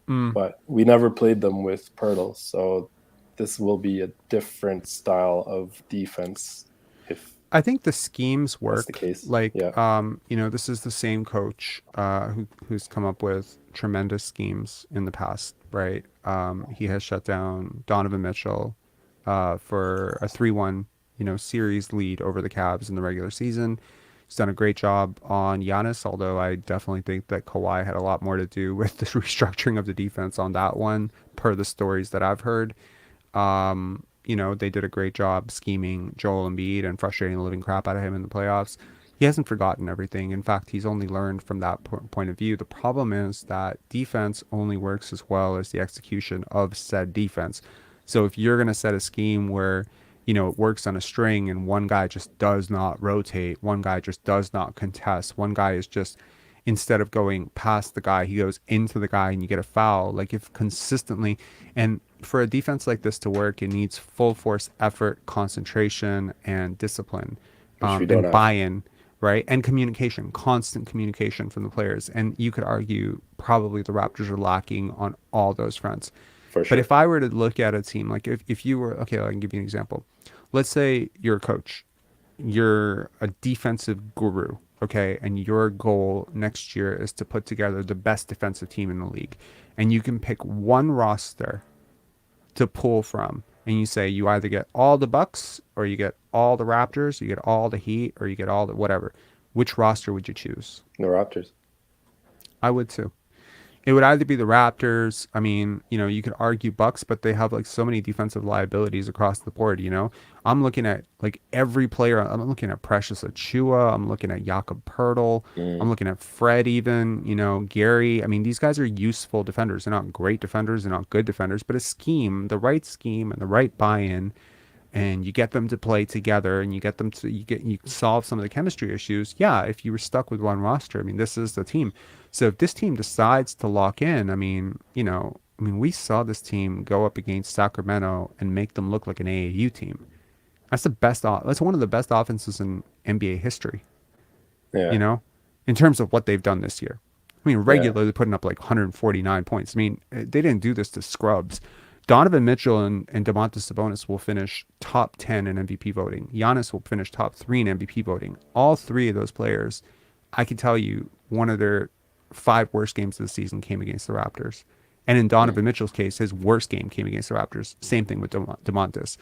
But we never played them with Pirtle, so this will be a different style of defense. If I think the schemes work. that's the case, Like, yeah. this is the same coach who's come up with tremendous schemes in the past, right? He has shut down Donovan Mitchell for a 3-1, series lead over the Cavs in the regular season. He's done a great job on Giannis, although I definitely think that Kawhi had a lot more to do with the restructuring of the defense on that one, per the stories that I've heard. They did a great job scheming Joel Embiid and frustrating the living crap out of him in the playoffs. He hasn't forgotten everything. In fact, he's only learned from that point of view. The problem is that defense only works as well as the execution of said defense. So if you're going to set a scheme where, it works on a string and one guy just does not rotate, one guy just does not contest, one guy is just, instead of going past the guy, he goes into the guy and you get a foul. Like if consistently, and for a defense like this to work, it needs full force effort, concentration, and discipline, and buy-in, right? And communication, constant communication from the players. And you could argue probably the Raptors are lacking on all those fronts. For sure. But if I were to look at a team, like if you were, okay, I can give you an example. Let's say you're a coach, you're a defensive guru, okay, and your goal next year is to put together the best defensive team in the league. And you can pick one roster to pull from, and you say you either get all the Bucks or you get all the Raptors, you get all the Heat, or you get all the whatever. Which roster would you choose? The Raptors. I would too. It would either be the Raptors. I mean, you could argue Bucks, but they have like so many defensive liabilities across the board. I'm looking at like every player. I'm looking at Precious Achua. I'm looking at Jakob Pertl. I'm looking at Fred even, Gary. I mean, these guys are useful defenders. They're not great defenders. They're not good defenders, but the right scheme and the right buy-in, and you get them to play together and you solve some of the chemistry issues. Yeah, if you were stuck with one roster, I mean, this is the team. So if this team decides to lock in, I mean, we saw this team go up against Sacramento and make them look like an AAU team. That's that's one of the best offenses in NBA history. Yeah. In terms of what they've done this year. I mean, regularly putting up like 149 points. I mean, they didn't do this to scrubs. Donovan Mitchell and Domantas Sabonis will finish top 10 in MVP voting. Giannis will finish top 3 in MVP voting. All three of those players, I can tell you, one of their 5 worst games of the season came against the Raptors. And in Donovan Mitchell's case, his worst game came against the Raptors. Same thing with Domantas.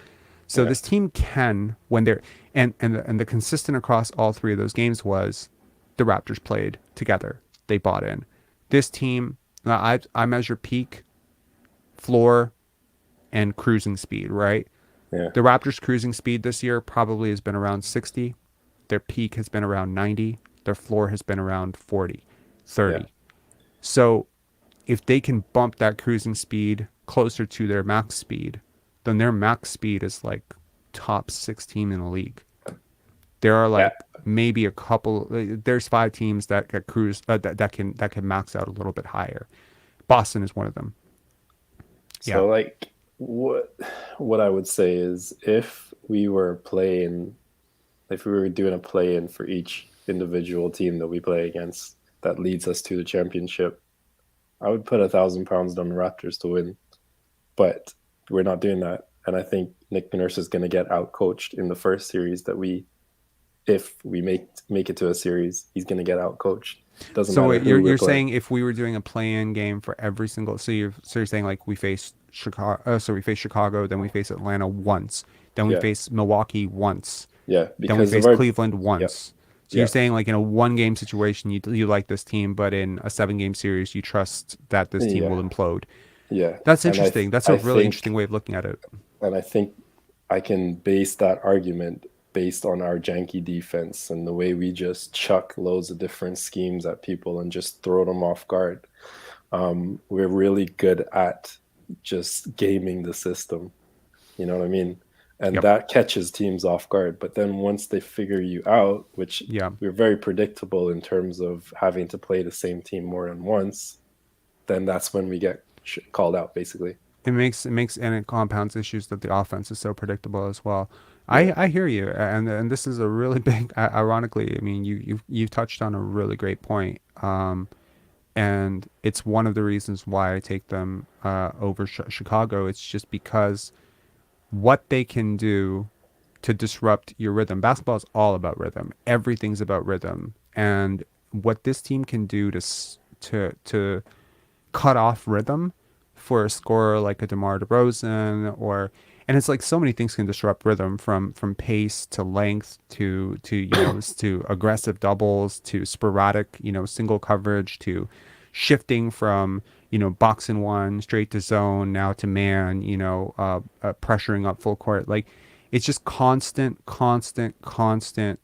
So this team can, when they're, and the consistent across all 3 of those games was the Raptors played together. They bought in. This team, I measure peak, floor, and cruising speed, right? Yeah. The Raptors' cruising speed this year probably has been around 60. Their peak has been around 90. Their floor has been around 40, 30. Yeah. So if they can bump that cruising speed closer to their max speed, then their max speed is like top 16 in the league. There are like maybe a couple. There's 5 teams that can cruise that can max out a little bit higher. Boston is one of them. So like what I would say is if we were doing a play-in for each individual team that we play against that leads us to the championship, I would put 1,000 pounds on the Raptors to win. But we're not doing that. And I think Nick Nurse is going to get out-coached in the first series if we make it to a series, he's going to get out-coached. So you're saying if we were doing a play-in game for every single, so you're saying like we face Chicago, then we face Atlanta once, then we face Milwaukee once, then we face Cleveland once. So you're saying like in a 1-game situation you like this team, but in a 7-game series you trust that this team will implode. Yeah, that's interesting. That's a really interesting way of looking at it. And I think I can base that argument based on our janky defense and the way we just chuck loads of different schemes at people and just throw them off guard. We're really good at just gaming the system. You know what I mean? And that catches teams off guard. But then once they figure you out, which we're very predictable in terms of having to play the same team more than once, then that's when we get called out, basically. It makes and it compounds issues that the offense is so predictable as well. I hear you, and this is a really big. Ironically, I mean, you've touched on a really great point, and it's one of the reasons why I take them over Chicago. It's just because what they can do to disrupt your rhythm. Basketball is all about rhythm. Everything's about rhythm, and what this team can do to cut off rhythm for a scorer like a DeMar DeRozan and it's like so many things can disrupt rhythm from pace to length to to aggressive doubles to sporadic single coverage to shifting from box and one straight to zone now to man pressuring up full court. Like it's just constant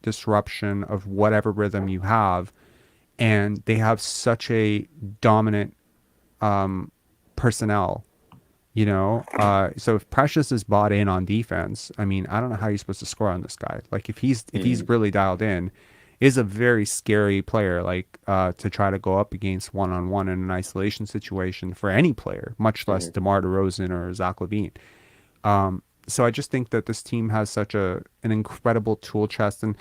disruption of whatever rhythm you have, and they have such a dominant personnel. So if Precious is bought in on defense, I mean, I don't know how you're supposed to score on this guy. Like if he's really dialed in, is a very scary player. Like to try to go up against one-on-one in an isolation situation for any player, much less DeMar DeRozan or Zach LaVine. So I just think that this team has such an incredible tool chest, and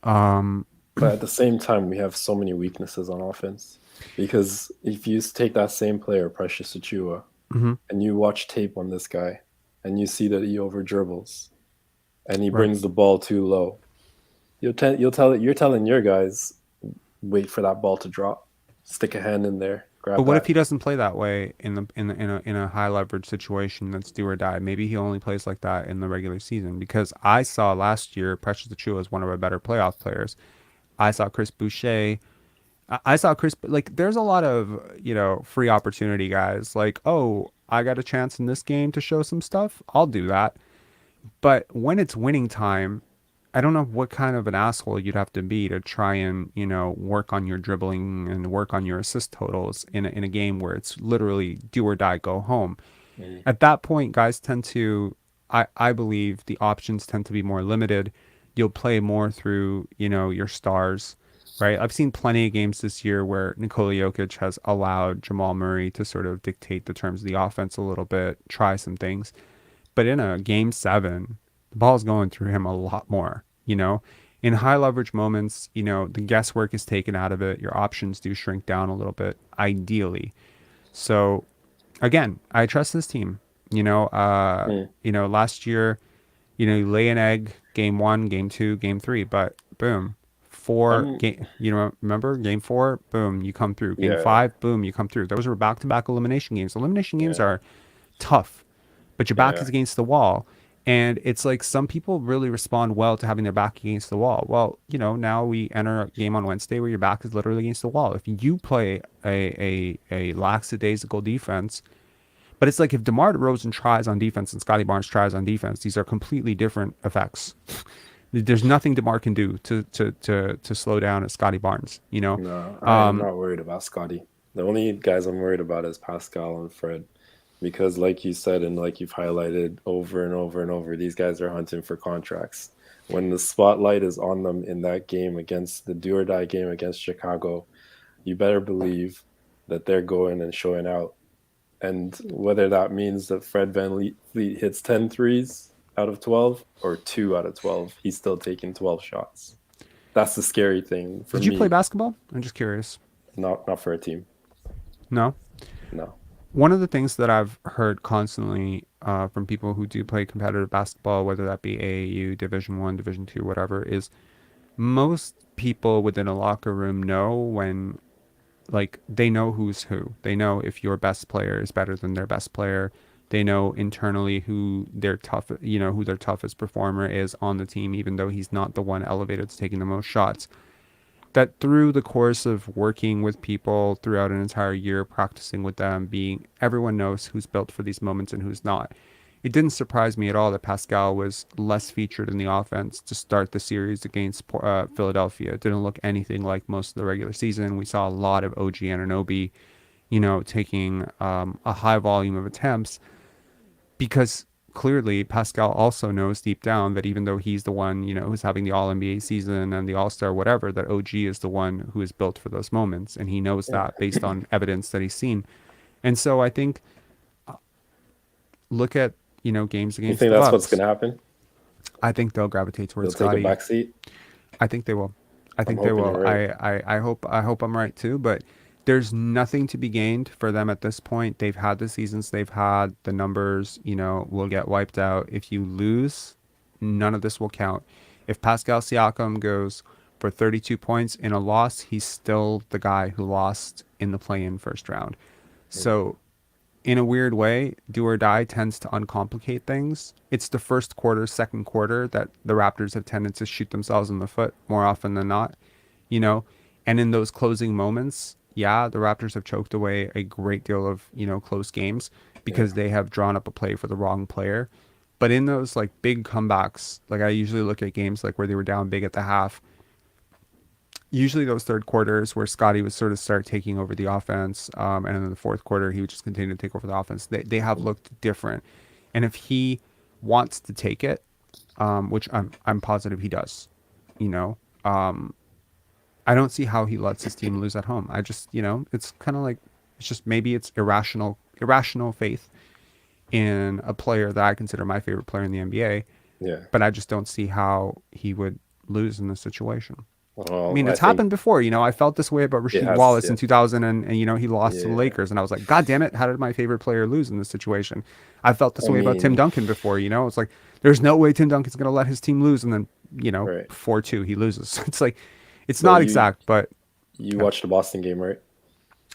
but at the same time, we have so many weaknesses on offense. Because if you take that same player, Precious Achua, and you watch tape on this guy, and you see that he over dribbles, and he brings the ball too low, you're telling your guys, wait for that ball to drop, stick a hand in there, grab. But what if he doesn't play that way in a high leverage situation that's do or die? Maybe he only plays like that in the regular season. Because I saw last year Precious Achua as one of our better playoff players. I saw Chris Boucher I saw Chris, like, there's a lot of, free opportunity guys. Like, oh, I got a chance in this game to show some stuff. I'll do that. But when it's winning time, I don't know what kind of an asshole you'd have to be to try and, work on your dribbling and work on your assist totals in a game where it's literally do or die, go home. At that point, guys tend to, I believe the options tend to be more limited. You'll play more through, your stars, right? I've seen plenty of games this year where Nikola Jokic has allowed Jamal Murray to sort of dictate the terms of the offense a little bit, try some things. But in a game 7, the ball's going through him a lot more, In high leverage moments, the guesswork is taken out of it. Your options do shrink down a little bit, ideally. So again, I trust this team. Last year, you lay an egg game 1, game 2, game 3, but boom, remember game 4, boom, you come through. Game 5, boom, you come through. Those are back-to-back elimination games. Elimination games are tough, but your back is against the wall. And it's like some people really respond well to having their back against the wall. Well, now we enter a game on Wednesday where your back is literally against the wall. If you play a lackadaisical defense, but it's like if DeMar DeRozan tries on defense and Scottie Barnes tries on defense, these are completely different effects. There's nothing DeMar can do to slow down at Scottie Barnes, No, I'm not worried about Scottie. The only guys I'm worried about is Pascal and Fred. Because like you said, and like you've highlighted over and over and over, these guys are hunting for contracts. When the spotlight is on them in that game against the do or die game against Chicago, you better believe that they're going and showing out. And whether that means that Fred VanVleet hits 10 threes out of 12 or 2 out of 12, he's still taking 12 shots. That's the scary thing for me. Did you play basketball? I'm just curious. Not for a team. No? No. One of the things that I've heard constantly from people who do play competitive basketball, whether that be AAU, Division 1, Division 2, whatever, is most people within a locker room know when, like, they know who's who. They know if your best player is better than their best player. They know internally who their toughest performer is on the team, even though he's not the one elevated to taking the most shots. That through the course of working with people throughout an entire year, practicing with them, everyone knows who's built for these moments and who's not. It didn't surprise me at all that Pascal was less featured in the offense to start the series against Philadelphia. It didn't look anything like most of the regular season. We saw a lot of OG Anunoby, taking a high volume of attempts, because clearly Pascal also knows deep down that even though he's the one, who's having the All-NBA season and the All-Star whatever, that OG is the one who is built for those moments. And he knows that based on evidence that he's seen. And so I think, look at, games against the Bucks. You think that's what's going to happen? I think they'll gravitate towards They'll Scottie. take a backseat? I think they will. I think they will. Right. I hope I'm right too, but there's nothing to be gained for them at this point. They've had the seasons they've had. The numbers, will get wiped out. If you lose, none of this will count. If Pascal Siakam goes for 32 points in a loss, he's still the guy who lost in the play-in first round. So in a weird way, do or die tends to uncomplicate things. It's the first quarter, second quarter that the Raptors have tended to shoot themselves in the foot more often than not, and in those closing moments, the Raptors have choked away a great deal of, close games because they have drawn up a play for the wrong player. But in those like big comebacks, like I usually look at games like where they were down big at the half, usually those third quarters where Scottie would sort of start taking over the offense, and in the fourth quarter, he would just continue to take over the offense. They have looked different. And if he wants to take it, which I'm positive he does, I don't see how he lets his team lose at home. I just, it's kind of like, it's just, maybe it's irrational faith in a player that I consider my favorite player in the NBA. Yeah. But I just don't see how he would lose in this situation. Well, I mean, it's happened before. I felt this way about Rasheed Wallace in 2000, and he lost to the Lakers, and I was like, God damn it, how did my favorite player lose in this situation? I felt this way about Tim Duncan before. It's like, there's no way Tim Duncan's going to let his team lose, and then 4-2 he loses. It's like, it's not exact, but you watched the Boston game, right?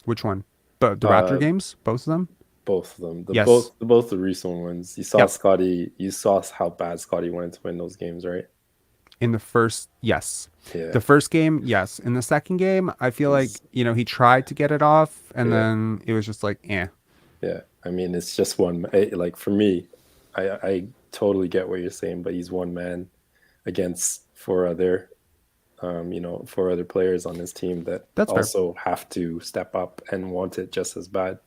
Which one? But the Raptor games, both of them. Both of them. Yes. Both the recent ones. You saw Scottie. You saw how bad Scottie wanted to win those games, right? In the first, yes. Yeah. The first game, yes. In the second game, I feel like, He's- he tried to get it off and Yeah. then it was just like, eh. Yeah, I mean, it's just like for me, I totally get what you're saying, but he's one man against four other, four other players on his team that That's fair. also have to step up and want it just as bad,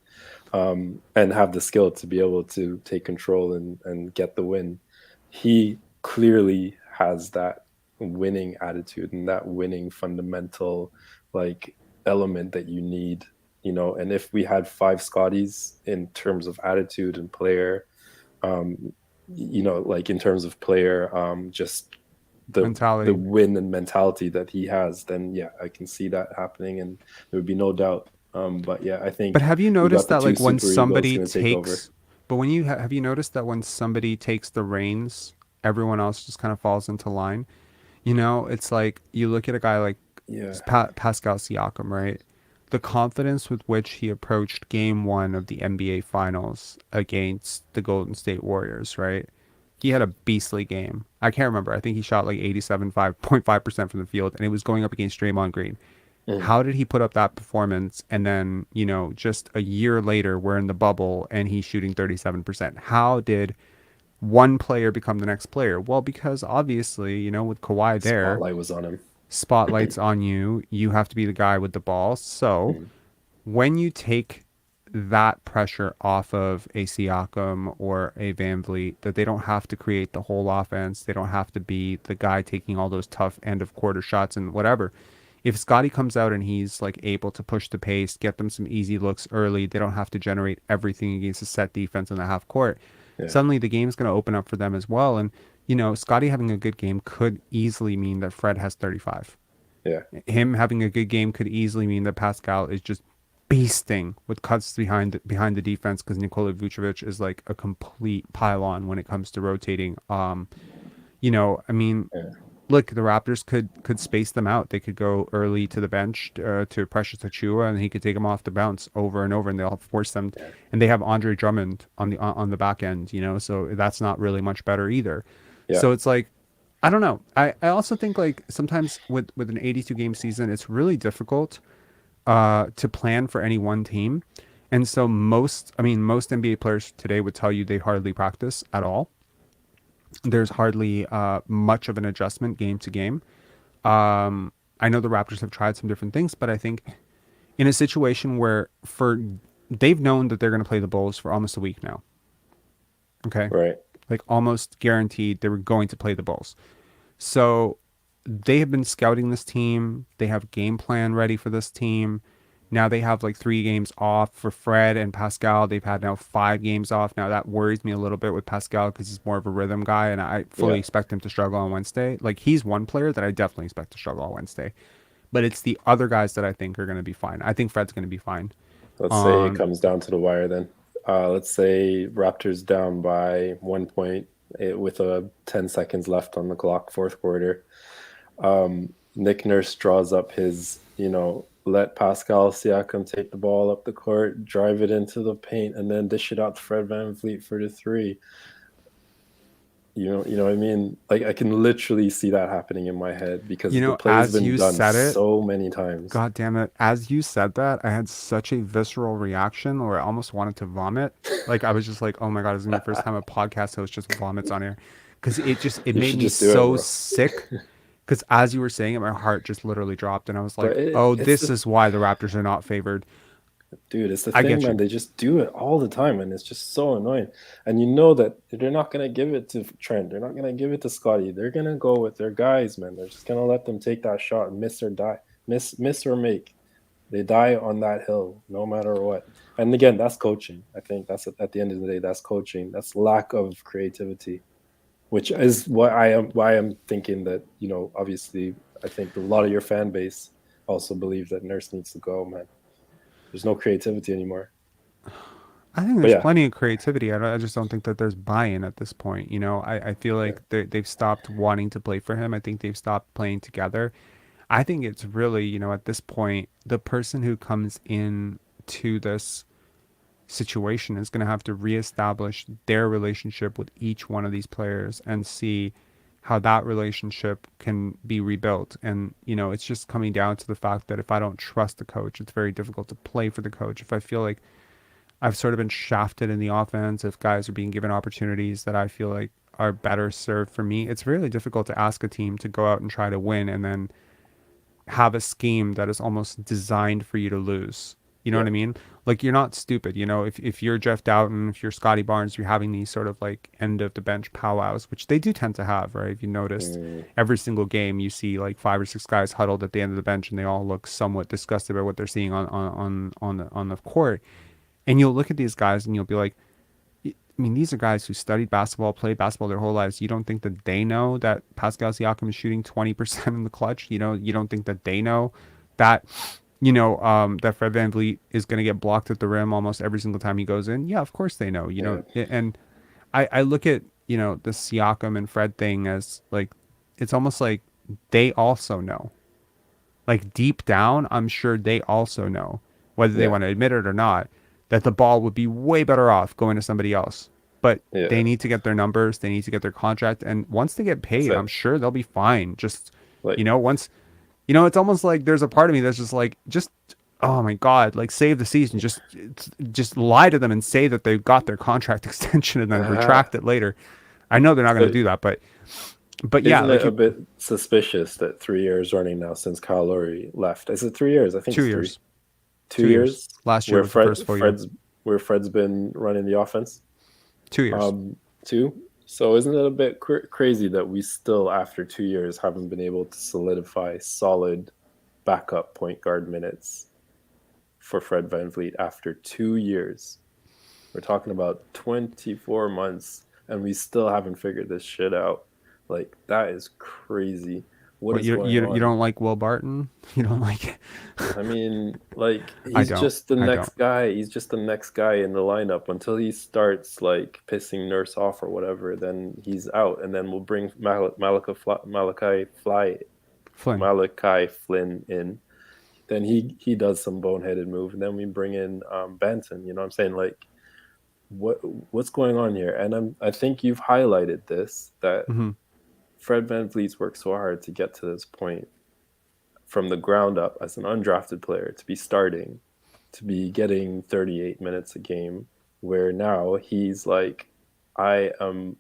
and have the skill to be able to take control and get the win. He clearly has that winning attitude and that winning fundamental like element that you need, and if we had five Scotties in terms of attitude and player, like in terms of player, just the Mentality. win and mentality that he has, then yeah, I can see that happening and there would be no doubt. But yeah, I think But have you we got noticed the that two like when super egos somebody going to take over. takes, but when you have you noticed that when somebody takes the reins, everyone else just kind of falls into line? It's like you look at a guy like Yeah, Pascal Siakam, right? The confidence with which he approached game one of the NBA Finals against the Golden State Warriors, right? He had a beastly game. I can't remember. I think he shot like 87.5% from the field, and it was going up against Draymond Green. How did he put up that performance? And then, just a year later, we're in the bubble and he's shooting 37%. How did one player become the next player? Well, because obviously, with Kawhi there, spotlight was on him. spotlight's on you. You have to be the guy with the ball. So when you take that pressure off of a Siakam or a Van Vliet, that they don't have to create the whole offense, they don't have to be the guy taking all those tough end of quarter shots and whatever. If Scottie comes out and he's like able to push the pace, get them some easy looks early, they don't have to generate everything against a set defense in the half court. Yeah. Suddenly the game's going to open up for them as well. And, Scottie having a good game could easily mean that Fred has 35. Yeah. Him having a good game could easily mean that Pascal is just beasting with cuts behind the defense because Nikola Vucevic is like a complete pylon when it comes to rotating. Look, the Raptors could space them out. They could go early to the bench to Precious Achiuwa, and he could take them off the bounce over and over, and they'll force them. And they have Andre Drummond on the back end, so that's not really much better either. Yeah. So it's like, I don't know. I also think like sometimes with an 82 game season, it's really difficult to plan for any one team. And so most NBA players today would tell you they hardly practice at all. There's hardly much of an adjustment game to game. I know the Raptors have tried some different things, but I think in a situation where they've known that they're going to play the Bulls for almost a week now. Okay. Right. Like almost guaranteed they were going to play the Bulls. So they have been scouting this team. They have a game plan ready for this team. Now they have like 3 games off for Fred and Pascal. They've had now 5 games off. Now that worries me a little bit with Pascal because he's more of a rhythm guy, and I fully expect him to struggle on Wednesday. Like he's one player that I definitely expect to struggle on Wednesday. But it's the other guys that I think are going to be fine. I think Fred's going to be fine. Let's say it comes down to the wire then. Let's say Raptors down by 1 point with 10 seconds left on the clock, fourth quarter. Nick Nurse draws up his, let Pascal Siakam take the ball up the court, drive it into the paint, and then dish it out to Fred VanVleet for the 3. You know what I mean? Like I can literally see that happening in my head because the play's been done so many times. God damn it. As you said that, I had such a visceral reaction where I almost wanted to vomit. Like I was just like, oh my God, this is the first time a podcast host just vomits on air. Because it made me so sick. Because as you were saying it, my heart just literally dropped. And I was like, this is why the Raptors are not favored. Dude, it's the thing, man. They just do it all the time, and it's just so annoying. And you know that they're not going to give it to Trent. They're not going to give it to Scottie. They're going to go with their guys, man. They're just going to let them take that shot and miss or die. Miss or make. They die on that hill, no matter what. And again, that's coaching. I think that's at the end of the day, that's coaching. That's lack of creativity, which is why I'm thinking that, obviously, I think a lot of your fan base also believe that Nurse needs to go, man. There's no creativity anymore. I think there's plenty of creativity. I just don't think that there's buy-in at this point. I feel like they've stopped wanting to play for him. I think they've stopped playing together. I think it's really, at this point, the person who comes in to this situation is going to have to reestablish their relationship with each one of these players and see how that relationship can be rebuilt. And, it's just coming down to the fact that if I don't trust the coach, it's very difficult to play for the coach. If I feel like I've sort of been shafted in the offense, if guys are being given opportunities that I feel like are better served for me, it's really difficult to ask a team to go out and try to win and then have a scheme that is almost designed for you to lose. You know what I mean? Like, you're not stupid. If you're Jeff Doughton, if you're Scottie Barnes, you're having these sort of like end of the bench powwows, which they do tend to have, right? If you noticed, every single game you see like 5 or 6 guys huddled at the end of the bench, and they all look somewhat disgusted about what they're seeing on the court. And you'll look at these guys and you'll be like, I mean, these are guys who studied basketball, played basketball their whole lives. You don't think that they know that Pascal Siakam is shooting 20% in the clutch? You don't think that they know that, that Fred VanVleet is going to get blocked at the rim almost every single time he goes in? Yeah, of course they know, and I look at, the Siakam and Fred thing as like, it's almost like they also know. Like, deep down, I'm sure they also know, whether they want to admit it or not, that the ball would be way better off going to somebody else. But they need to get their numbers, they need to get their contract, and once they get paid, I'm sure they'll be fine. Just, once, it's almost like there's a part of me that's just like, oh my God, like, save the season. Just lie to them and say that they've got their contract extension and then retract it later. I know they're not going to do that, but yeah. Isn't it a bit suspicious that 3 years running now since Kyle Lowry left? Is it 3 years? I think 2 it's years. 2 years. Last year was the first full year. Where Fred's been running the offense. 2 years. 2. So isn't it a bit crazy that we still, after 2 years, haven't been able to solidify solid backup point guard minutes for Fred VanVleet after 2 years? We're talking about 24 months, and we still haven't figured this shit out. Like, that is crazy. What is going on? You don't like Will Barton? You don't like? I mean, like, he's just the next guy. He's just the next guy in the lineup until he starts like pissing Nurse off or whatever. Then he's out, and then we'll bring Malachi Flynn in. Then he does some boneheaded move, and then we bring in Benton. You know what I'm saying? Like, what's going on here? And I think you've highlighted this, that Fred VanVleet's worked so hard to get to this point from the ground up as an undrafted player, to be starting, to be getting 38 minutes a game, where now he's like, I am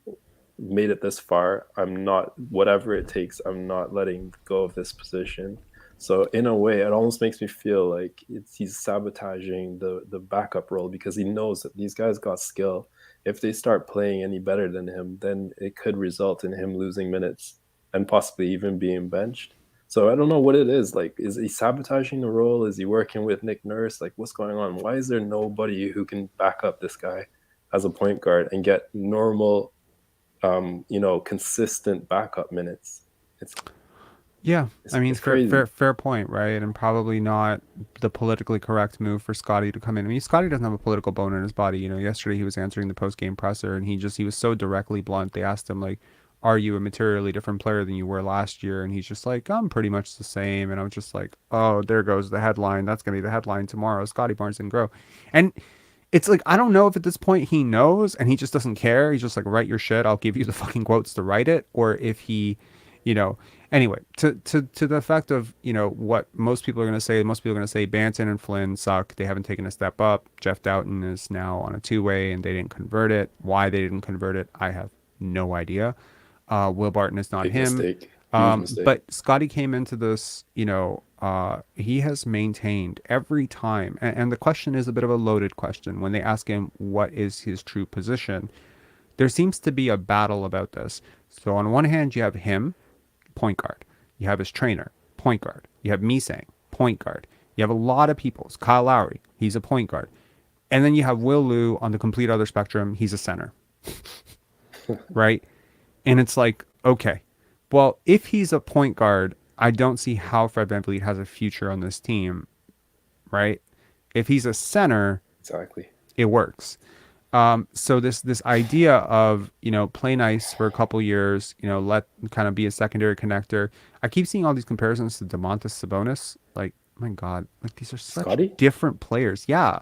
made it this far. I'm not, whatever it takes, I'm not letting go of this position. So in a way, it almost makes me feel like he's sabotaging the backup role, because he knows that these guys got skill. If they start playing any better than him, then it could result in him losing minutes and possibly even being benched. So I don't know what it is. Like, is he sabotaging the role? Is he working with Nick Nurse? Like, what's going on? Why is there nobody who can back up this guy as a point guard and get normal, consistent backup minutes? I mean, fair point, right? And probably not the politically correct move for Scottie to come in. I mean, Scottie doesn't have a political bone in his body. Yesterday he was answering the post-game presser, and he was so directly blunt. They asked him, like, are you a materially different player than you were last year? And he's just like, I'm pretty much the same. And I'm just like, oh, there goes the headline. That's going to be the headline tomorrow. Scottie Barnes didn't grow. And it's like, I don't know if at this point he knows and he just doesn't care. He's just like, write your shit. I'll give you the fucking quotes to write it. Or if he, anyway, to the effect of, what most people are going to say. Most people are going to say Banton and Flynn suck. They haven't taken a step up. Jeff Doughton is now on a 2-way and they didn't convert it. Why they didn't convert it, I have no idea. Will Barton is not Big him. mistake. But Scottie came into this, he has maintained every time. And the question is a bit of a loaded question. When they ask him what is his true position, there seems to be a battle about this. So on one hand, you have him, point guard. You have his trainer, point guard. You have Misang, point guard. You have a lot of people. Kyle Lowry, he's a point guard. And then you have Will Lou on the complete other spectrum. He's a center. Right? And it's like, okay, well, if he's a point guard, I don't see how Fred VanVleet has a future on this team, right? If he's a center, exactly, it works. So this idea of, play nice for a couple years, let kind of be a secondary connector. I keep seeing all these comparisons to Domantas Sabonis. Like, my God, like, these are such Scottie? different players. Yeah.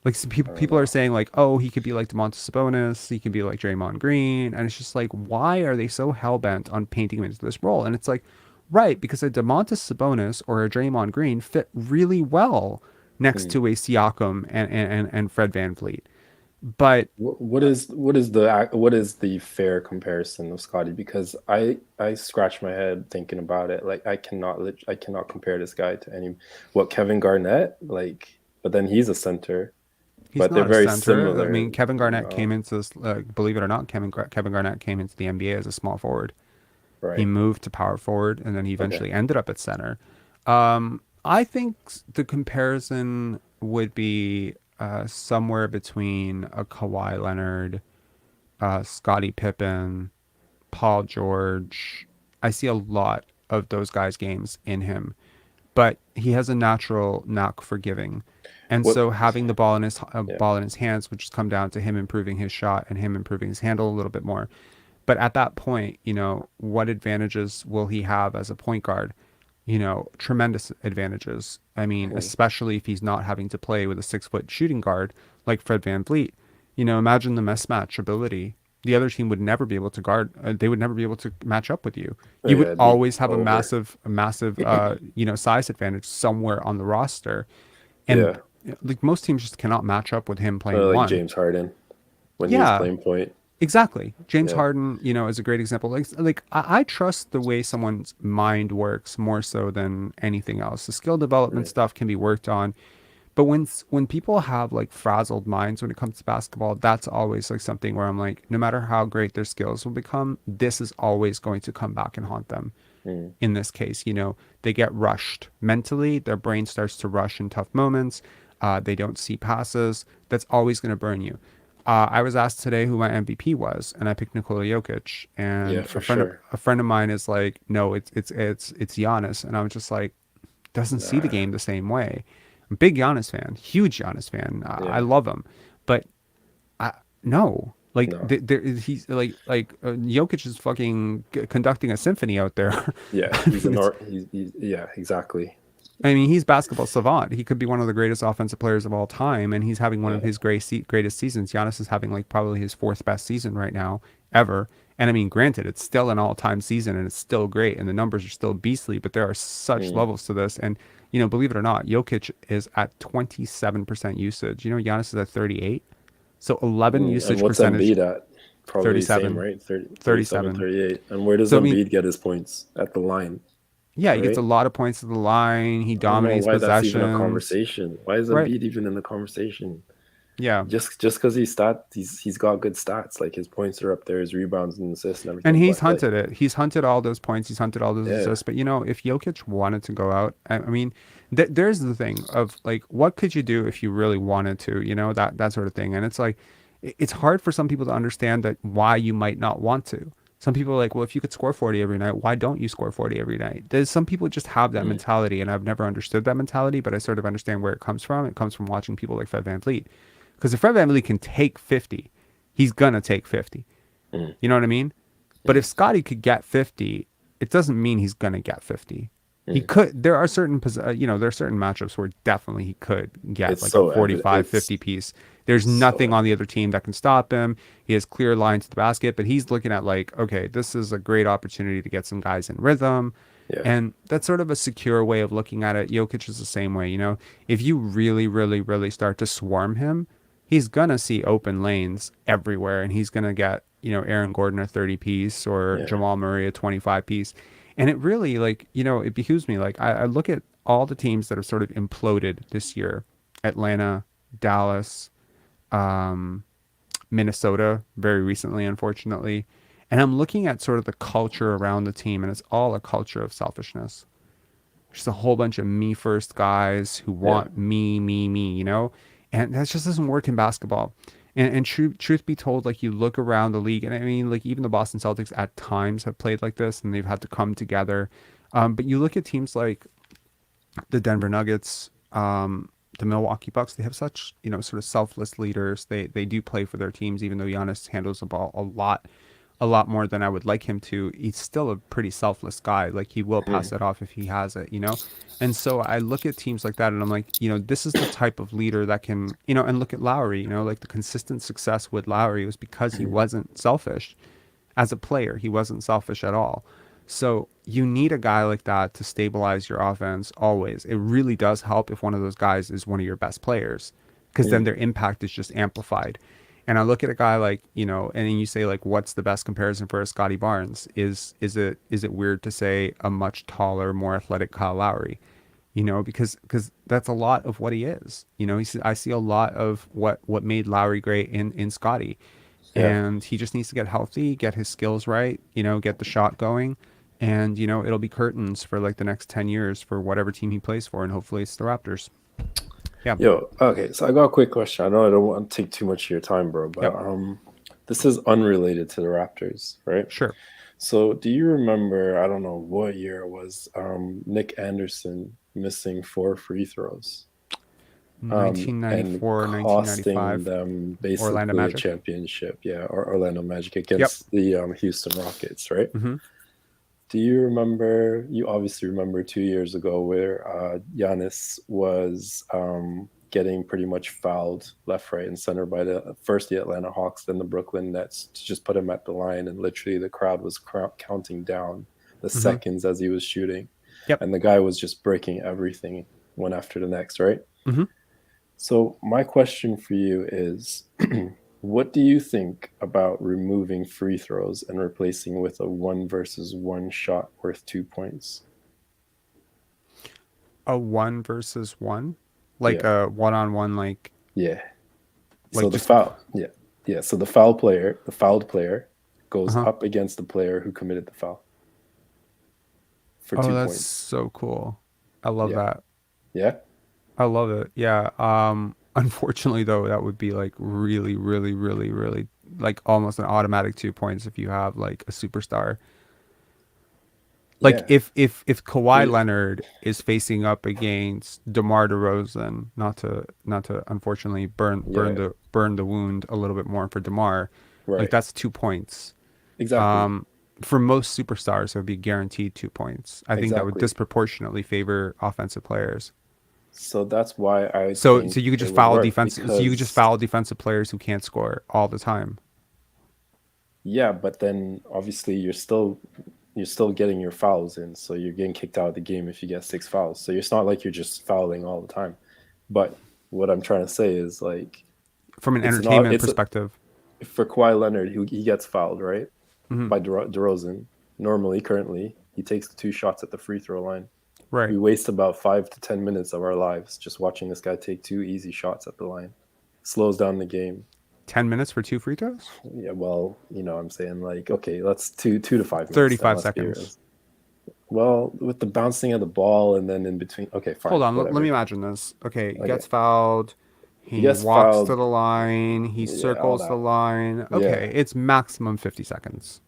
Like some people are saying like, oh, he could be like Domantas Sabonis, he could be like Draymond Green, and it's just like, why are they so hell bent on painting him into this role? And it's like, right, because a Domantas Sabonis or a Draymond Green fit really well next to a Siakam and Fred VanVleet. But what is the fair comparison of Scottie? Because I scratch my head thinking about it. Like I cannot compare this guy to Kevin Garnett, like, but then he's a center. he's But not they're a very center. similar. I mean, Kevin Garnett came into this, believe it or not, Kevin Garnett came into the NBA as a small forward. Right. He moved to power forward, and then he eventually ended up at center. I think the comparison would be somewhere between a Kawhi Leonard, Scottie Pippen, Paul George. I see a lot of those guys' games in him, but he has a natural knack for giving. And so having the ball in his hands would just come down to him improving his shot and him improving his handle a little bit more. But at that point, what advantages will he have as a point guard? Tremendous advantages. I mean, especially if he's not having to play with a 6-foot shooting guard like Fred VanVleet. Imagine the mismatch ability. The other team would never be able to guard. They would never be able to match up with you. You would always have a massive, size advantage somewhere on the roster. And like most teams just cannot match up with him playing like one. James Harden when he was playing point. Exactly. James Harden, is a great example. Like I trust the way someone's mind works more so than anything else. The skill development stuff can be worked on, but when people have like frazzled minds when it comes to basketball, that's always like something where I'm like, no matter how great their skills will become, this is always going to come back and haunt them. In this case, they get rushed mentally. Their brain starts to rush in tough moments. They don't see passes. That's always going to burn you. I was asked today who my MVP was, and I picked Nikola Jokic. And a friend of mine is like, no, it's Giannis, and I was just like, doesn't see the game the same way. I'm a big Giannis fan, huge Giannis fan. I love him, but he's like Jokic is fucking conducting a symphony out there. Yeah, yeah, exactly. I mean, he's basketball savant. He could be one of the greatest offensive players of all time, and he's having one of his greatest seasons. Giannis is having like probably his 4th best season right now ever. And I mean, granted, it's still an all-time season, and it's still great, and the numbers are still beastly. But there are such levels to this, and believe it or not, Jokic is at 27% usage. Giannis is at 38, so 11 usage and what's percentage. Embiid at? Probably 37, same, right? 37, 38. And where does Embiid get his points? At the line. Yeah, he gets a lot of points at the line. He dominates possessions. Why that's even a conversation? Why is Embiid even in the conversation? Yeah, just because he's got good stats. Like his points are up there, his rebounds and assists and everything. And he's hunted it. He's hunted all those points. He's hunted all those assists. But if Jokic wanted to go out, I mean, there's the thing of like, what could you do if you really wanted to? That sort of thing. And it's like, it's hard for some people to understand that why you might not want to. Some people are like, well, if you could score 40 every night, why don't you score 40 every night? There's some people just have that mentality, and I've never understood that mentality, but I sort of understand where it comes from. It comes from watching people like Fred VanVleet. Because if Fred VanVleet can take 50, he's going to take 50. You know what I mean? But if Scottie could get 50, it doesn't mean he's going to get 50. He could. There are certain matchups where definitely he could get a 45, 50 piece. There's nothing on the other team that can stop him. He has clear lines to the basket, but he's looking at like, okay, this is a great opportunity to get some guys in rhythm. Yeah. And that's sort of a secure way of looking at it. Jokic is the same way, if you really, really, really start to swarm him, he's going to see open lanes everywhere, and he's going to get, Aaron Gordon a 30 piece or Jamal Murray a 25 piece. And it really it behooves me. Like I look at all the teams that have sort of imploded this year: Atlanta, Dallas, Minnesota, very recently, unfortunately. And I'm looking at sort of the culture around the team, and it's all a culture of selfishness. Just a whole bunch of me first guys who want me, and that just doesn't work in basketball. And truth be told, like you look around the league, and I mean, like even the Boston Celtics at times have played like this, and they've had to come together. But you look at teams like the Denver Nuggets, the Milwaukee Bucks, they have such, sort of selfless leaders. They do play for their teams, even though Giannis handles the ball a lot. a lot more than I would like him to, he's still a pretty selfless guy. Like he will pass it off if he has it, you know? And so I look at teams like that and I'm like, you know, this is the type of leader that can, you know, and look at Lowry, you know, like the consistent success with Lowry was because he wasn't selfish as a player. He wasn't selfish at all. So you need a guy like that to stabilize your offense always. It really does help if one of those guys is one of your best players, because then their impact is just amplified. And I look at a guy like, you know, and then you say like, what's the best comparison for a Scottie Barnes? Is it weird to say a much taller, more athletic Kyle Lowry? You know, because that's a lot of what he is. You know, I see a lot of what made Lowry great in Scottie, and he just needs to get healthy, get his skills right, you know, get the shot going, and you know, it'll be curtains for like the next 10 years for whatever team he plays for, and hopefully it's the Raptors. Yeah. Yo, okay, so I got a quick question. I know I don't want to take too much of your time, bro, but this is unrelated to the Raptors, right? Sure. So do you remember, I don't know what year it was, Nick Anderson missing 4 free throws? 1994, and 1995. costing them basically Orlando a Magic. championship, or Orlando Magic against the Houston Rockets, right? Mm-hmm. Do you remember, you obviously remember 2 years ago where Giannis was getting pretty much fouled left, right, and center by first the Atlanta Hawks, then the Brooklyn Nets, to just put him at the line, and literally the crowd was counting down the seconds as he was shooting. And the guy was just breaking everything one after the next, right? Mm-hmm. So my question for you is, what do you think about removing free throws and replacing with a 1-versus-1 shot worth 2 points? A 1-versus-1, like a one-on-one, like So the foul, So the fouled player, goes up against the player who committed the foul for 2 that's points. so cool. I love that. Yeah, I love it. Yeah. Unfortunately though, that would be like really, really, really, really like almost an automatic 2 points if you have like a superstar. Like if Kawhi Leonard is facing up against DeMar DeRozan, not to unfortunately burn the wound a little bit more for DeMar, like that's 2 points. Exactly. For most superstars, it would be guaranteed 2 points. I think that would disproportionately favor offensive players. So that's why I so think you could just it would foul work, defense. So you could just foul defensive players who can't score all the time. Yeah, but then obviously you're still getting your fouls in, so you're getting kicked out of the game if you get 6 fouls. So it's not like you're just fouling all the time. But what I'm trying to say is, like, from an entertainment perspective, for Kawhi Leonard, he gets fouled, right? By DeRozan. Normally, currently, he takes 2 shots at the free throw line. Right. We waste about 5 to 10 minutes of our lives just watching this guy take 2 easy shots at the line. Slows down the game. 10 minutes for 2 free throws? Yeah, well, you know, I'm saying, like, okay, let's 2 to 5 minutes. 35 seconds. Well, with the bouncing of the ball and then in between. Okay, fine. Hold on, let me imagine this. Okay, he gets fouled. He walks to the line. He circles the line. Okay, it's maximum 50 seconds.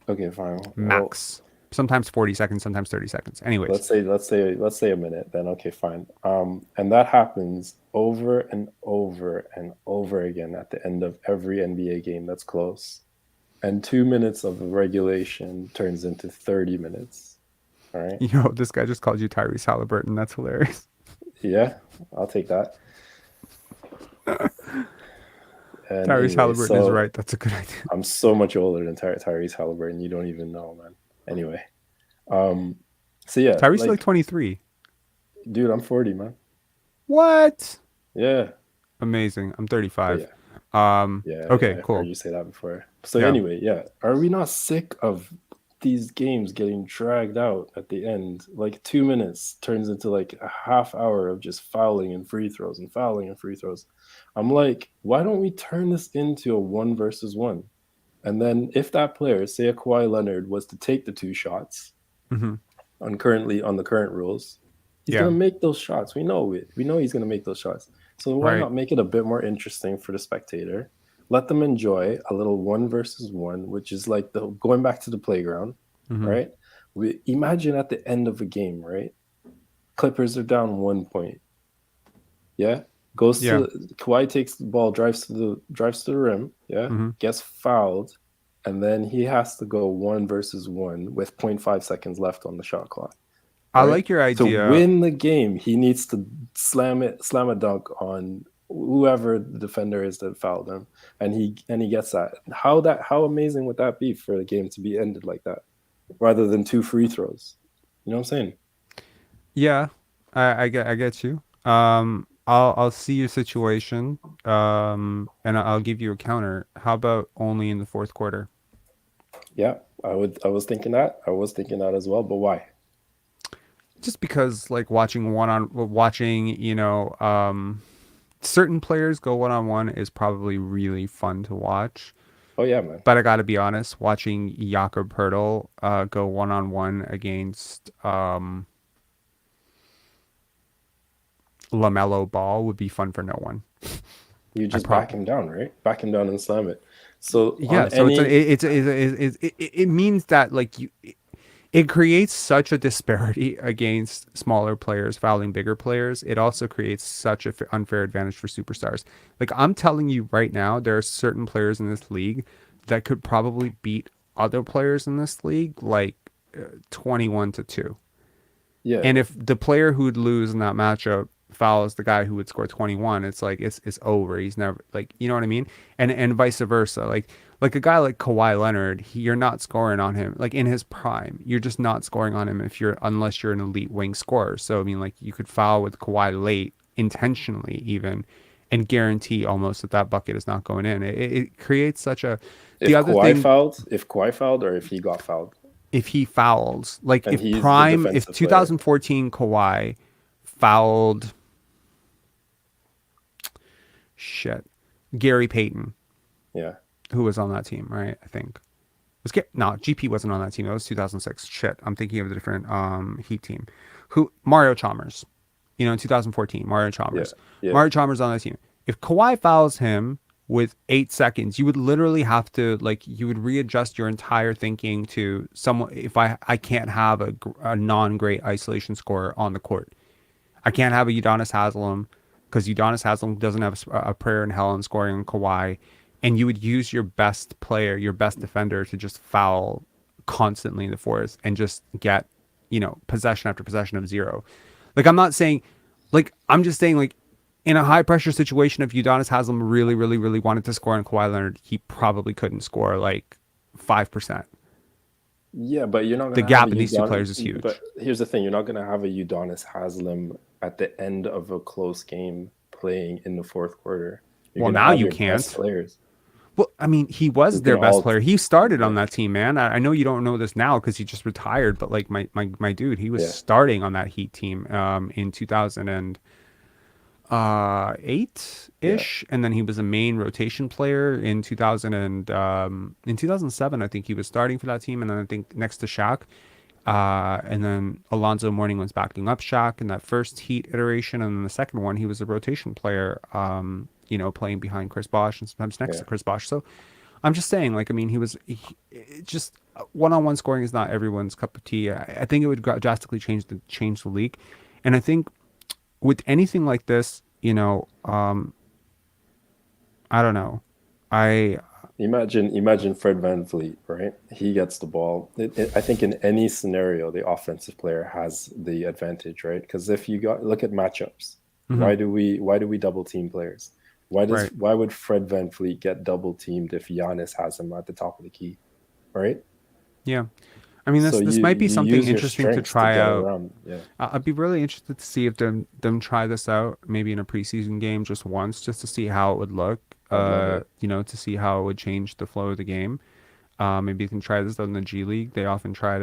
Okay, fine. Max. Sometimes 40 seconds, sometimes 30 seconds. Anyways. Let's say a minute, then okay, fine. And that happens over and over and over again at the end of every NBA game that's close. And 2 minutes of regulation turns into 30 minutes. All right. You know, this guy just called you Tyrese Halliburton. That's hilarious. Yeah, I'll take that. Tyrese Halliburton is right. That's a good idea. I'm so much older than Tyrese Halliburton. You don't even know, man. Anyway. So yeah. Tyrese is like 23. Dude, I'm 40, man. What? Yeah. Amazing. I'm 35. Okay, cool. I heard you say that before. So anyway, are we not sick of these games getting dragged out at the end? Like 2 minutes turns into like a half hour of just fouling and free throws and fouling and free throws. I'm like, why don't we turn this into a 1-versus-1? And then if that player, say a Kawhi Leonard, was to take the 2 shots on the current rules, he's gonna make those shots. We know it. We know he's gonna make those shots. So why not make it a bit more interesting for the spectator? Let them enjoy a little 1-versus-1, which is like going back to the playground, right? Imagine at the end of a game, right? Clippers are down 1 point. Yeah, Kawhi takes the ball, drives to the rim. Yeah, gets fouled, and then he has to go 1v1 with 0.5 seconds left on the shot clock. I right? like your idea. To win the game, he needs to slam a dunk on whoever the defender is that fouled him, and he gets that. How amazing would that be for the game to be ended like that, rather than 2 free throws? You know what I'm saying? Yeah, I get you. I'll see your situation, and I'll give you a counter. How about only in the fourth quarter? Yeah, I was thinking that. I was thinking that as well. But why? Just because, like, watching certain players go one-on-one is probably really fun to watch. Oh yeah, man. But I got to be honest, watching Jakob Poeltl go one-on-one against LaMelo Ball would be fun for no one. You just back him down, right? Back him down and slam it. So yeah, so it means that, like, it creates such a disparity against smaller players fouling bigger players. It also creates such an unfair advantage for superstars. Like, I'm telling you right now, there are certain players in this league that could probably beat other players in this league, like 21-2. Yeah. And if the player who would lose in that matchup fouls the guy who would score 21, it's like it's over. He's never, like, you know what I mean? And vice versa. Like a guy like Kawhi Leonard, you're not scoring on him like in his prime. You're just not scoring on him unless you're an elite wing scorer. So I mean, like, you could foul with Kawhi late intentionally even, and guarantee almost that bucket is not going in. It creates such a. If Kawhi fouled, or if he got fouled. If he fouls, like, and if 2014 Kawhi fouled Gary Payton, yeah, who was on that team, right? I think GP wasn't on that team. That was 2006. Shit, I'm thinking of a different Heat team. Mario Chalmers, in 2014, Mario Chalmers. Yeah. Mario Chalmers on that team. If Kawhi fouls him with 8 seconds, you would literally have to, like, you would readjust your entire thinking to someone. If I can't have a non-great isolation scorer on the court. I can't have a Udonis Haslem, because Udonis Haslem doesn't have a prayer in hell in scoring on Kawhi, and you would use your best player, your best defender, to just foul constantly in the fourth and just get, possession after possession of 0. Like, I'm not saying, like, I'm just saying, like, in a high pressure situation, if Udonis Haslem really, really, really wanted to score on Kawhi Leonard, he probably couldn't score like 5%. Yeah, but you're not gonna the gap in these two players is huge. But here's the thing: you're not going to have a Udonis Haslem at the end of a close game playing in the fourth quarter. Well, now you can't. Players. Well, I mean, he was their best player. He started on that team, man. I know you don't know this now because he just retired, but, like, my dude, he was starting on that Heat team in 2008-ish, and then he was a main rotation player in 2007. I think he was starting for that team, and then I think next to Shaq, and then Alonzo Mourning was backing up Shaq in that first Heat iteration, and then the second one he was a rotation player, playing behind Chris Bosh and sometimes next to Chris Bosh. So I'm just saying, like, I mean, just one-on-one scoring is not everyone's cup of tea. I think it would drastically change the league, and I think with anything like this, I don't know. Imagine Fred VanVleet, right? He gets the ball. I think in any scenario, the offensive player has the advantage, right? Because if you look at matchups, why do we double team players? Why would Fred VanVleet get double teamed if Giannis has him at the top of the key, right? Yeah. I mean, this might be something interesting to try out. Yeah. I'd be really interested to see if them try this out, maybe in a preseason game just once, just to see how it would look. To see how it would change the flow of the game. Maybe you can try this out in the G League. They often try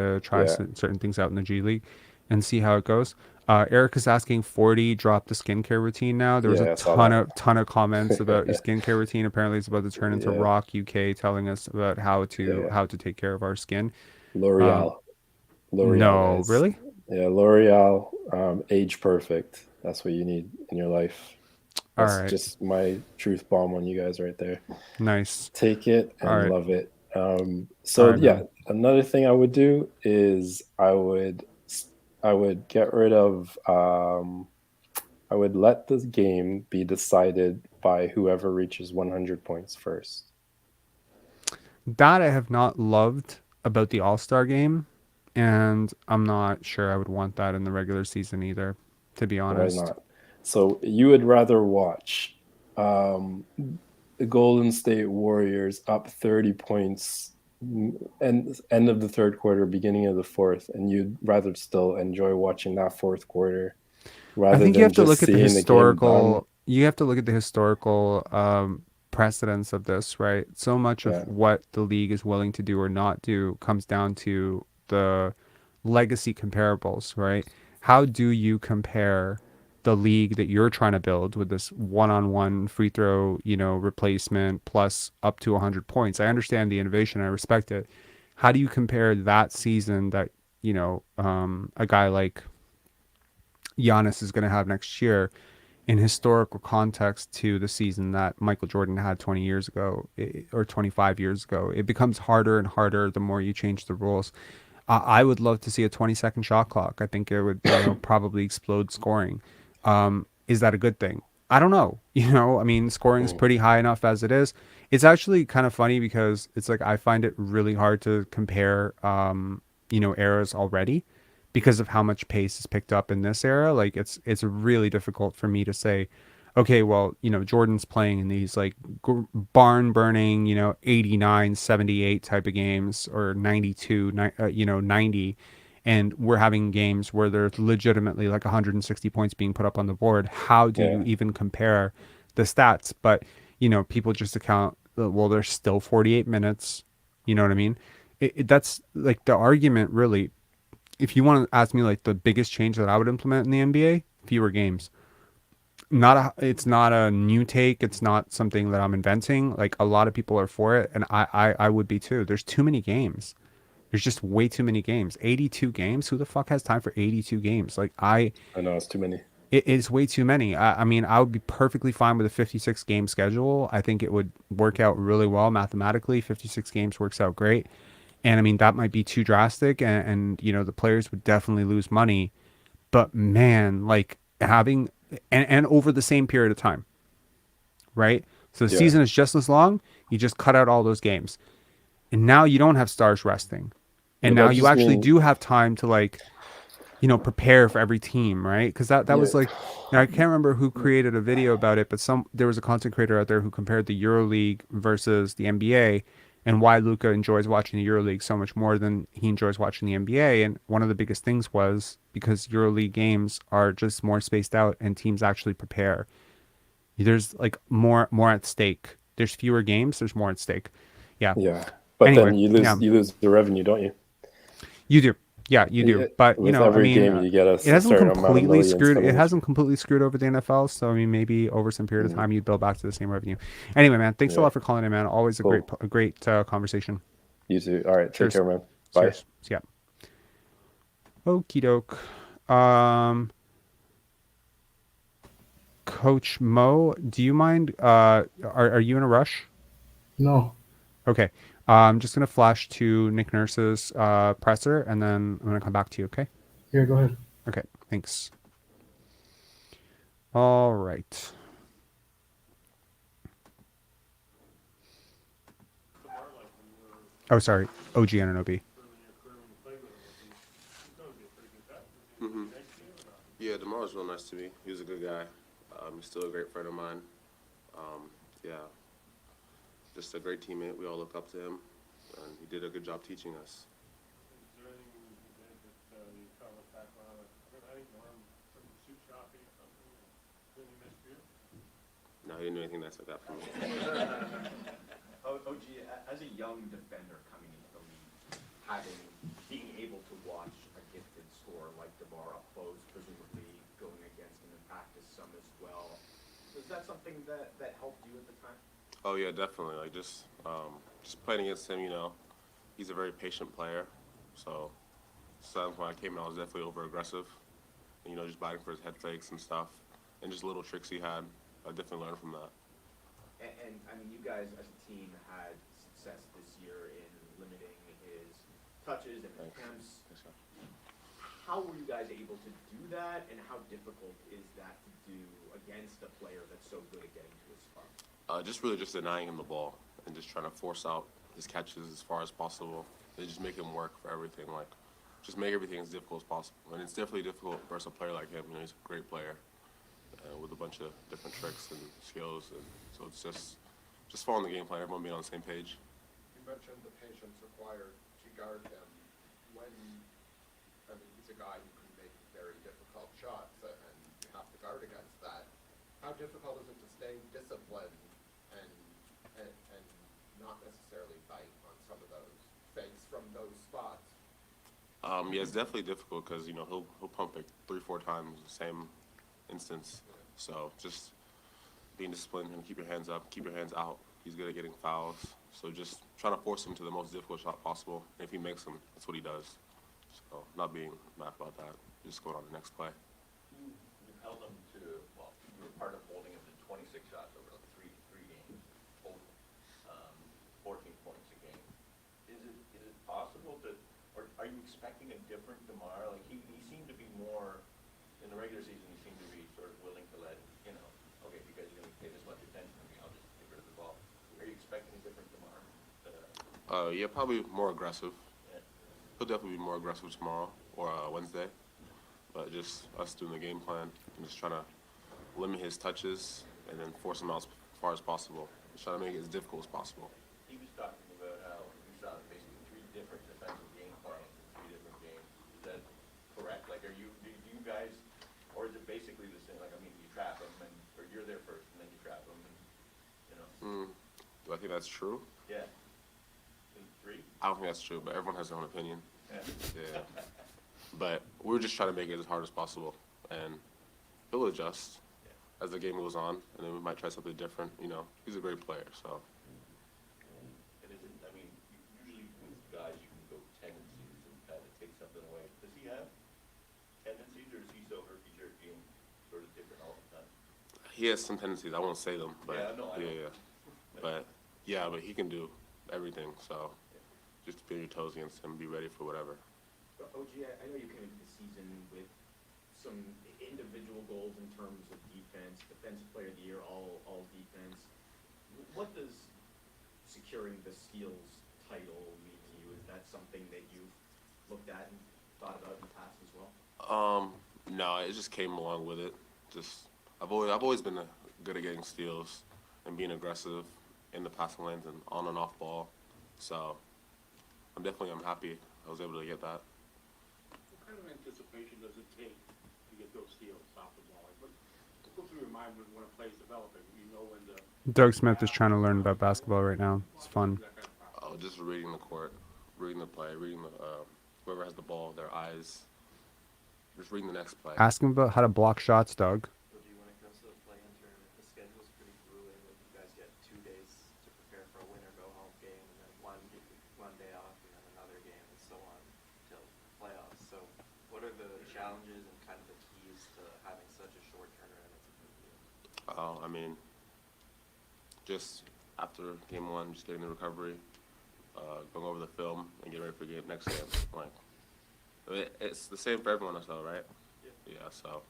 certain things out in the G League and see how it goes. Eric is asking 40 drop the skincare routine now. There was a ton of comments about your skincare routine. Apparently, it's about to turn into Rock UK telling us about how to take care of our skin. L'Oreal. No, really? Yeah, L'Oreal, age perfect. That's what you need in your life. That's all right. Just my truth bomb on you guys right there. Nice. Take it and love it. Another thing I would do is I would get rid of. I would let the game be decided by whoever reaches 100 points first. That I have not loved about the All-Star game, and I'm not sure I would want that in the regular season either, to be Why honest. not? So you would rather watch the Golden State Warriors up 30 points and end of the third quarter, beginning of the fourth, and you'd rather still enjoy watching that fourth quarter I rather think you than have to just look at the seeing the game done. historical. You have to look at the historical precedence of this, right? So much of Yeah, what the league is willing to do or not do comes down to the legacy comparables, right? How do you compare the league that you're trying to build with this one-on-one free throw, replacement plus up to 100 points? I understand the innovation. I respect it. How do you compare that season that, a guy like Giannis is going to have next year in historical context to the season that Michael Jordan had 20 years ago or 25 years ago? It becomes harder and harder the more you change the rules. I would love to see a 20-second shot clock. I think it would, probably explode scoring. Is that a good thing? I don't know. I mean, scoring is pretty high enough as it is. It's actually kind of funny because it's like I find it really hard to compare, eras already because of how much pace is picked up in this era. Like it's really difficult for me to say, okay, well, Jordan's playing in these like barn burning, 89, 78 type of games or 92, 90. And we're having games where there's legitimately like 160 points being put up on the board. How do you yeah, even compare the stats? But, people just account, well, there's still 48 minutes. You know what I mean? That's like the argument really. If you want to ask me like the biggest change that I would implement in the NBA, fewer games. It's not a new take. It's not something that I'm inventing. Like a lot of people are for it, and I would be too. There's too many games. There's just way too many games. 82 games. Who the fuck has time for 82 games? Like I know it's too many. it is way too many. I mean, I would be perfectly fine with a 56 game schedule. I think it would work out really well mathematically. 56 games works out great. And I mean, that might be too drastic, and the players would definitely lose money. But man, like having and over the same period of time, right? So the Yeah, season is just as long. You just cut out all those games, and now you don't have stars resting, and would now that you just actually mean do have time to like prepare for every team, right? Because that yeah, was like, I can't remember who created a video about it, but there was a content creator out there who compared the EuroLeague versus the NBA and why Luka enjoys watching the EuroLeague so much more than he enjoys watching the NBA. And one of the biggest things was because EuroLeague games are just more spaced out and teams actually prepare. There's like more at stake. There's fewer games, there's more at stake. Yeah. yeah. But Anyway, then you yeah. lose the revenue, don't you? You do. Yeah, you do. But, With I every mean, game, you get a it hasn't certain amount of completely millions screwed. It coming. hasn't completely screwed over the NFL. So, I mean, maybe over some period of time, you'd build back to the same revenue. Anyway, man, thanks a Yeah, lot for calling in, man. Always a cool. great conversation. You too. All right, take Cheers. care, man. Bye. Cheers. Yeah. Okie doke. Coach Mo, do you mind? Are you in a rush? No. Okay. I'm just gonna flash to Nick Nurse's presser, and then I'm gonna come back to you. Okay. Here, go ahead. Okay. Thanks. All right. Oh, sorry. OG Anunoby. Mm-hmm. Yeah, DeMar was real nice to me. He was a good guy. He's still a great friend of mine. Yeah, just a great teammate. We all look up to him, and he did a good job teaching us. No, he didn't do anything nice like that for me. OG, as a young defender coming into the league, being able to watch a gifted scorer like DeMar up close, presumably going against him in practice some as well, was that something that helped you at the time? Oh yeah, definitely. Like just playing against him, he's a very patient player. So when I came in, I was definitely over aggressive, and just biting for his head fakes and stuff, and just little tricks he had. I definitely learned from that. And I mean, you guys as a team had success this year in limiting his touches and his attempts. How were you guys able to do that, and how difficult is that to do against a player that's so good at getting to his spot? Just denying him the ball and just trying to force out his catches as far as possible. They just make him work for everything, like just make everything as difficult as possible. And it's definitely difficult versus a player like him. He's a great player with a bunch of different tricks and skills, and so it's just following the game plan. Everyone being on the same page. You mentioned the patience required to guard him. When, I mean, he's a guy who can make very difficult shots, and you have to guard against that. How difficult is it to stay disciplined and not necessarily bite on some of those fakes from those spots? Yeah, it's definitely difficult because he'll pump it 3-4 times the same instance. So just being disciplined and keep your hands up, keep your hands out. He's good at getting fouls. So just trying to force him to the most difficult shot possible. And if he makes them, that's what he does. So not being mad about that. Just going on the next play. You held him to, well, you were part of holding him to 26 shots over three games total, 14 points a game. Is it possible to, or are you expecting a different DeMar? Like he seemed to be more, in the regular season, he seemed to be sort of willing to let, okay, if you guys are going to pay this much attention to me, I'll just get rid of the ball. Are you expecting a different DeMar? Yeah, probably more aggressive. Yeah. He'll definitely be more aggressive tomorrow or Wednesday. But just us doing the game plan and just trying to limit his touches and then force him out as far as possible. Just trying to make it as difficult as possible. He was talking about how we saw basically 3 different defensive game plans in 3 different games. Is that correct? Like, do you guys, or is it basically the same? Like, I mean, you trap him, or you're there first, and then you trap him, and, Do I think that's true? Yeah. In 3? I don't think that's true, but everyone has their own opinion. Yeah. Yeah. But we're just trying to make it as hard as possible, and he'll adjust as the game goes on, and then we might try something different. He's a great player, so. And isn't, I mean, usually with guys, you can go tendencies and kind of take something away. Does he have tendencies, or is he so herky-jerky and sort of different all the time? He has some tendencies. I won't say them, but Yeah, no, I know. but he can do everything. So just be on your toes against him, be ready for whatever. But OG, I know you came into the season with some individual goals in terms of defense, defensive player of the year, all defense. What does securing the steals title mean to you? Is that something that you've looked at and thought about in the past as well? No, it just came along with it. I've always been good at getting steals and being aggressive in the passing lanes and on and off ball. So I'm happy I was able to get that. What kind of anticipation does it take to get those steals off the ball? Like, what goes through your mind when a play is developing? When the Doug Smith is trying to learn about basketball right now. It's fun. Just reading the court, reading the play, reading whoever has the ball, their eyes, just reading the next play. Ask him about how to block shots, Doug. So do you, when it comes to the play-in tournament, the schedule's pretty grueling. Like you guys get 2 days to prepare for a win-or-go-home game, and then one day off, and then another game, and so on till playoffs. So what are the challenges and kind of the keys to having such a short turnaround as a team? I mean, just after game 1, just getting the recovery, going over the film, and getting ready for the next game. It's the same for everyone else, though, right? Yeah, so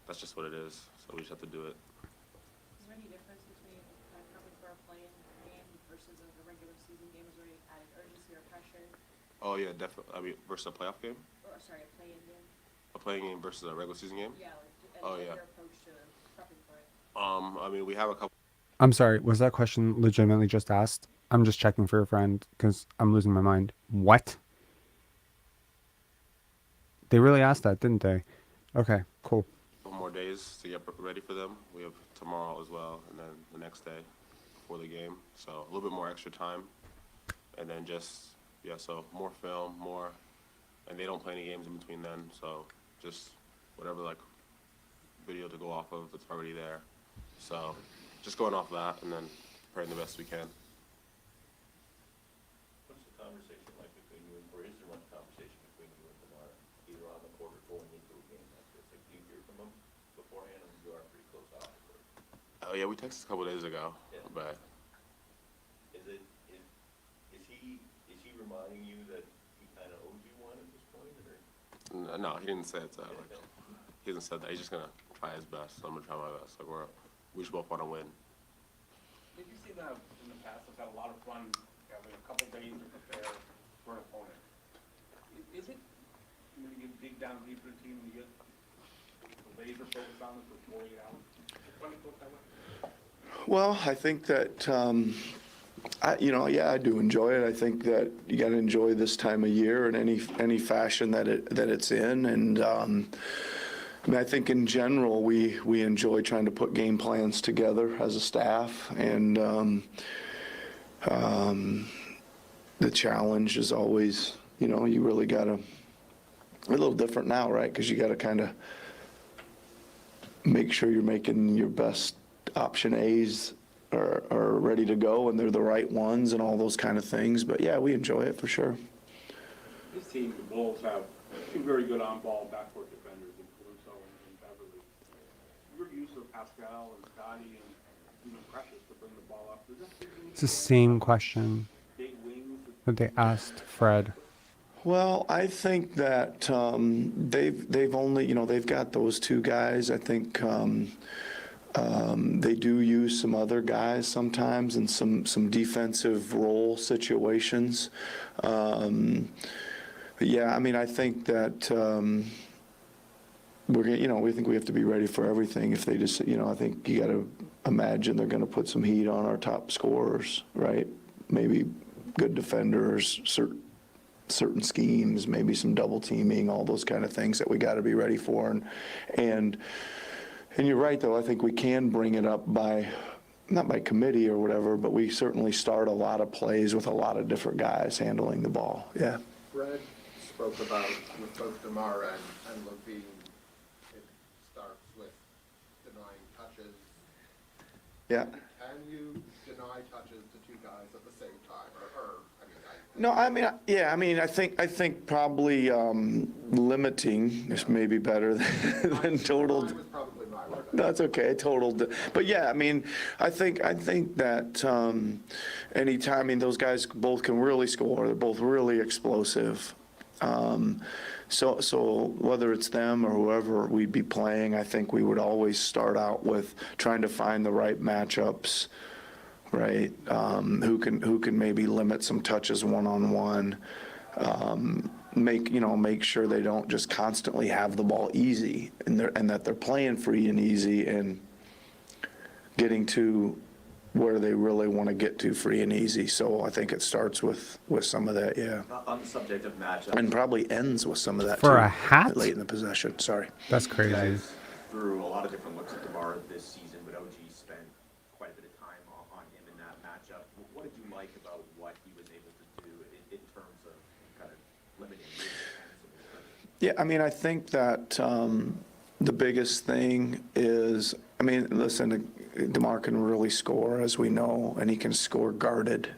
that's just what it is. So we just have to do it. Is there any difference between coming for a play-in game versus a regular season game? Is there any added urgency or pressure? Oh, yeah, definitely. I mean, versus a playoff game? Or, sorry, a play-in game? A playing game versus a regular season game? Yeah, Yeah. your approach to prepping for it. I mean, we have a couple. I'm sorry, was that question legitimately just asked? I'm just checking for a friend because I'm losing my mind. What? They really asked that, didn't they? Okay, cool. More days to get ready for them. We have tomorrow as well, and then the next day before the game. So a little bit more extra time, and then so more film, and they don't play any games in between then. So just whatever video to go off of that's already there. So just going off that and then praying the best we can. What's the conversation like between you, or is there much conversation between you and DeMar, either on the court or going into a game like this? Like, do you hear from him beforehand, and you are pretty close off? Oh yeah, we texted a couple days ago, but Is he reminding you that he kind of owes you one at this point, or? no, he didn't say it. He hasn't said that. He's just gonna try his best. So I'm gonna try my best. We just both want to win. Did you see that in the past? I've had a lot of fun. You have and a couple days to prepare for an opponent. Is it, when you dig down deeper into the team, you get the laser focus on it for 48 hours? Funny put that way. Well, I think that, I do enjoy it. I think that you got to enjoy this time of year in any fashion that it's in. And I think in general, we enjoy trying to put game plans together as a staff. And the challenge is always, you really got to, a little different now, right? Because you got to kind of make sure you're making your best option A's are ready to go and they're the right ones and all those kind of things. But yeah, we enjoy it for sure. This team, the Bulls, have two very good on-ball backcourt defenders in Caruso and Beverly. Your use of Pascal and Scottie and even Precious to bring the ball up, does that give you It's the same question big wings? that they asked Fred. Well, I think that they've only, they've got those two guys. I think they do use some other guys sometimes in some defensive role situations. But yeah, I think that we think we have to be ready for everything. If they just, I think you got to imagine they're going to put some heat on our top scorers, right? Maybe good defenders, certain schemes, maybe some double teaming, all those kind of things that we got to be ready for. And you're right, though. I think we can bring it up not by committee or whatever, but we certainly start a lot of plays with a lot of different guys handling the ball. Yeah. Fred spoke about with both DeMar and Levine, it starts with denying touches. Yeah. Can you deny touches to two guys at the same time? No, I think probably limiting is maybe better than total. That was probably my word. That's okay, total. But yeah, I think that anytime, those guys both can really score. They're both really explosive. So whether it's them or whoever we'd be playing, I think we would always start out with trying to find the right matchups. Right, who can maybe limit some touches one-on-one, make sure they don't just constantly have the ball easy, and that they're playing free and easy and getting to where they really want to get to free and easy. So I think it starts with some of that, yeah. On the subject of matchups. And probably ends with some of that For too, a hat? late in the possession. Sorry. That's crazy. You guys threw a lot of different looks at DeMar this season, but OG spent quite a bit of time on him in that matchup. What did you like about what he was able to do in terms of kind of limiting his defense? Yeah, I think that the biggest thing is, listen, DeMar can really score, as we know, and he can score guarded,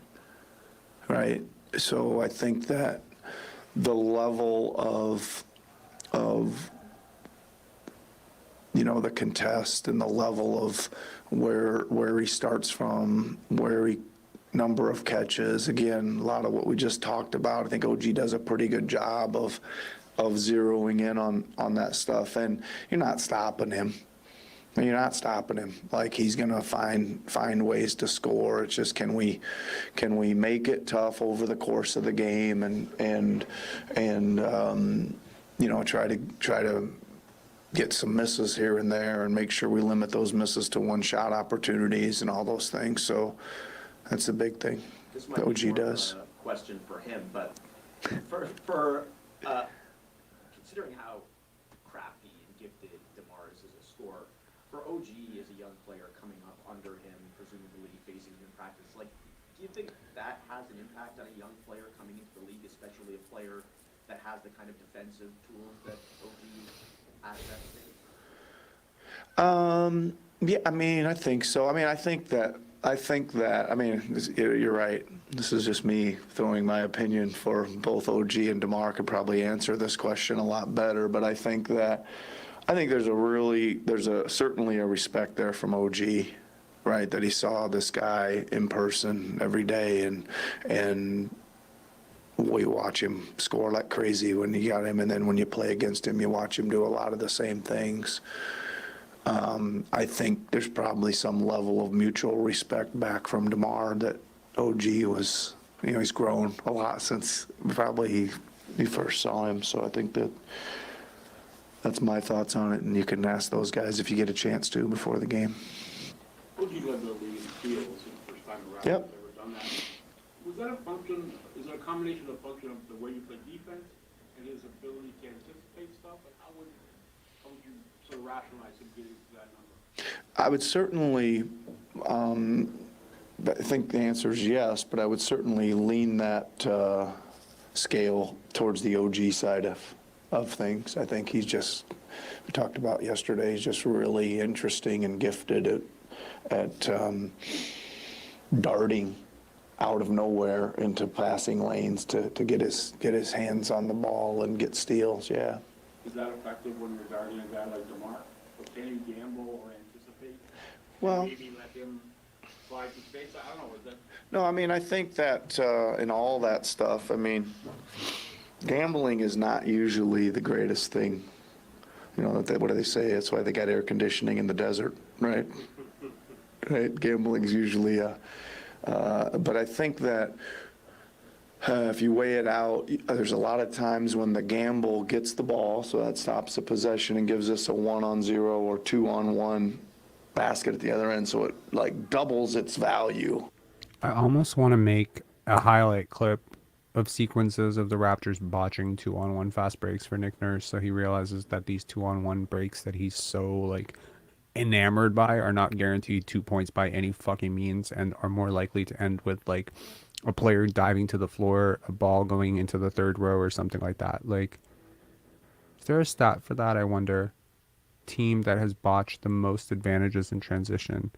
right? So I think that the level of the contest and the level of where he starts from, number of catches, again, a lot of what we just talked about. I think OG does a pretty good job of zeroing in on that stuff, and you're not stopping him. You're not stopping him. Like, he's gonna find ways to score. It's just can we make it tough over the course of the game and try to get some misses here and there and make sure we limit those misses to one-shot opportunities and all those things. So that's a big thing This that might be OG more does. of a question for him, but for considering how crafty and gifted DeMar is as a scorer, for OG as a young player coming up under him, presumably facing him in practice, do you think that has an impact on a young player coming into the league, especially a player that has the kind of defensive tools that OG has at that stage? Yeah, I think so. I think that, you're right. This is just me throwing my opinion for both OG and DeMar could probably answer this question a lot better, but I think there's certainly a respect there from OG, right? That he saw this guy in person every day and we watch him score like crazy when you got him, and then when you play against him, you watch him do a lot of the same things. I think there's probably some level of mutual respect back from DeMar that OG was he's grown a lot since probably you first saw him. So I think that's my thoughts on it, and you can ask those guys if you get a chance to before the game. OG led the league in steals the first time around. Yep. He's ever done that. Was that a function, is it a combination of a function of the way you play defense and his ability to anticipate stuff? Like how would you sort of rationalize him getting to that number? I would certainly, I think the answer is yes, but I would certainly lean that scale towards the OG side of things. I think he's just, we talked about yesterday, he's just really interesting and gifted at darting out of nowhere into passing lanes to get his hands on the ball and get steals. Yeah. Is that effective when you're guarding a guy like DeMar? Or can you gamble or anticipate? Well, Maybe let him slide to space? I don't know. Is that? no, I mean, I think that in all that stuff, I mean, gambling is not usually the greatest thing. You know, what do they say? That's why they got air conditioning in the desert, right? Right? Gambling is usually but I think that if you weigh it out, there's a lot of times when the gamble gets the ball, so that stops the possession and gives us a 1-on-0 or 2-on-1 basket at the other end, so it like doubles its value. I almost want to make a highlight clip of sequences of the Raptors botching 2-on-1 fast breaks for Nick Nurse, so he realizes that these 2-on-1 breaks that he's so like enamored by are not guaranteed 2 points by any fucking means, and are more likely to end with like a player diving to the floor, a ball going into the third row or something like that. Like, is there a stat for that? I wonder. Team that has botched the most advantages in transition.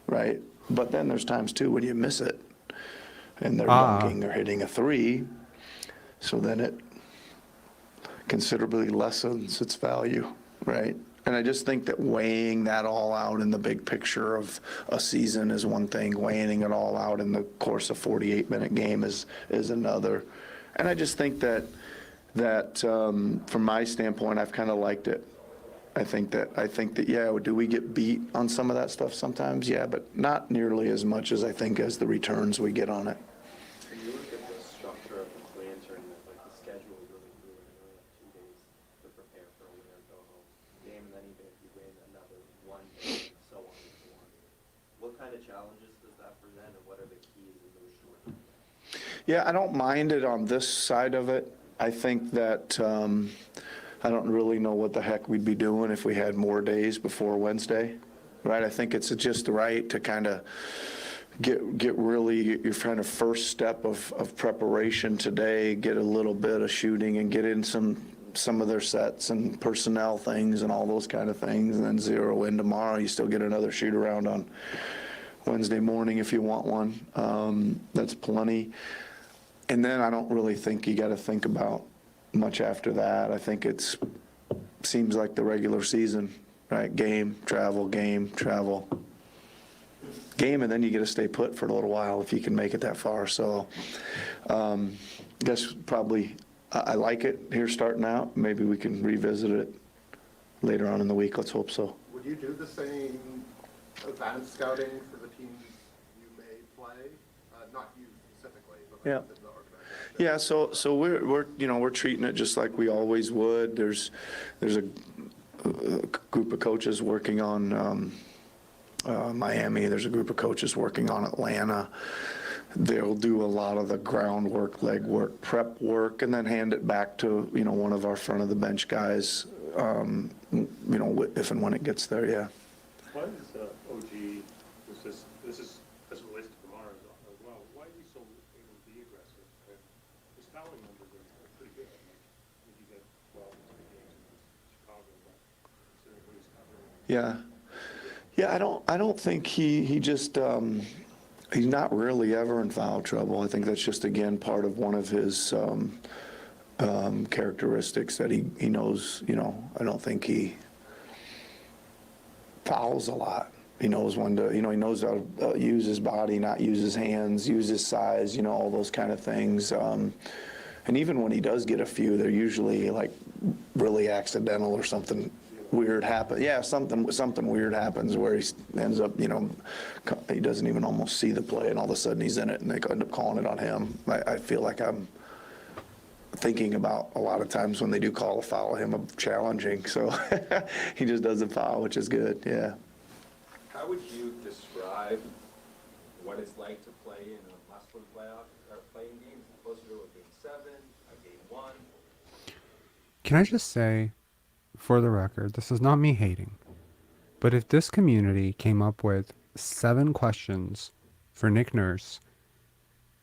Right, but then there's times too when you miss it and they're dunking or hitting a three, so then it considerably lessens its value, right? And I just think that weighing that all out in the big picture of a season is one thing. Weighing it all out in the course of 48-minute game is another. And I just think that from my standpoint, I've kind of liked it. I think that yeah, do we get beat on some of that stuff sometimes? Yeah, but not nearly as much as I think as the returns we get on it. When you look at the structure of the play-in tournament, like the schedule is really fluid. You only have 2 days to prepare for a winner go home game, and then even if you win another 1 day, and so on and so on. What kind of challenges does that present, and what are the keys in those short term? Yeah, I don't mind it on this side of it. I think that I don't really know what the heck we'd be doing if we had more days before Wednesday, right? I think it's just right to kind of get really your kind of first step of preparation today, get a little bit of shooting and get in some of their sets and personnel things and all those kind of things, and then zero in tomorrow. You still get another shoot around on Wednesday morning if you want one. That's plenty. And then I don't really think you got to think about much after that. I think seems like the regular season, right? Game, travel, game, travel. Game, and then you get to stay put for a little while if you can make it that far. So I guess probably I like it here starting out. Maybe we can revisit it later on in the week. Let's hope so. Would you do the same advanced scouting for the teams you may play? Not you specifically, but Yeah. the organization. Yeah, so we're treating it just like we always would. There's a group of coaches working on Miami. There's a group of coaches working on Atlanta. They'll do a lot of the groundwork, legwork, prep work, and then hand it back to one of our front of the bench guys. If and when it gets there, yeah. Why is OG, this is as it relates to DeMar as well, why is he so able to be aggressive? His fouling numbers are pretty good. I think he's at 12 in 3 games in Chicago, but considering what he's covering. Yeah, I don't think he just he's not really ever in foul trouble. I think that's just again part of one of his characteristics that he knows. I don't think he fouls a lot. He knows when to, he knows how to use his body, not use his hands, use his size, all those kind of things. And even when he does get a few, they're usually like really accidental or something weird happen. Yeah, something weird happens where he ends up, he doesn't even almost see the play, and all of a sudden he's in it, and they end up calling it on him. I feel like I'm thinking about a lot of times when they do call a foul, him challenging. So he just doesn't foul, which is good. Yeah. How would you describe what it's like to play in a must-win playoff or playing games closer to a game 7, a game 1? Can I just say, for the record, this is not me hating, but if this community came up with 7 questions for Nick Nurse,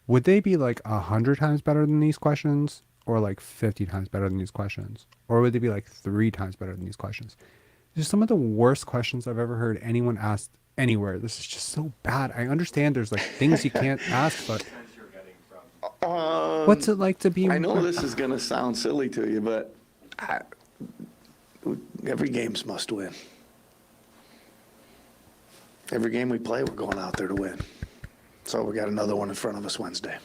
would they be like 100 times better than these questions, or like 50 times better than these questions, or would they be like 3 times better than these questions? These are some of the worst questions I've ever heard anyone asked anywhere. This is just so bad. I understand there's like things you can't ask, but what's it like to be? I know this is gonna sound silly to you, but every game's must win. Every game we play, we're going out there to win. So we got another one in front of us Wednesday.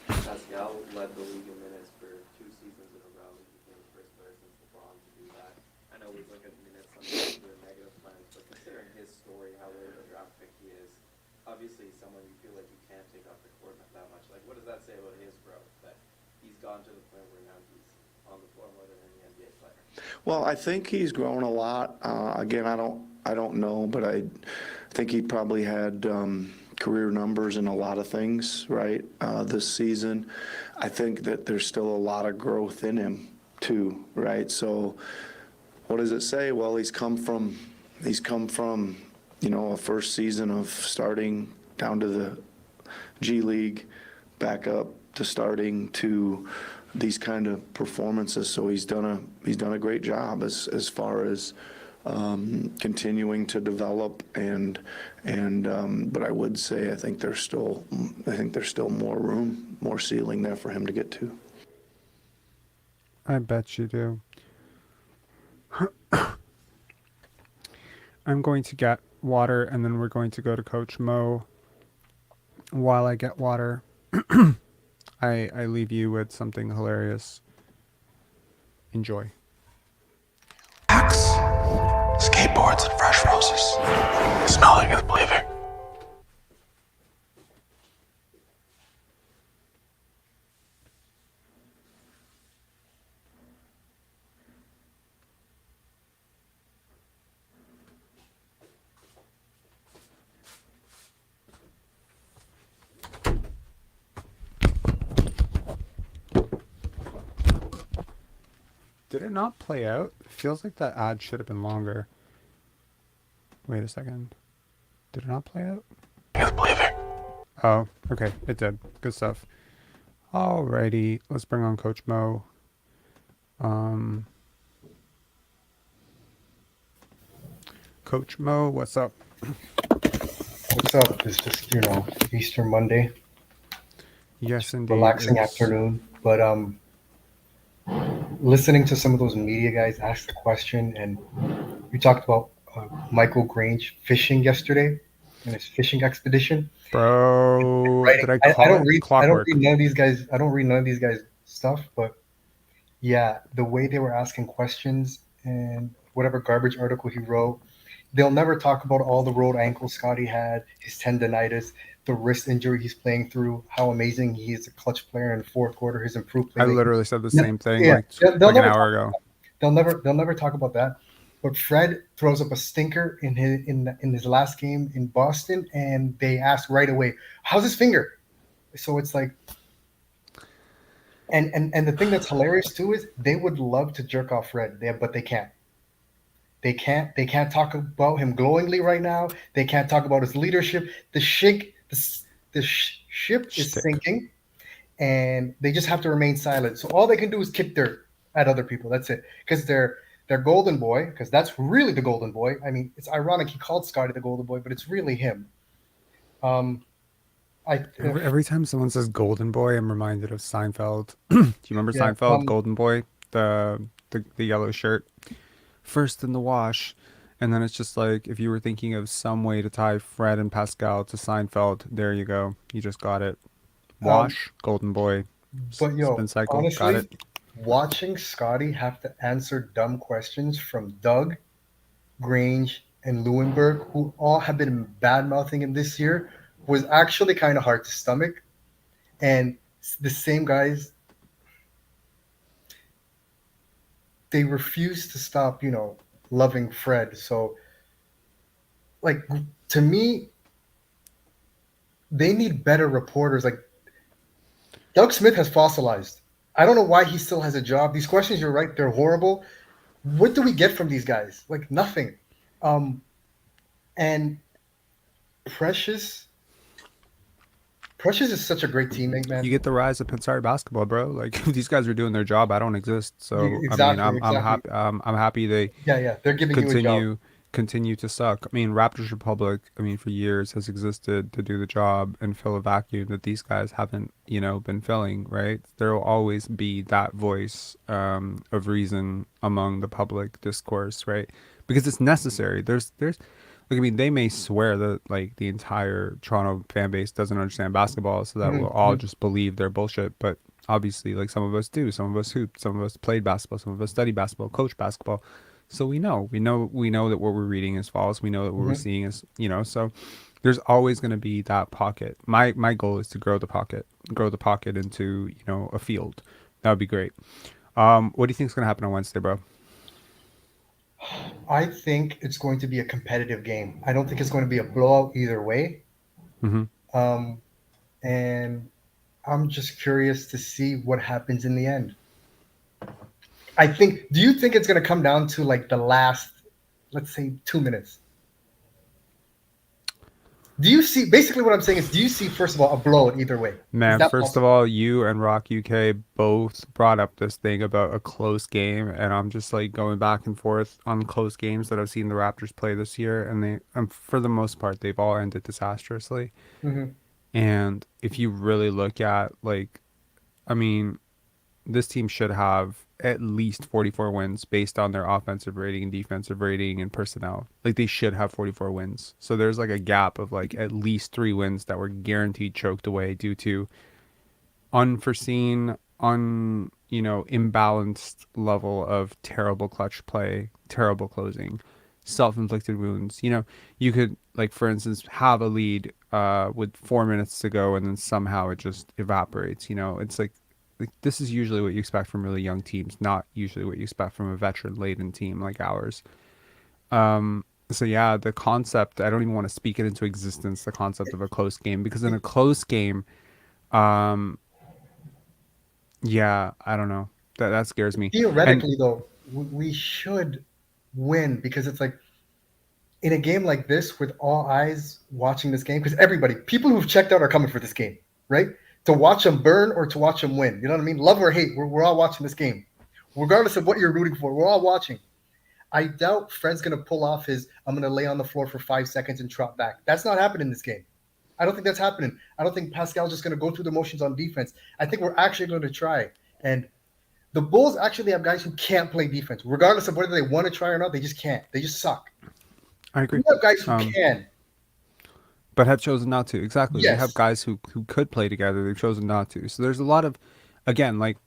Pascal led the league in minutes for 2 seasons in a row. He became the first player since LeBron to do that. I know we look at minutes sometimes through negative plans, but considering his story, how late of a draft pick he is, obviously someone you feel like you can't take off the court that much. Like, what does that say about his growth? That he's gone to the point where now he's on the floor more than any NBA player. Well, I think he's grown a lot. Again, I don't know, but I think he probably had career numbers in a lot of things, right, this season. I think that there's still a lot of growth in him, too, right? So what does it say? Well, he's come from, a first season of starting down to the G League, back up to starting to these kind of performances. So he's done a great job as far as continuing to develop but I would say I think there's still more room, more ceiling there for him to get to. I bet you do. I'm going to get water, and then we're going to go to Coach Mo. While I get water, I leave you with something hilarious. Enjoy. Skateboards and fresh roses. Smelling is believing. Did it not play out? It feels like that ad should have been longer. Wait a second. Did it not play out? Is believing. Oh, okay. It did. Good stuff. Alrighty. Let's bring on Coach Mo. Coach Mo, what's up? What's up? It's just, Easter Monday. Yes, indeed. Relaxing afternoon. But listening to some of those media guys ask the question, and you talked about Michael Grange fishing yesterday in his fishing expedition. Bro, right. did I don't read none of these guys. I don't read none of these guys' stuff, but yeah, the way they were asking questions and whatever garbage article he wrote, they'll never talk about all the rolled ankles Scottie had, his tendonitis, the wrist injury he's playing through, how amazing he is a clutch player in the fourth quarter, his improved play. I literally said the same thing an hour ago. They'll never talk about that. But Fred throws up a stinker in his last game in Boston, and they ask right away, "How's his finger?" So it's like, and the thing that's hilarious too is they would love to jerk off Fred, but they can't. They can't talk about him glowingly right now. They can't talk about his leadership. The ship is sinking, and they just have to remain silent. So all they can do is kick dirt at other people. That's it, because they're golden boy, because that's really the golden boy. I mean, it's ironic he called Scottie the golden boy, but it's really him. Every time someone says golden boy, I'm reminded of Seinfeld. Do you remember Seinfeld? Golden boy, the yellow shirt, first in the wash. And then it's just like, if you were thinking of some way to tie Fred and Pascal to Seinfeld, there you go. You just got it. Wash, golden boy, but spin cycle, got it. watching Scotty have to answer dumb questions from Doug, Grange, and Lewinberg, who all have been bad mouthing him this year, was actually kind of hard to stomach. And the same guys, they refuse to stop, loving Fred. So, like, to me, they need better reporters. Like, Doug Smith has fossilized. I don't know why he still has a job. These questions, you're right, they're horrible. What do we get from these guys? Like, nothing. And Precious, Precious is such a great teammate, man. You get the rise of Pensari basketball, bro. Like if these guys are doing their job, I don't exist. So I mean, Exactly, I'm exactly. happy. I'm happy they Yeah, they're giving you a job. continue to suck. I mean, Raptors Republic, I mean, for years has existed to do the job and fill a vacuum that these guys haven't, been filling, right? There will always be that voice of reason among the public discourse, right? Because it's necessary. Like, I mean, they may swear that like the entire Toronto fan base doesn't understand basketball, so that we'll all just believe their bullshit. But obviously, like some of us do, some of us hooped, some of us played basketball, some of us studied basketball, coach basketball. So we know that what we're reading is false. We know that what we're seeing is, so there's always going to be that pocket. My goal is to grow the pocket into, a field. That would be great. What do you think is going to happen on Wednesday, bro? I think it's going to be a competitive game. I don't think it's going to be a blowout either way. Mm-hmm. And I'm just curious to see what happens in the end. Do you think it's going to come down to like the last, let's say, 2 minutes? Do you see, basically what I'm saying is, do you see, first of all, a blowout either way? Man, first of all, you and Rock UK both brought up this thing about a close game, and I'm just like going back and forth on close games that I've seen the Raptors play this year, and for the most part, they've all ended disastrously. Mm-hmm. And if you really look at, like, I mean, this team should have at least 44 wins based on their offensive rating and defensive rating and personnel. Like, they should have 44 wins. So there's like a gap of like at least 3 wins that were guaranteed choked away due to unforeseen, imbalanced level of terrible clutch play, terrible closing, self-inflicted wounds. You could, like, for instance, have a lead with 4 minutes to go and then somehow it just evaporates. It's like this is usually what you expect from really young teams, not usually what you expect from a veteran-laden team like ours. So yeah, the concept, I don't even want to speak it into existence, the concept of a close game, because in a close game, yeah, I don't know. That scares me. Theoretically, though, we should win, because it's like in a game like this with all eyes watching this game, because people who've checked out are coming for this game, right? To watch them burn or to watch them win. You know what I mean? Love or hate, we're all watching this game. Regardless of what you're rooting for, we're all watching. I doubt Fred's going to pull off I'm going to lay on the floor for 5 seconds and trot back. That's not happening in this game. I don't think that's happening. I don't think Pascal's just going to go through the motions on defense. I think we're actually going to try. And the Bulls actually have guys who can't play defense. Regardless of whether they want to try or not, they just can't. They just suck. I agree. We have guys who can. But have chosen not to. Exactly. Yes. We have guys who could play together. They've chosen not to. So there's a lot of, again, like,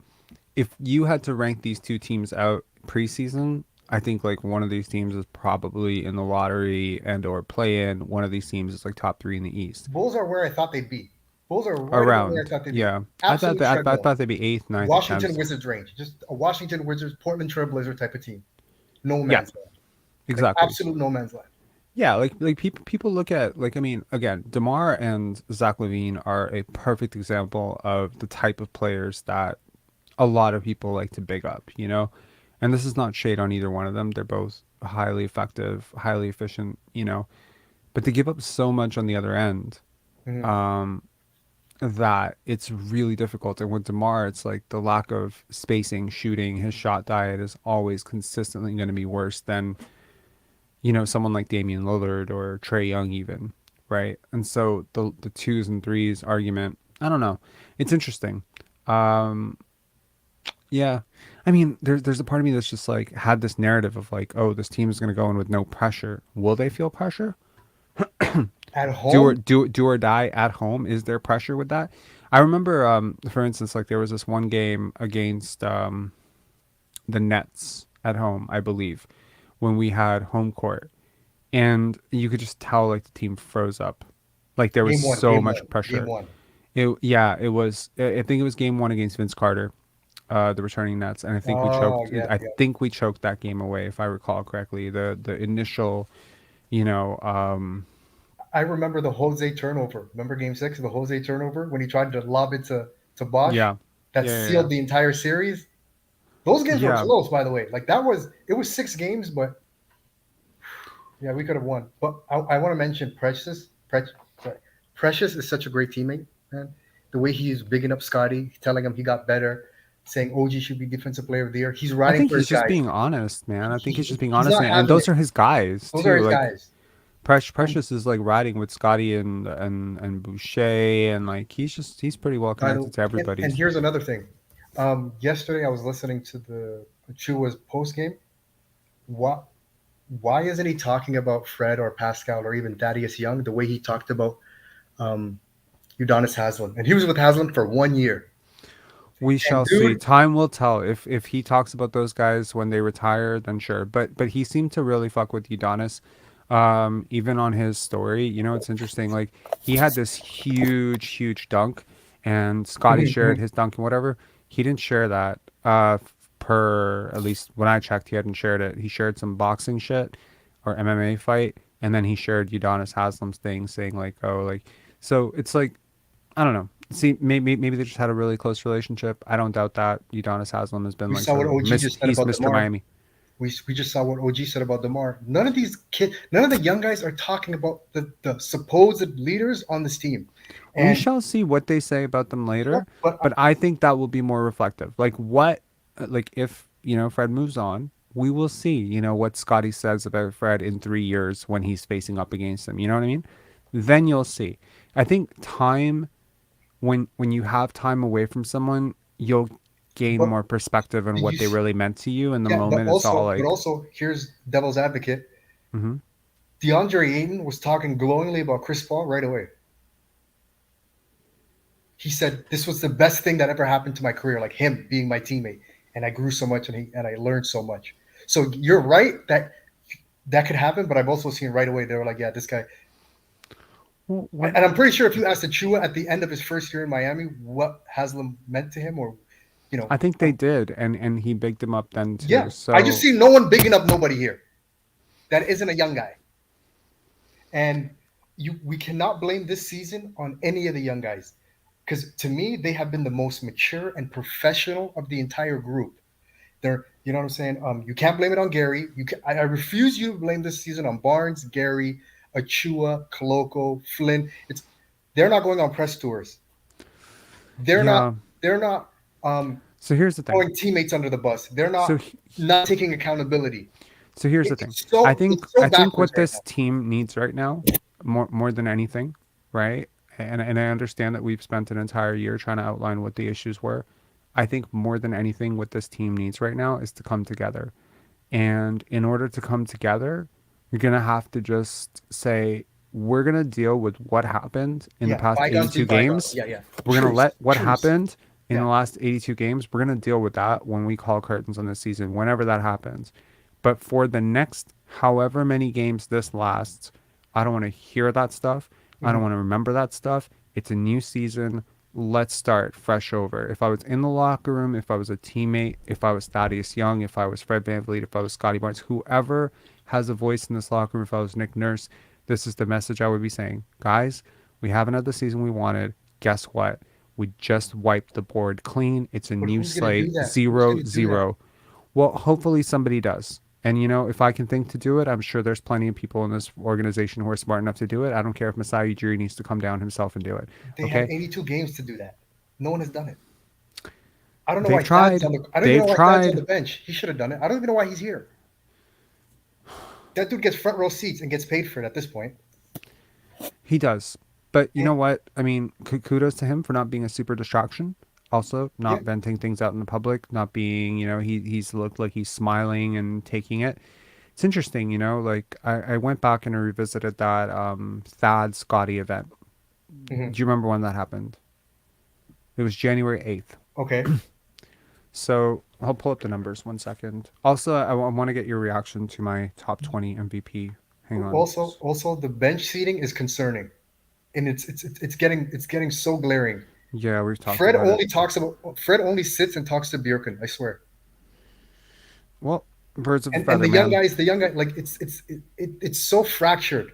if you had to rank these two teams out preseason, I think like one of these teams is probably in the lottery and or play in. One of these teams is like top 3 in the East. Bulls are where I thought they'd be. Bulls are right around where I thought they'd be. Yeah. I thought they'd be 8th, 9th. Washington Wizards range. Just a Washington Wizards, Portland Trail Blazer type of team. No man's land. Exactly. Like, absolute no man's land. Yeah, like people look at, like, I mean, again, DeMar and Zach LaVine are a perfect example of the type of players that a lot of people like to big up, and this is not shade on either one of them. They're both highly effective, highly efficient, but they give up so much on the other end, that it's really difficult. And with DeMar, it's like the lack of spacing, shooting, his shot diet is always consistently going to be worse than someone like Damian Lillard or Trae Young even, right? And so the 2s and 3s argument, I don't know. It's interesting. Yeah. I mean, there's a part of me that's just like had this narrative of like, oh, this team is going to go in with no pressure. Will they feel pressure? At home? Do or die at home? Is there pressure with that? I remember, for instance, like there was this one game against, the Nets at home, I believe, when we had home court, and you could just tell like the team froze up, like there was Game one, so game much one, game pressure. one. It was. I think it was game one against Vince Carter, the returning Nets, and I think we Oh, choked. yeah, I yeah. think we choked that game away, if I recall correctly. The initial, you know, I remember the Jose turnover. Remember Game 6, the Jose turnover when he tried to lob it to Bosch? yeah, That yeah, yeah, sealed the entire series. Those games were yeah. close, by the way. Like it was 6 games, but yeah, we could have won. But I want to mention Precious. Sorry. Precious is such a great teammate, man. The way he's bigging up Scotty, telling him he got better, saying OG should be Defensive Player of the Year. He's I riding think for he's his just guys. being honest, man. I think he's just being He's honest, not and having those it. are his guys Those are too. his Like guys. Precious is like riding with Scotty and Boucher, and like he's pretty well By the connected to and everybody's. here's another thing. Yesterday I was listening to the Chua's post game. What? Why isn't he talking about Fred or Pascal or even Thaddeus Young the way he talked about um, Udonis Haslem? And he was with Haslem for 1 year. We And shall see. dude, Time will tell. If he talks about those guys when they retire, then sure. But he seemed to really fuck with Udonis. Even on his story, you know, it's interesting. Like he had this huge dunk, and Scotty shared his dunk and whatever. He didn't share that. Per at least when I checked, he hadn't shared it. He shared some boxing shit or MMA fight, and then he shared Udonis Haslem's thing, saying like, oh, like, so it's like, I don't know. See, maybe they just had a really close relationship. I don't doubt that. Udonis Haslem has been we like saw sort what of OG just said he's about Mr. DeMar. Miami. We just saw what OG said about DeMar. None of these kids, none of the young guys are talking about the supposed leaders on this team. We And shall see what they say about them later, but but I think that will be more reflective. Like what, like if, you know, Fred moves on, we will see, you know, what Scotty says about Fred in 3 years when he's facing up against him. You know what I mean? Then you'll see. I think time, when you have time away from someone, you'll gain but more perspective on what they really meant to you. In the yeah, moment, it's all like, here's devil's advocate. mm-hmm. DeAndre Ayton was talking glowingly about Chris Paul right away. He said this was the best thing that ever happened to my career, like him being my teammate, and I grew so much and I learned so much. So you're right that could happen, but I've also seen right away they were like, yeah, this guy. And I'm pretty sure if you asked Achua at the end of his first year in Miami what Haslam meant to him, or you know, I think they did, and he bigged him up then too. yeah, So I just see no one bigging up nobody here that isn't a young guy, and we cannot blame this season on any of the young guys. Because to me, they have been the most mature and professional of the entire group. They're, you know what I'm saying? You can't blame it on Gary. I refuse you to blame this season on Barnes, Gary, Achua, Koloko, Flynn. They're not going on press tours. They're yeah. not So here's the thing. throwing teammates under the bus. They're not taking accountability. So here's the thing. So, I think what right this now. team needs right now, more than anything, right? And I understand that we've spent an entire year trying to outline what the issues were. I think more than anything, what this team needs right now is to come together. And in order to come together, you're gonna have to just say, we're gonna deal with what happened in the past bygones 82 be bygones. games. Yeah. We're gonna let what Truce. happened in the last 82 games. We're gonna deal with that when we call curtains on this season, whenever that happens. But for the next however many games this lasts, I don't want to hear that stuff. I don't want to remember that stuff. It's a new season. Let's start fresh over. If I was in the locker room, if I was a teammate, if I was Thaddeus Young, if I was Fred VanVleet, if I was Scottie Barnes, whoever has a voice in this locker room, if I was Nick Nurse, this is the message I would be saying. Guys, we haven't had the season we wanted. Guess what? We just wiped the board clean. It's a new slate. 0-0. Well, hopefully somebody does. And, you know, if I can think to do it, I'm sure there's plenty of people in this organization who are smart enough to do it. I don't care if Masai Ujiri needs to come down himself and do it. They Okay? had 82 games to do that. No one has done it. I don't know They've why tried. Thad's I don't even know why tried. Thad's on the bench. He should have done it. I don't even know why he's here. That dude gets front row seats and gets paid for it at this point. He does. But you know what? I mean, kudos to him for not being a super distraction. Also, not venting things out in the public, not being, you know, he's looked like he's smiling and taking it. It's interesting, you know, like I went back and I revisited that Thad Scotty event. Do you remember when that happened? It was January 8th. Okay. So I'll pull up the numbers 1 second. Also, I want to get your reaction to my top 20 MVP. Hang on. Also, the bench seating is concerning, and it's getting so glaring. Yeah, we've talked Fred about only it. talks about Fred only sits and talks to Bjorken. I swear. Well, birds of a And feather, man. the young guy, like it's so fractured.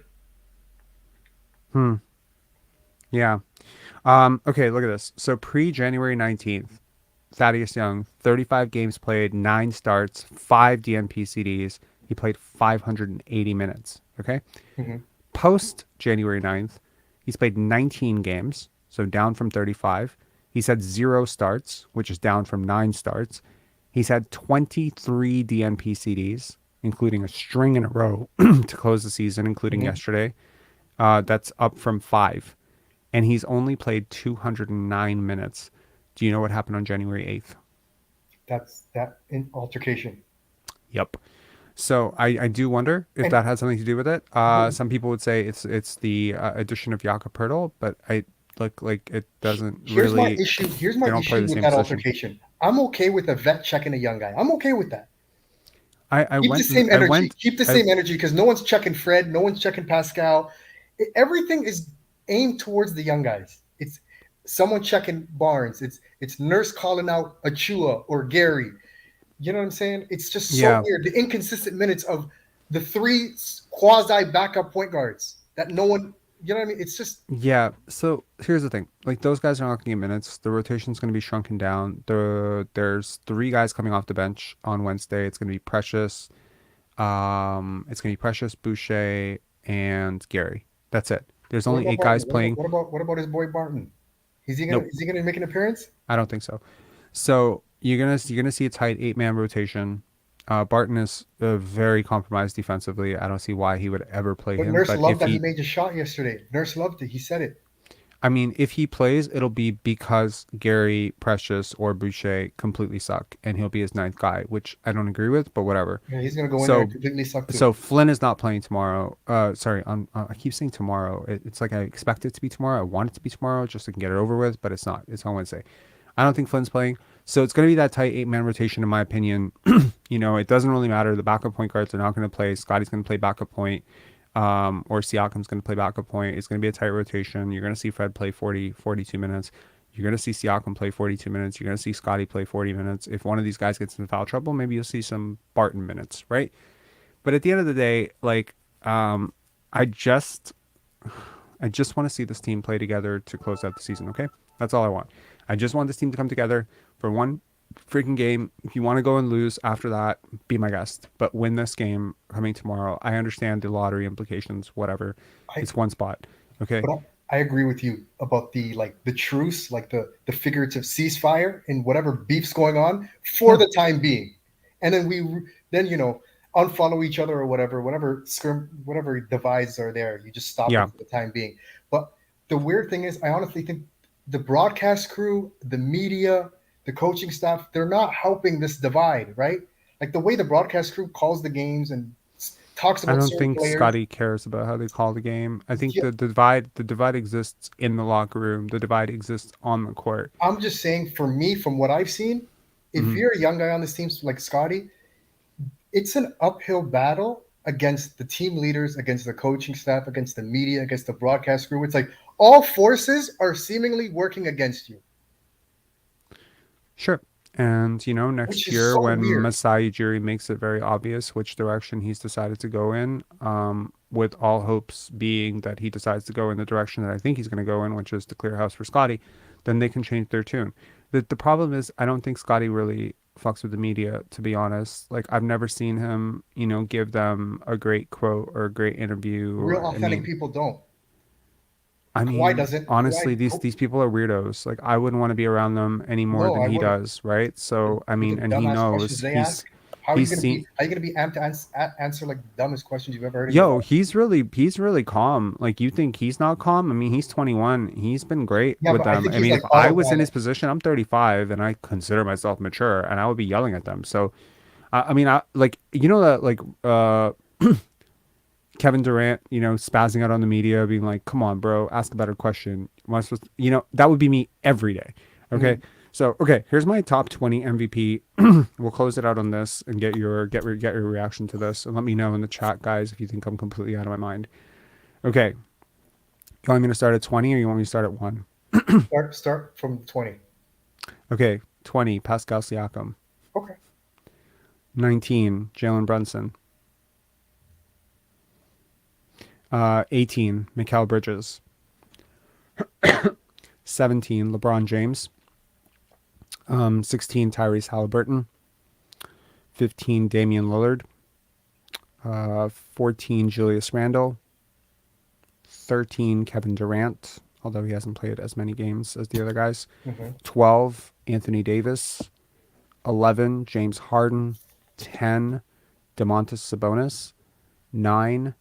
Hmm. Yeah. Okay, look at this. So pre-January 19th, Thaddeus Young, 35 games played, 9 starts, 5 DNP CDs. He played 580 minutes. Okay. Mhm. Post January 9th, he's played 19 games, so down from 35. He's had 0 starts, which is down from 9 starts. He's had 23 DNP CDs, including a string in a row to close the season, including Mhm. yesterday. That's up from 5. And he's only played 209 minutes. Do you know what happened on January 8th? That's that in altercation. Yep. So I do wonder if And that has something to do with it. but Some people would say it's the addition of Jakob Pertl, but I look like it doesn't here's my really. issue. Here's They my don't play issue the with same that position. altercation. I'm okay with a vet checking a young guy. I'm okay with that. I Keep the went and same I energy. went. Keep the I same energy because no one's checking Fred. No one's checking Pascal. Everything is aimed towards the young guys. It's someone checking Barnes. It's Nurse calling out Achua or Gary. You know what I'm saying? It's just so Yeah, weird. The inconsistent minutes of the 3 quasi backup point guards that no one. You know what I mean? It's just yeah. So here's the thing: like those guys are not going to get minutes. The rotation's going to be shrunken down. There's 3 guys coming off the bench on Wednesday. It's going to be Precious. It's going to be Precious, Boucher, and Gary. That's it. There's what only about 8 Barton? guys playing. What about his boy Barton? Nope, Is he gonna make an appearance? I don't think so. So you're gonna see a tight 8-man rotation. Barton is very compromised defensively. I don't see why he would ever play But him. Nurse But loved if that he he, made the shot yesterday. Nurse loved it. He said it. I mean, if he plays, it'll be because Gary, Precious, or Boucher completely suck, and he'll be his 9th guy, which I don't agree with, but whatever. Yeah, he's gonna go in there and So, completely suck too. so Flynn is not playing tomorrow. Sorry, I keep saying tomorrow. It's like I expect it to be tomorrow. I want it to be tomorrow, just so I can get it over with, but it's not. It's on Wednesday. I don't think Flynn's playing. So it's going to be that tight 8-man rotation, in my opinion. It doesn't really matter. The backup point guards are not going to play. Scottie's going to play backup point. Or Siakam's going to play backup point. It's going to be a tight rotation. You're going to see Fred play 40, 42 minutes. You're going to see Siakam play 42 minutes. You're going to see Scottie play 40 minutes. If one of these guys gets in foul trouble, maybe you'll see some Barton minutes, right? But at the end of the day, like, I just want to see this team play together to close out the season, okay? That's all I want. I just want this team to come together for one freaking game. If you want to go and lose after that, be my guest. But win this game coming tomorrow. I understand the lottery implications, whatever. It's one spot, okay? But I agree with you about the truce, like the figurative ceasefire and whatever beef's going on for the time being, and then unfollow each other or whatever divides are there. You just stop Yeah. it for the time being. But the weird thing is, I honestly think the broadcast crew, the media, the coaching staff, they're not helping this divide, right? Like the way the broadcast crew calls the games and talks I about don't certain think players. Scotty cares about how they call the game. I think Yeah, the divide exists in the locker room. The divide exists on the court. I'm just saying, for me, from what I've seen, if Mhm. you're a young guy on this team like Scotty, it's an uphill battle against the team leaders, against the coaching staff, against the media, against the broadcast crew. It's like all forces are seemingly working against you, Sure. And, which next is year so when weird. Masai Ujiri makes it very obvious which direction he's decided to go in, with all hopes being that he decides to go in the direction that I think he's going to go in, which is to clear house for Scotty, then they can change their tune. The problem is I don't think Scotty really fucks with the media, to be honest. Like, I've never seen him, give them a great quote or a great interview. Real I authentic mean, people don't. I Kawhi mean, doesn't. honestly, these people are weirdos. Like, I wouldn't want to be around them any more No, than I he wouldn't. does, right? So, I With the mean, and he dumbass questions knows they ask, he's seen. how are you gonna be amped to answer like the dumbest questions you've ever heard in your Yo, life? he's really calm. Like, you think he's not calm? I mean, he's 21. He's been great Yeah, with but I them. think I he's mean, like if I was in autopilot. his position, I'm 35 and I consider myself mature, and I would be yelling at them. So, I mean, I like that like Kevin Durant, spazzing out on the media, being like, "Come on, bro, ask a better question." Am I supposed to, that would be me every day. Okay. Mhm. So, okay, here's my top 20 MVP. We'll close it out on this and get your reaction to this, and let me know in the chat, guys, if you think I'm completely out of my mind. Okay, you want me to start at 20 or you want me to start at 1? Start from 20. Okay, 20, Pascal Siakam. Okay. 19, Jalen Brunson. 18, Mikal Bridges. 17, LeBron James. 16, Tyrese Halliburton. 15, Damian Lillard. 14, Julius Randle. 13, Kevin Durant, although he hasn't played as many games as the other guys. 12, Anthony Davis. 11, James Harden. 10, DeMontis Sabonis. 9,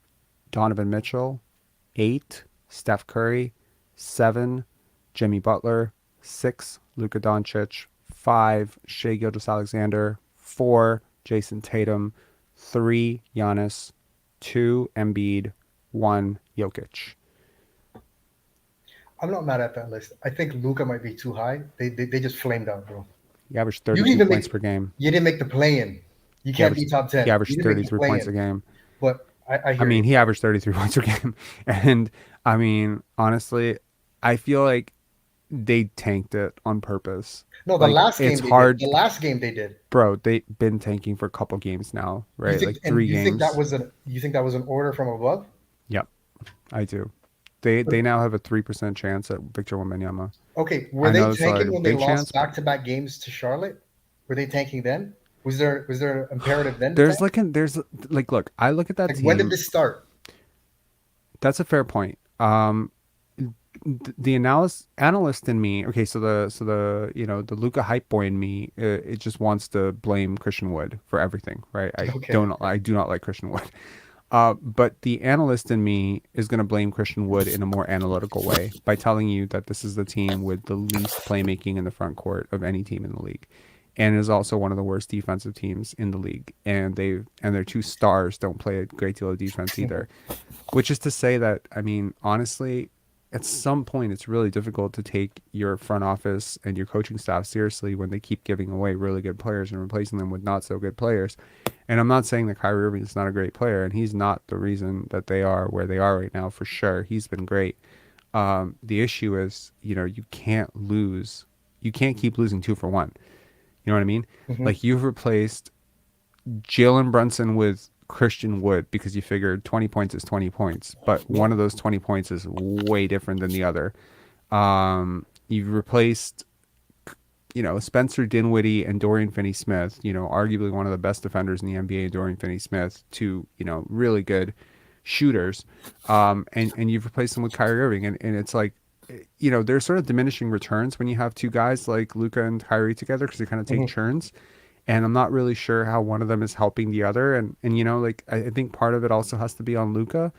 Donovan Mitchell. 8, Steph Curry. 7, Jimmy Butler. 6, Luka Doncic. 5, Shai Gilgeous-Alexander. 4, Jason Tatum. 3, Giannis. 2, Embiid. 1, Jokic. I'm not mad at that list. I think Luka might be too high. They just flamed out, bro. He averaged 32 points per game. You didn't make the play-in. You can't be top 10. He averaged 33 points a game. But I hear mean, you. he averaged 33 points a game. And, I mean, honestly, I feel like they tanked it on purpose. No, the last game it's they hard. did. The last game they did. Bro, they've been tanking for a couple games now, right? You think, like 3 you games. Think that was an order from above? Yep, I do. They now have a 3% chance at Victor Wembanyama. Okay, were they tanking when they lost back-to-back games to Charlotte? Were they tanking then? Was there imperative then? Look, I look at that team. When did this start? That's a fair point. The analyst in me. Okay, so the the Luka hype boy in me, it just wants to blame Christian Wood for everything, right? I do not like Christian Wood. But the analyst in me is going to blame Christian Wood in a more analytical way by telling you that this is the team with the least playmaking in the front court of any team in the league, and is also one of the worst defensive teams in the league. And their 2 stars don't play a great deal of defense either, which is to say that, I mean, honestly, at some point it's really difficult to take your front office and your coaching staff seriously when they keep giving away really good players and replacing them with not so good players. And I'm not saying that Kyrie Irving is not a great player, and he's not the reason that they are where they are right now, for sure. He's been great. The issue is, you can't lose. You can't keep losing 2 for 1. You know what I mean? Like, you've replaced Jalen Brunson with Christian Wood because you figured 20 points is 20 points, but one of those 20 points is way different than the other. You've replaced Spencer Dinwiddie and Dorian Finney-Smith, arguably one of the best defenders in the NBA, Dorian Finney-Smith, 2, really good shooters. And you've replaced them with Kyrie Irving. And it's like, there's sort of diminishing returns when you have 2 guys like Luka and Kyrie together, because they kind of take turns. And I'm not really sure how one of them is helping the other. And I think part of it also has to be on Luka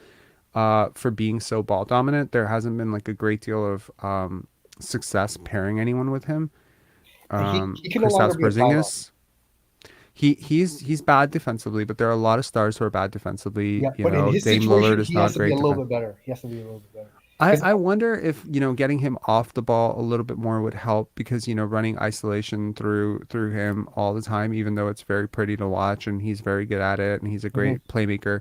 for being so ball dominant. There hasn't been like a great deal of success pairing anyone with him. He can no longer be a Porzingis. He's bad defensively, but there are a lot of stars who are bad defensively. Yeah, but in his Dame situation, Lillard is he not has to be great. a little bit better. He has to be a little bit better. I wonder if getting him off the ball a little bit more would help, because running isolation through him all the time, even though it's very pretty to watch and he's very good at it and he's a great playmaker,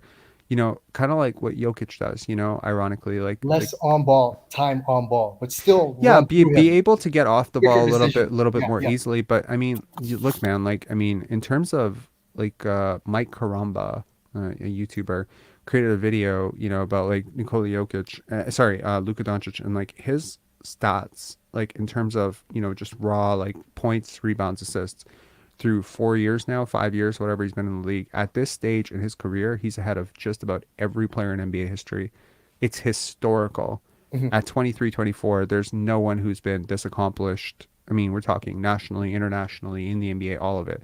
kind of like what Jokic does, ironically, less on ball, time on ball, but still be able to get off the ball a little bit more yeah. easily. But I mean, look, man, in terms of Mike Karamba, a YouTuber, created a video, about Nikola Jokic, Luka Doncic, and his stats, in terms of, just raw, points, rebounds, assists through 4 years now, 5 years, whatever he's been in the league. At this stage in his career, he's ahead of just about every player in NBA history. It's historical. At 23, 24, there's no one who's been this accomplished. I mean, we're talking nationally, internationally, in the NBA, all of it.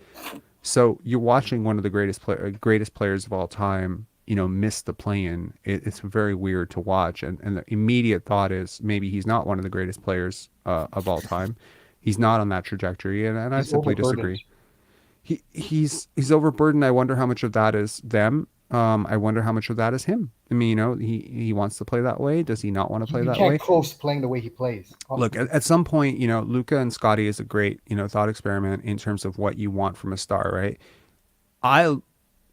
So you're watching one of the greatest players of all time, miss the play-in. It's very weird to watch. And the immediate thought is maybe he's not one of the greatest players of all time. He's not on that trajectory. And I simply disagree. He's overburdened. I wonder how much of that is them. I wonder how much of that is him. I mean, he wants to play that way. Does he not want to play You that can't way? coast playing the way he plays. Look, at some point, Luka and Scottie is a great, thought experiment in terms of what you want from a star, right?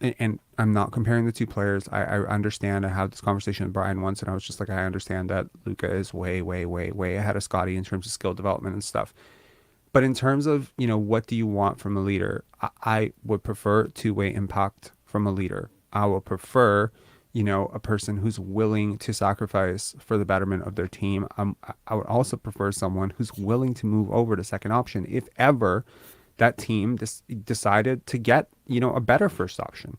And I'm not comparing the two players. I understand. I had this conversation with Brian once, and I was just like, I understand that Luka is way, way, way, way ahead of Scottie in terms of skill development and stuff. But in terms of, what do you want from a leader? I would prefer two-way impact from a leader. I will prefer, a person who's willing to sacrifice for the betterment of their team. I would also prefer someone who's willing to move over to second option if ever that team decided to get, a better first option,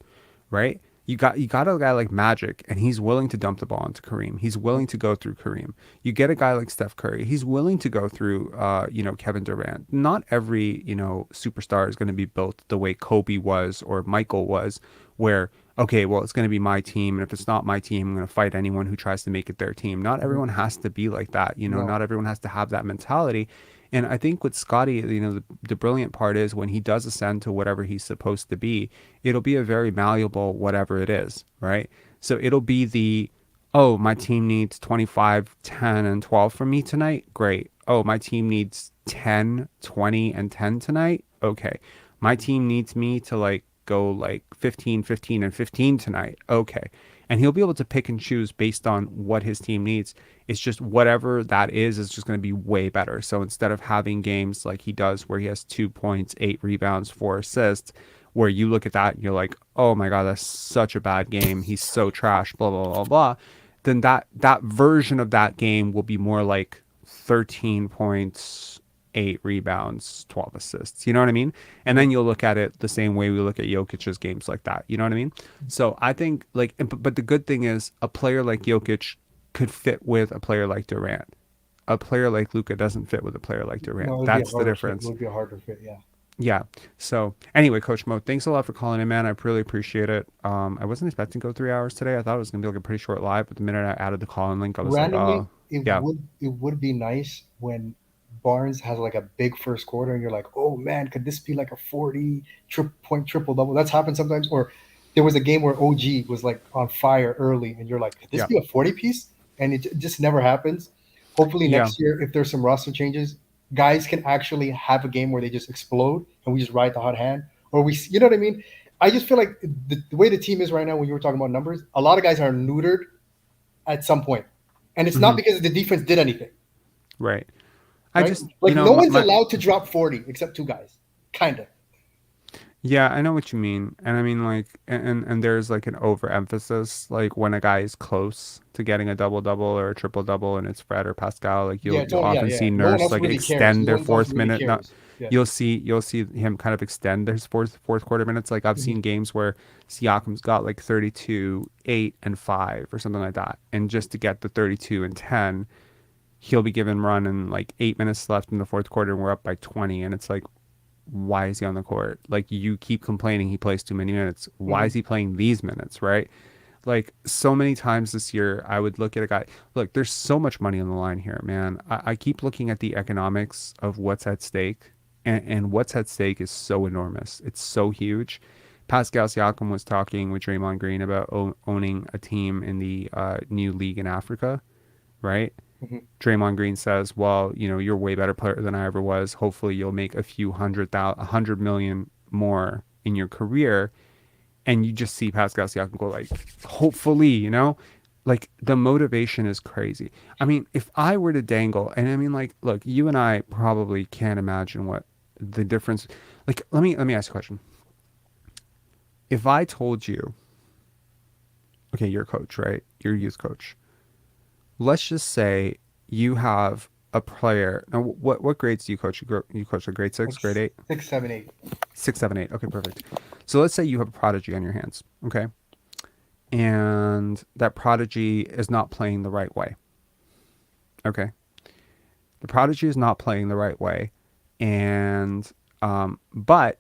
right? You got a guy like Magic, and he's willing to dump the ball into Kareem. He's willing to go through Kareem. You get a guy like Steph Curry. He's willing to go through, Kevin Durant. Not every, superstar is going to be built the way Kobe was or Michael was, where, okay, well, it's going to be my team, and if it's not my team, I'm going to fight anyone who tries to make it their team. Not everyone has to be like that. No. Not everyone has to have that mentality. And I think with Scottie, the brilliant part is when he does ascend to whatever he's supposed to be, it'll be a very malleable whatever it is, right? So it'll be oh, my team needs 25, 10, and 12 from me tonight. Great. Oh, my team needs 10, 20, and 10 tonight. Okay. My team needs me to go 15, 15, and 15 tonight. Okay. And he'll be able to pick and choose based on what his team needs. It's just whatever that is just going to be way better. So instead of having games like he does where he has 2 points, 8 rebounds, 4 assists, where you look at that and you're like, oh my God, that's such a bad game. He's so trash, blah, blah, blah, blah. Then that version of that game will be more like 13 points, 8 rebounds, 12 assists. You know what I mean? And then you'll look at it the same way we look at Jokic's games like that. You know what I mean? So I think but the good thing is a player like Jokic could fit with a player like Durant. A player like Luka doesn't fit with a player like Durant. No, That's the difference. It would be a harder fit, yeah. Yeah. So anyway, Coach Mo, thanks a lot for calling in, man. I really appreciate it. I wasn't expecting to go 3 hours today. I thought it was gonna be like a pretty short live, but the minute I added the call-in link, I was Randomly, like, oh, it would be nice when Barnes has like a big first quarter and you're like, oh man, could this be like a 40 point triple double? That's happened sometimes. Or there was a game where OG was like on fire early and you're like, could this be a 40 piece? And it just never happens. Hopefully next year, if there's some roster changes, guys can actually have a game where they just explode and we just ride the hot hand. Or you know what I mean? I just feel like the way the team is right now, when you were talking about numbers, a lot of guys are neutered at some point. And it's not because the defense did anything. Right. Right? No one's allowed to drop 40 except 2 guys. Kind of. Yeah, I know what you mean. And I mean, and there's like an overemphasis, like when a guy is close to getting a double-double or a triple-double and it's Fred or Pascal, like you'll often see Nurse really extend their fourth really minute. You'll see him kind of extend his fourth quarter minutes. Like I've seen games where Siakam's got like 32, 8, and 5 or something like that. And just to get the 32 and 10, he'll be given run and like 8 minutes left in the fourth quarter and we're up by 20. And it's like, why is he on the court? Like you keep complaining he plays too many minutes. Why is he playing these minutes, right? Like so many times this year, I would look at a guy. Look, there's so much money on the line here, man. I keep looking at the economics of what's at stake, and what's at stake is so enormous. It's so huge. Pascal Siakam was talking with Draymond Green about owning a team in the new league in Africa, right? Draymond Green says, well, you're a way better player than I ever was. Hopefully you'll make a few 100 million more in your career. And you just see Pascal Siakam go like, hopefully, like the motivation is crazy. I mean, if I were to dangle, and I mean, like, look, you and I probably can't imagine what the difference, like, let me ask you a question. If I told you, okay, you're a coach, right? You're a youth coach. Let's just say you have a player. Now, what grades do you coach? You coach a grade 6, grade 8? 6, 7, 8. 6, 7, 8. Okay, perfect. So let's say you have a prodigy on your hands, okay? And that prodigy is not playing the right way. Okay? The prodigy is not playing the right way. And, but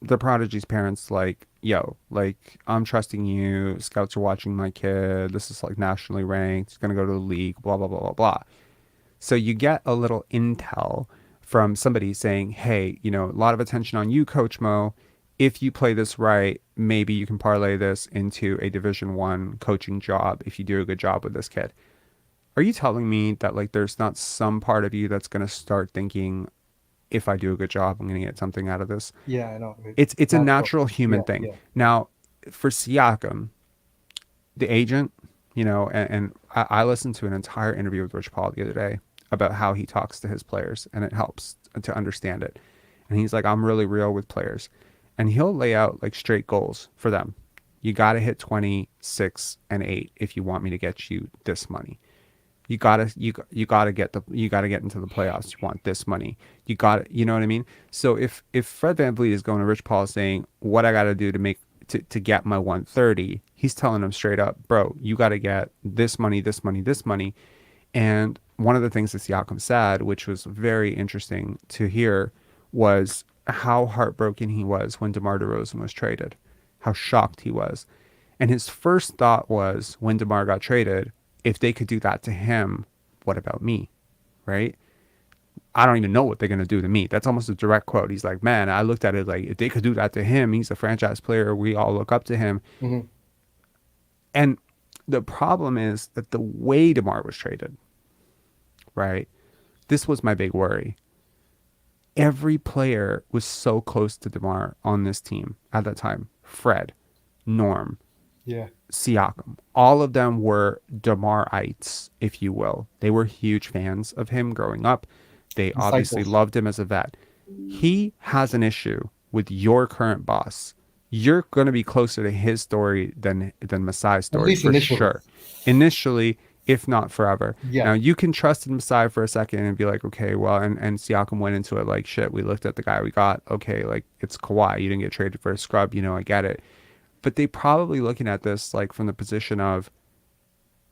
the prodigy's parents like, yo, like, I'm trusting you. Scouts are watching my kid. This is like nationally ranked. He's going to go to the league, blah, blah, blah, blah, blah. So you get a little intel from somebody saying, hey, a lot of attention on you, Coach Mo. if you play this right, maybe you can parlay this into a Division 1 coaching job if you do a good job with this kid. Are you telling me that like there's not some part of you that's going to start thinking, if I do a good job, I'm going to get something out of this? Yeah, I know. It's a That's natural human yeah, thing. yeah. Now, for Siakam, the agent, and I listened to an entire interview with Rich Paul the other day about how he talks to his players, and it helps to understand it. And he's like, I'm really real with players. And he'll lay out like straight goals for them. You got to hit 26 and 8 if you want me to get you this money. You gotta get into the playoffs. You want this money. You know what I mean? So if Fred VanVleet is going to Rich Paul saying what I gotta do to get my 130, he's telling him straight up, bro, you gotta get this money, this money, this money. And one of the things that Siakam said, which was very interesting to hear, was how heartbroken he was when DeMar DeRozan was traded, how shocked he was. And his first thought was, when DeMar got traded, if they could do that to him, what about me? Right? I don't even know what they're going to do to me. That's almost a direct quote. He's like, man, I looked at it like, if they could do that to him, he's a franchise player. We all look up to him. Mm-hmm. And the problem is that the way DeMar was traded, right? This was my big worry. Every player was so close to DeMar on this team at that time. Fred, Norm, Yeah. Siakam. All of them were DeMarites, if you will. They were huge fans of him growing up. They obviously loved him as a vet. He has an issue with your current boss. You're going to be closer to his story than Masai's story, for sure. Initially, if not forever. Yeah. Now, you can trust in Masai for a second and be like, okay, well, and Siakam went into it like, shit, we looked at the guy we got. Okay, like, it's Kawhi. You didn't get traded for a scrub. I get it. But they probably looking at this like from the position of,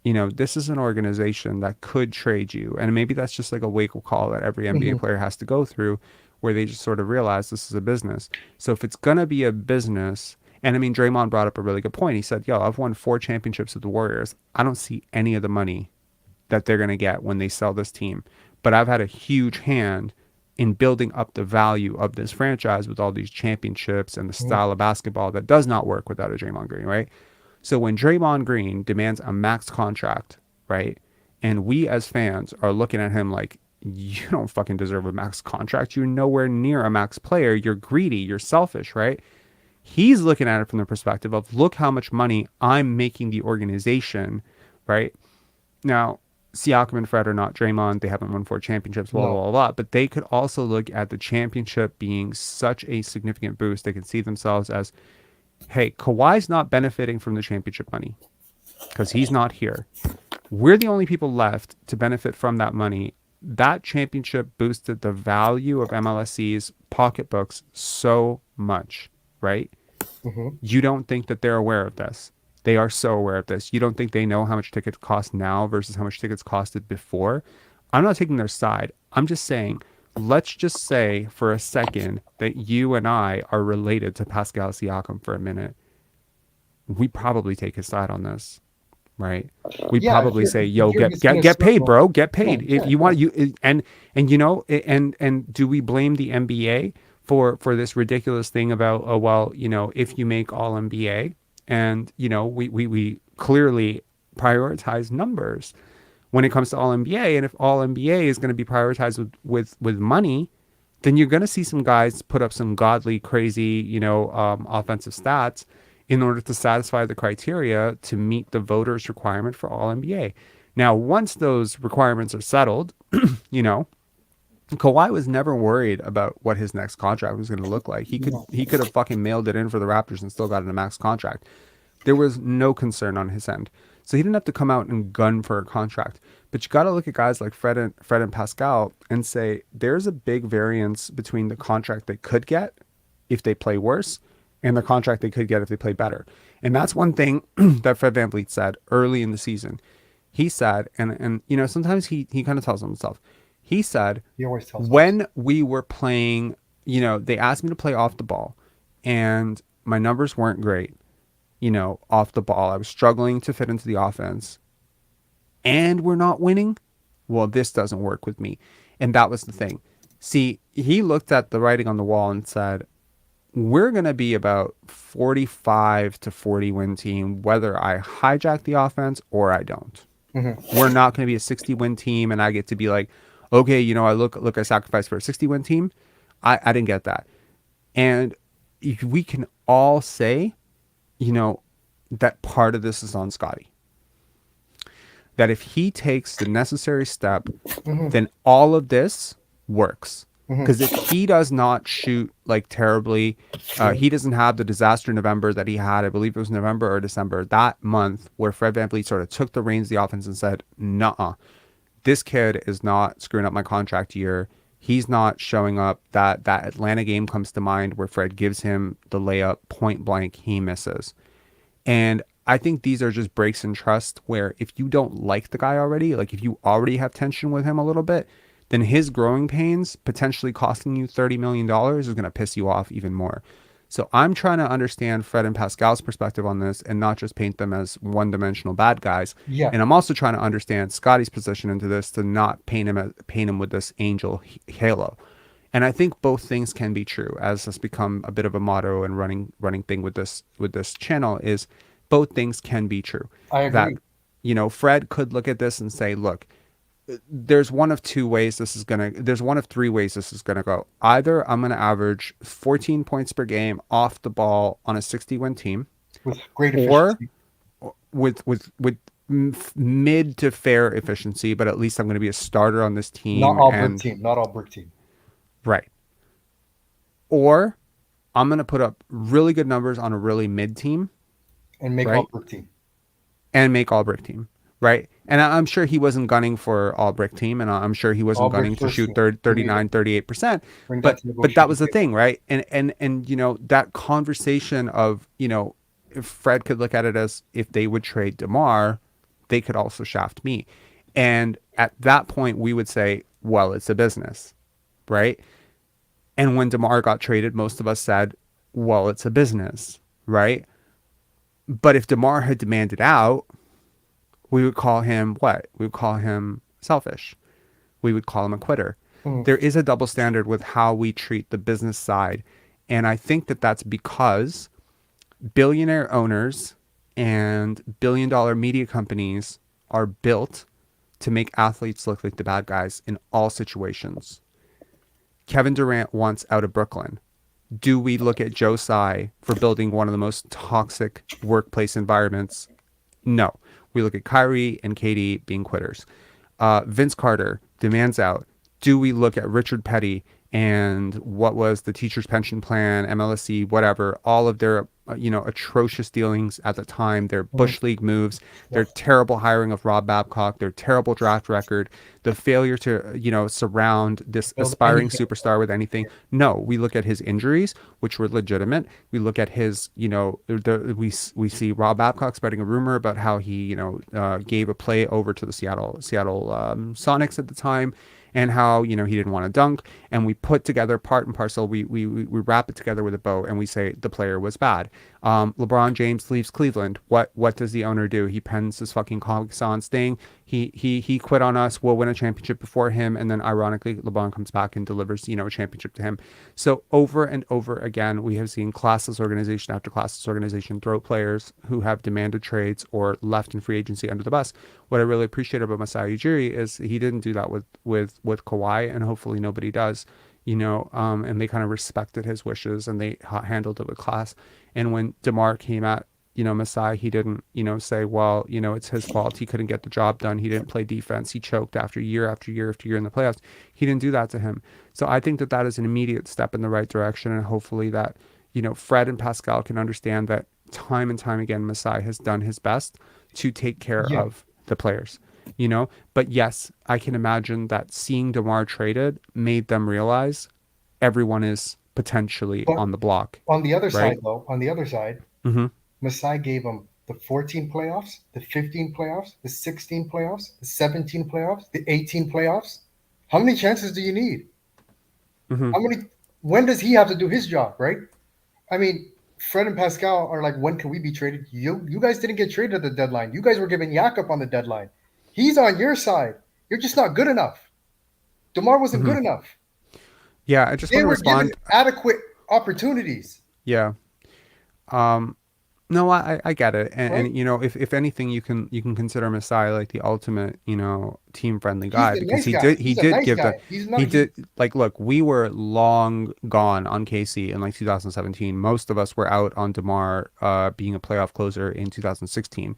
this is an organization that could trade you. And maybe that's just like a wake-up call that every NBA player has to go through, where they just sort of realize this is a business. So if it's going to be a business, and I mean, Draymond brought up a really good point. He said, yo, I've won 4 championships with the Warriors. I don't see any of the money that they're going to get when they sell this team. But I've had a huge hand in building up the value of this franchise with all these championships and the style of basketball that does not work without a Draymond Green, right? So when Draymond Green demands a max contract, right, and we as fans are looking at him like, you don't fucking deserve a max contract. You're nowhere near a max player. You're greedy. You're selfish, right? He's looking at it from the perspective of, look how much money I'm making the organization, right? Now, Siakam and Fred are not Draymond. They haven't won 4 championships, blah, blah, blah, blah. But they could also look at the championship being such a significant boost. They can see themselves as, hey, Kawhi's not benefiting from the championship money because he's not here. We're the only people left to benefit from that money. That championship boosted the value of MLSC's pocketbooks so much, right? Mm-hmm. You don't think that they're aware of this. They are so aware of this. You don't think they know how much tickets cost now versus how much tickets costed before? I'm not taking their side. I'm just saying, let's just say for a second that you and I are related to Pascal Siakam for a minute. We probably take his side on this, right? We probably say, yo, get paid, bro. Get paid. If you want, and do we blame the NBA for this ridiculous thing about, oh, well, if you make all NBA, and, we clearly prioritize numbers when it comes to all NBA. And if all NBA is going to be prioritized with money, then you're going to see some guys put up some godly, crazy, offensive stats in order to satisfy the criteria to meet the voters' requirement for all NBA. Now, once those requirements are settled, Kawhi was never worried about what his next contract was going to look like. He could have fucking mailed it in for the Raptors and still got a max contract. There was no concern on his end. So he didn't have to come out and gun for a contract. But you got to look at guys like Fred and Pascal and say, there's a big variance between the contract they could get if they play worse and the contract they could get if they play better. And that's one thing that Fred VanVleet said early in the season. He said, and sometimes he kind of tells himself, he said, he always tells when we were playing, they asked me to play off the ball and my numbers weren't great, off the ball. I was struggling to fit into the offense and we're not winning. Well, this doesn't work with me. And that was the thing. See, he looked at the writing on the wall and said, we're going to be about 45 to 40 win team, whether I hijack the offense or I don't. Mm-hmm. We're not going to be a 60 win team. And I get to be like, okay, you know, I sacrificed for a 60 win team. I didn't get that. And if we can all say, you know, that part of this is on Scottie. That if he takes the necessary step, Mm-hmm. then all of this works. Mm-hmm. Because if he does not shoot like terribly, he doesn't have the disaster November that he had, I believe it was November or December, that month where Fred VanVleet sort of took the reins of the offense and said, "Nuh-uh, this kid is not screwing up my contract year. He's not showing up." That Atlanta game comes to mind where Fred gives him the layup point blank, he misses. And I think these are just breaks in trust where if you don't like the guy already, like if you already have tension with him a little bit, then his growing pains potentially costing you $30 million is going to piss you off even more. So I'm trying to understand Fred and Pascal's perspective on this and not just paint them as one-dimensional bad guys. Yeah. And I'm also trying to understand Scottie's position into this to not paint him with this angel halo. And I think both things can be true, as has become a bit of a motto and running thing with this channel is both things can be true. I agree. That, you know, Fred could look at this and say, look, there's one of three ways this is gonna go. Either I'm gonna average 14 points per game off the ball on a 60-win team, with great efficiency, efficiency, with mid to fair efficiency, but at least I'm going to be a starter on this team. Not all brick team. Right. Or I'm going to put up really good numbers on a really mid team and make all brick team. And make all brick team. Right. And I'm sure he wasn't gunning for all brick team, and I'm sure he wasn't gunning to shoot 39, 38%. But that was the thing, right? And you know, that conversation of, you know, if Fred could look at it as if they would trade DeMar, they could also shaft me. And at that point we would say, well, it's a business, right? And when DeMar got traded, most of us said, well, it's a business, right? But if DeMar had demanded out, we would call him what? We would call him selfish. We would call him a quitter. There is a double standard with how we treat the business side. And I think that that's because billionaire owners and billion-dollar media companies are built to make athletes look like the bad guys in all situations. Kevin Durant wants out of Brooklyn. Do we look at Joe Tsai for building one of the most toxic workplace environments? No. We look at Kyrie and KD being quitters. Vince Carter demands out. Do we look at Richard Petty and what was the teacher's pension plan, MLSE, whatever, all of their atrocious dealings at the time, their Bush League moves, their terrible hiring of Rob Babcock, their terrible draft record, the failure to, surround this aspiring superstar with anything. No, we look at his injuries, which were legitimate. We look at his, we see Rob Babcock spreading a rumor about how he, gave a play over to the Seattle Sonics at the time, and how, he didn't want to dunk. And we put together part and parcel, we wrap it together with a bow, and we say the player was bad. LeBron James leaves Cleveland. What does the owner do? He pens his fucking Comic Sans thing. He quit on us. We'll win a championship before him. And then ironically, LeBron comes back and delivers, a championship to him. So over and over again, we have seen classless organization after classless organization throw players who have demanded trades or left in free agency under the bus. What I really appreciate about Masai Ujiri is he didn't do that with Kawhi, and hopefully nobody does, and they kind of respected his wishes and they handled it with class. And when DeMar came at, Masai, he didn't, say, well, it's his fault. He couldn't get the job done. He didn't play defense. He choked after year after year after year in the playoffs. He didn't do that to him. So I think that is an immediate step in the right direction. And hopefully that, Fred and Pascal can understand that time and time again, Masai has done his best to take care of the players, but yes, I can imagine that seeing DeMar traded made them realize everyone is potentially on the block. On the other right? side, though, Masai gave them the 14 playoffs, the 15 playoffs, the 16 playoffs, the 17 playoffs, the 18 playoffs. How many chances do you need? When does he have to do his job, right? I mean, Fred and Pascal are like, when can we be traded? You guys didn't get traded at the deadline. You guys were giving yak up on the deadline. He's on your side. You're just not good enough. DeMar wasn't good enough. Yeah, I just they want to were respond. given adequate opportunities. Yeah. No, I get it, Right? and if anything, you can consider Masai like the ultimate team friendly He's guy the because nice he guy. did he He's a did nice give guy. the He's he not. did like look, we were long gone on Casey in like 2017. Most of us were out on DeMar being a playoff closer in 2016,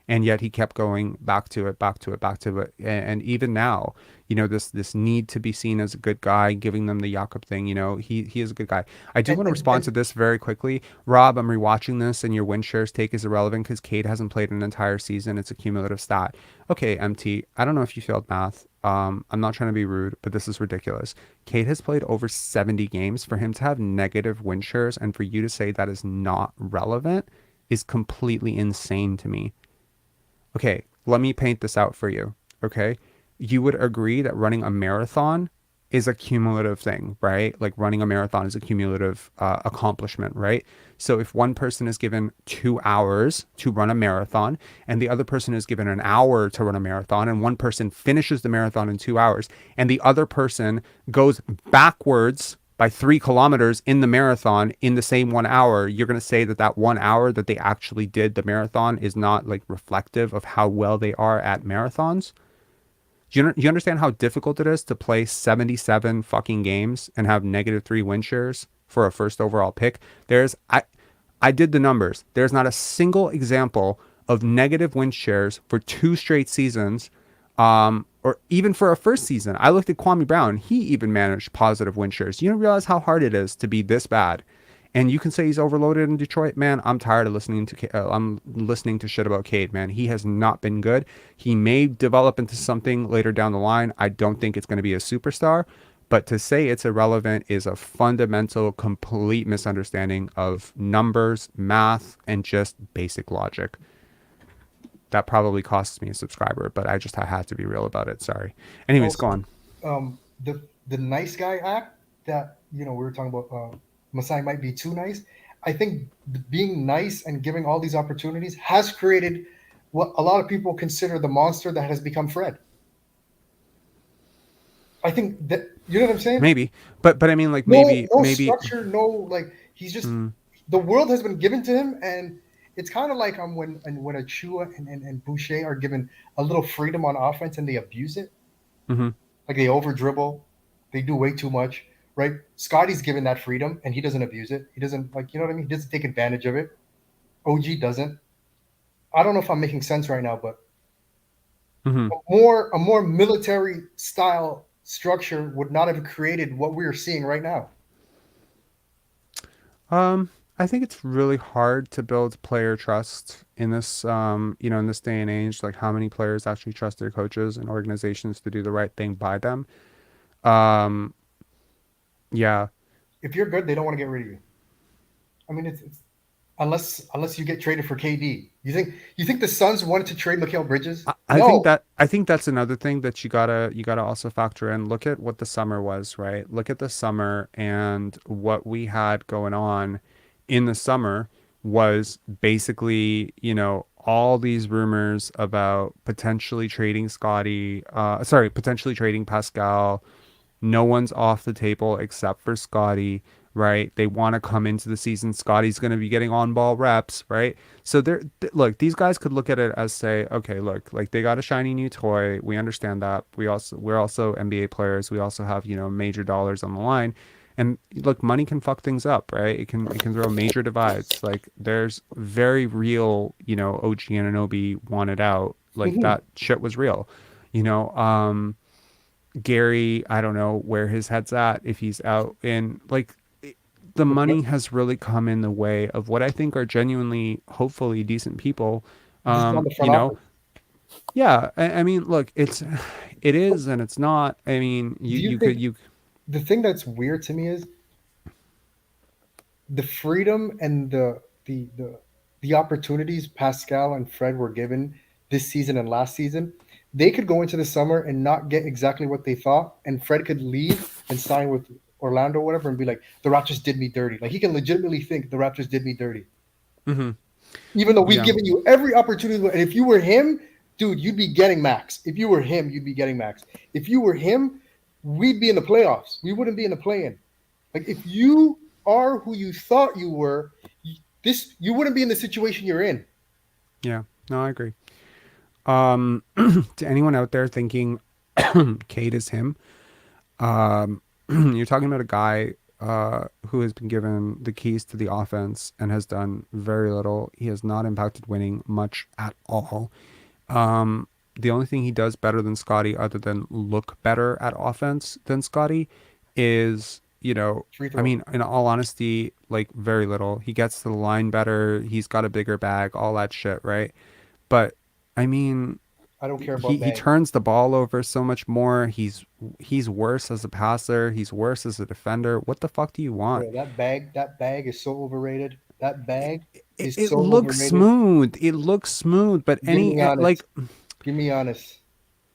and yet he kept going back to it, back to it, back to it, and even now, this need to be seen as a good guy, giving them the Jakob thing. He is a good guy. I do want to respond to this very quickly. Rob, I'm rewatching this, and your win shares take is irrelevant because Cade hasn't played an entire season. It's a cumulative stat. Okay, MT, I don't know if you failed math. I'm not trying to be rude, but this is ridiculous. Cade has played over 70 games. For him to have negative win shares and for you to say that is not relevant is completely insane to me. Okay, let me paint this out for you. Okay. You would agree that running a marathon is a cumulative thing, right? Like running a marathon is a cumulative accomplishment, right? So if one person is given 2 hours to run a marathon and the other person is given an hour to run a marathon, and one person finishes the marathon in 2 hours and the other person goes backwards by 3 kilometers in the marathon in the same 1 hour, you're going to say that that 1 hour that they actually did the marathon is not like reflective of how well they are at marathons? You understand how difficult it is to play 77 fucking games and have -3 win shares for a first overall pick? I did the numbers. There's not a single example of negative win shares for 2 straight seasons, or even for a first season. I looked at Kwame Brown. He even managed positive win shares. You don't realize how hard it is to be this bad. And you can say he's overloaded in Detroit, man. I'm tired of listening to. I'm listening to shit about Cade, man. He has not been good. He may develop into something later down the line. I don't think it's going to be a superstar, but to say it's irrelevant is a fundamental, complete misunderstanding of numbers, math, and just basic logic. That probably costs me a subscriber, but I had to be real about it. Sorry. Anyways, go Also, on. the nice guy act that we were talking about. Masai might be too nice. I think being nice and giving all these opportunities has created what a lot of people consider the monster that has become Fred. I think that you know what I'm saying. Maybe, but I mean, like No, no maybe. structure, no like he's just Mm, the world has been given to him, and it's kind of like when Achua and Boucher are given a little freedom on offense and they abuse it. mm-hmm. Like they over dribble, they do way too much, right? Scotty's given that freedom and he doesn't abuse it. He doesn't like, you know what I mean? He doesn't take advantage of it. OG doesn't. I don't know if I'm making sense right now, but Mm-hmm. a more military style structure would not have created what we're seeing right now. I think it's really hard to build player trust in this, in this day and age. Like, how many players actually trust their coaches and organizations to do the right thing by them? Um, yeah, If you're good, they don't want to get rid of you. I mean, it's unless you get traded for KD. You think the Suns wanted to trade Mikal Bridges? No. I think that's another thing that you gotta also factor in. Look at what the summer was, right? Look at the summer, and what we had going on in the summer was basically, all these rumors about potentially trading potentially trading Pascal. No one's off the table except for Scottie, right? They want to come into the season. Scottie's going to be getting on ball reps, right? So look, these guys could look at it as say, okay, look, like they got a shiny new toy. We understand that. We're also NBA players. We also have, major dollars on the line. And look, money can fuck things up, right? It can throw major divides. Like there's very real, OG Anunoby wanted out. Like Mhm. that shit was real. You know, Gary, I don't know where his head's at, if he's out in like the money has really come in the way of what I think are genuinely, hopefully decent people. Just on the You front know, office. yeah. I mean, look, it is, and it's not. I mean, Do you think the thing that's weird to me is the freedom and the opportunities Pascal and Fred were given this season and last season? They could go into the summer and not get exactly what they thought, and Fred could leave and sign with Orlando or whatever and be like, the Raptors did me dirty. Like he can legitimately think the Raptors did me dirty. Mm-hmm. Even though we've Yeah. given you every opportunity. And if you were him, dude, you'd be getting max. If you were him, you'd be getting max. If you were him, we'd be in the playoffs. We wouldn't be in the play-in. Like if you are who you thought you were, you wouldn't be in the situation you're in. Yeah, no, I agree. To anyone out there thinking Cade is him, you're talking about a guy who has been given the keys to the offense and has done very little. He has not impacted winning much at all. The only thing he does better than Scottie, other than look better at offense than Scottie, is, Free I throw. mean, in all honesty, like very little. He gets to the line better. He's got a bigger bag, all that shit, right? But I mean, I don't care he about he bag. turns the ball over so much more. He's worse as a passer. He's worse as a defender. What the fuck do you want? Bro, that bag is so overrated. That bag It, is it so looks overrated. smooth. It looks smooth, but Give me honest. like Give me honest.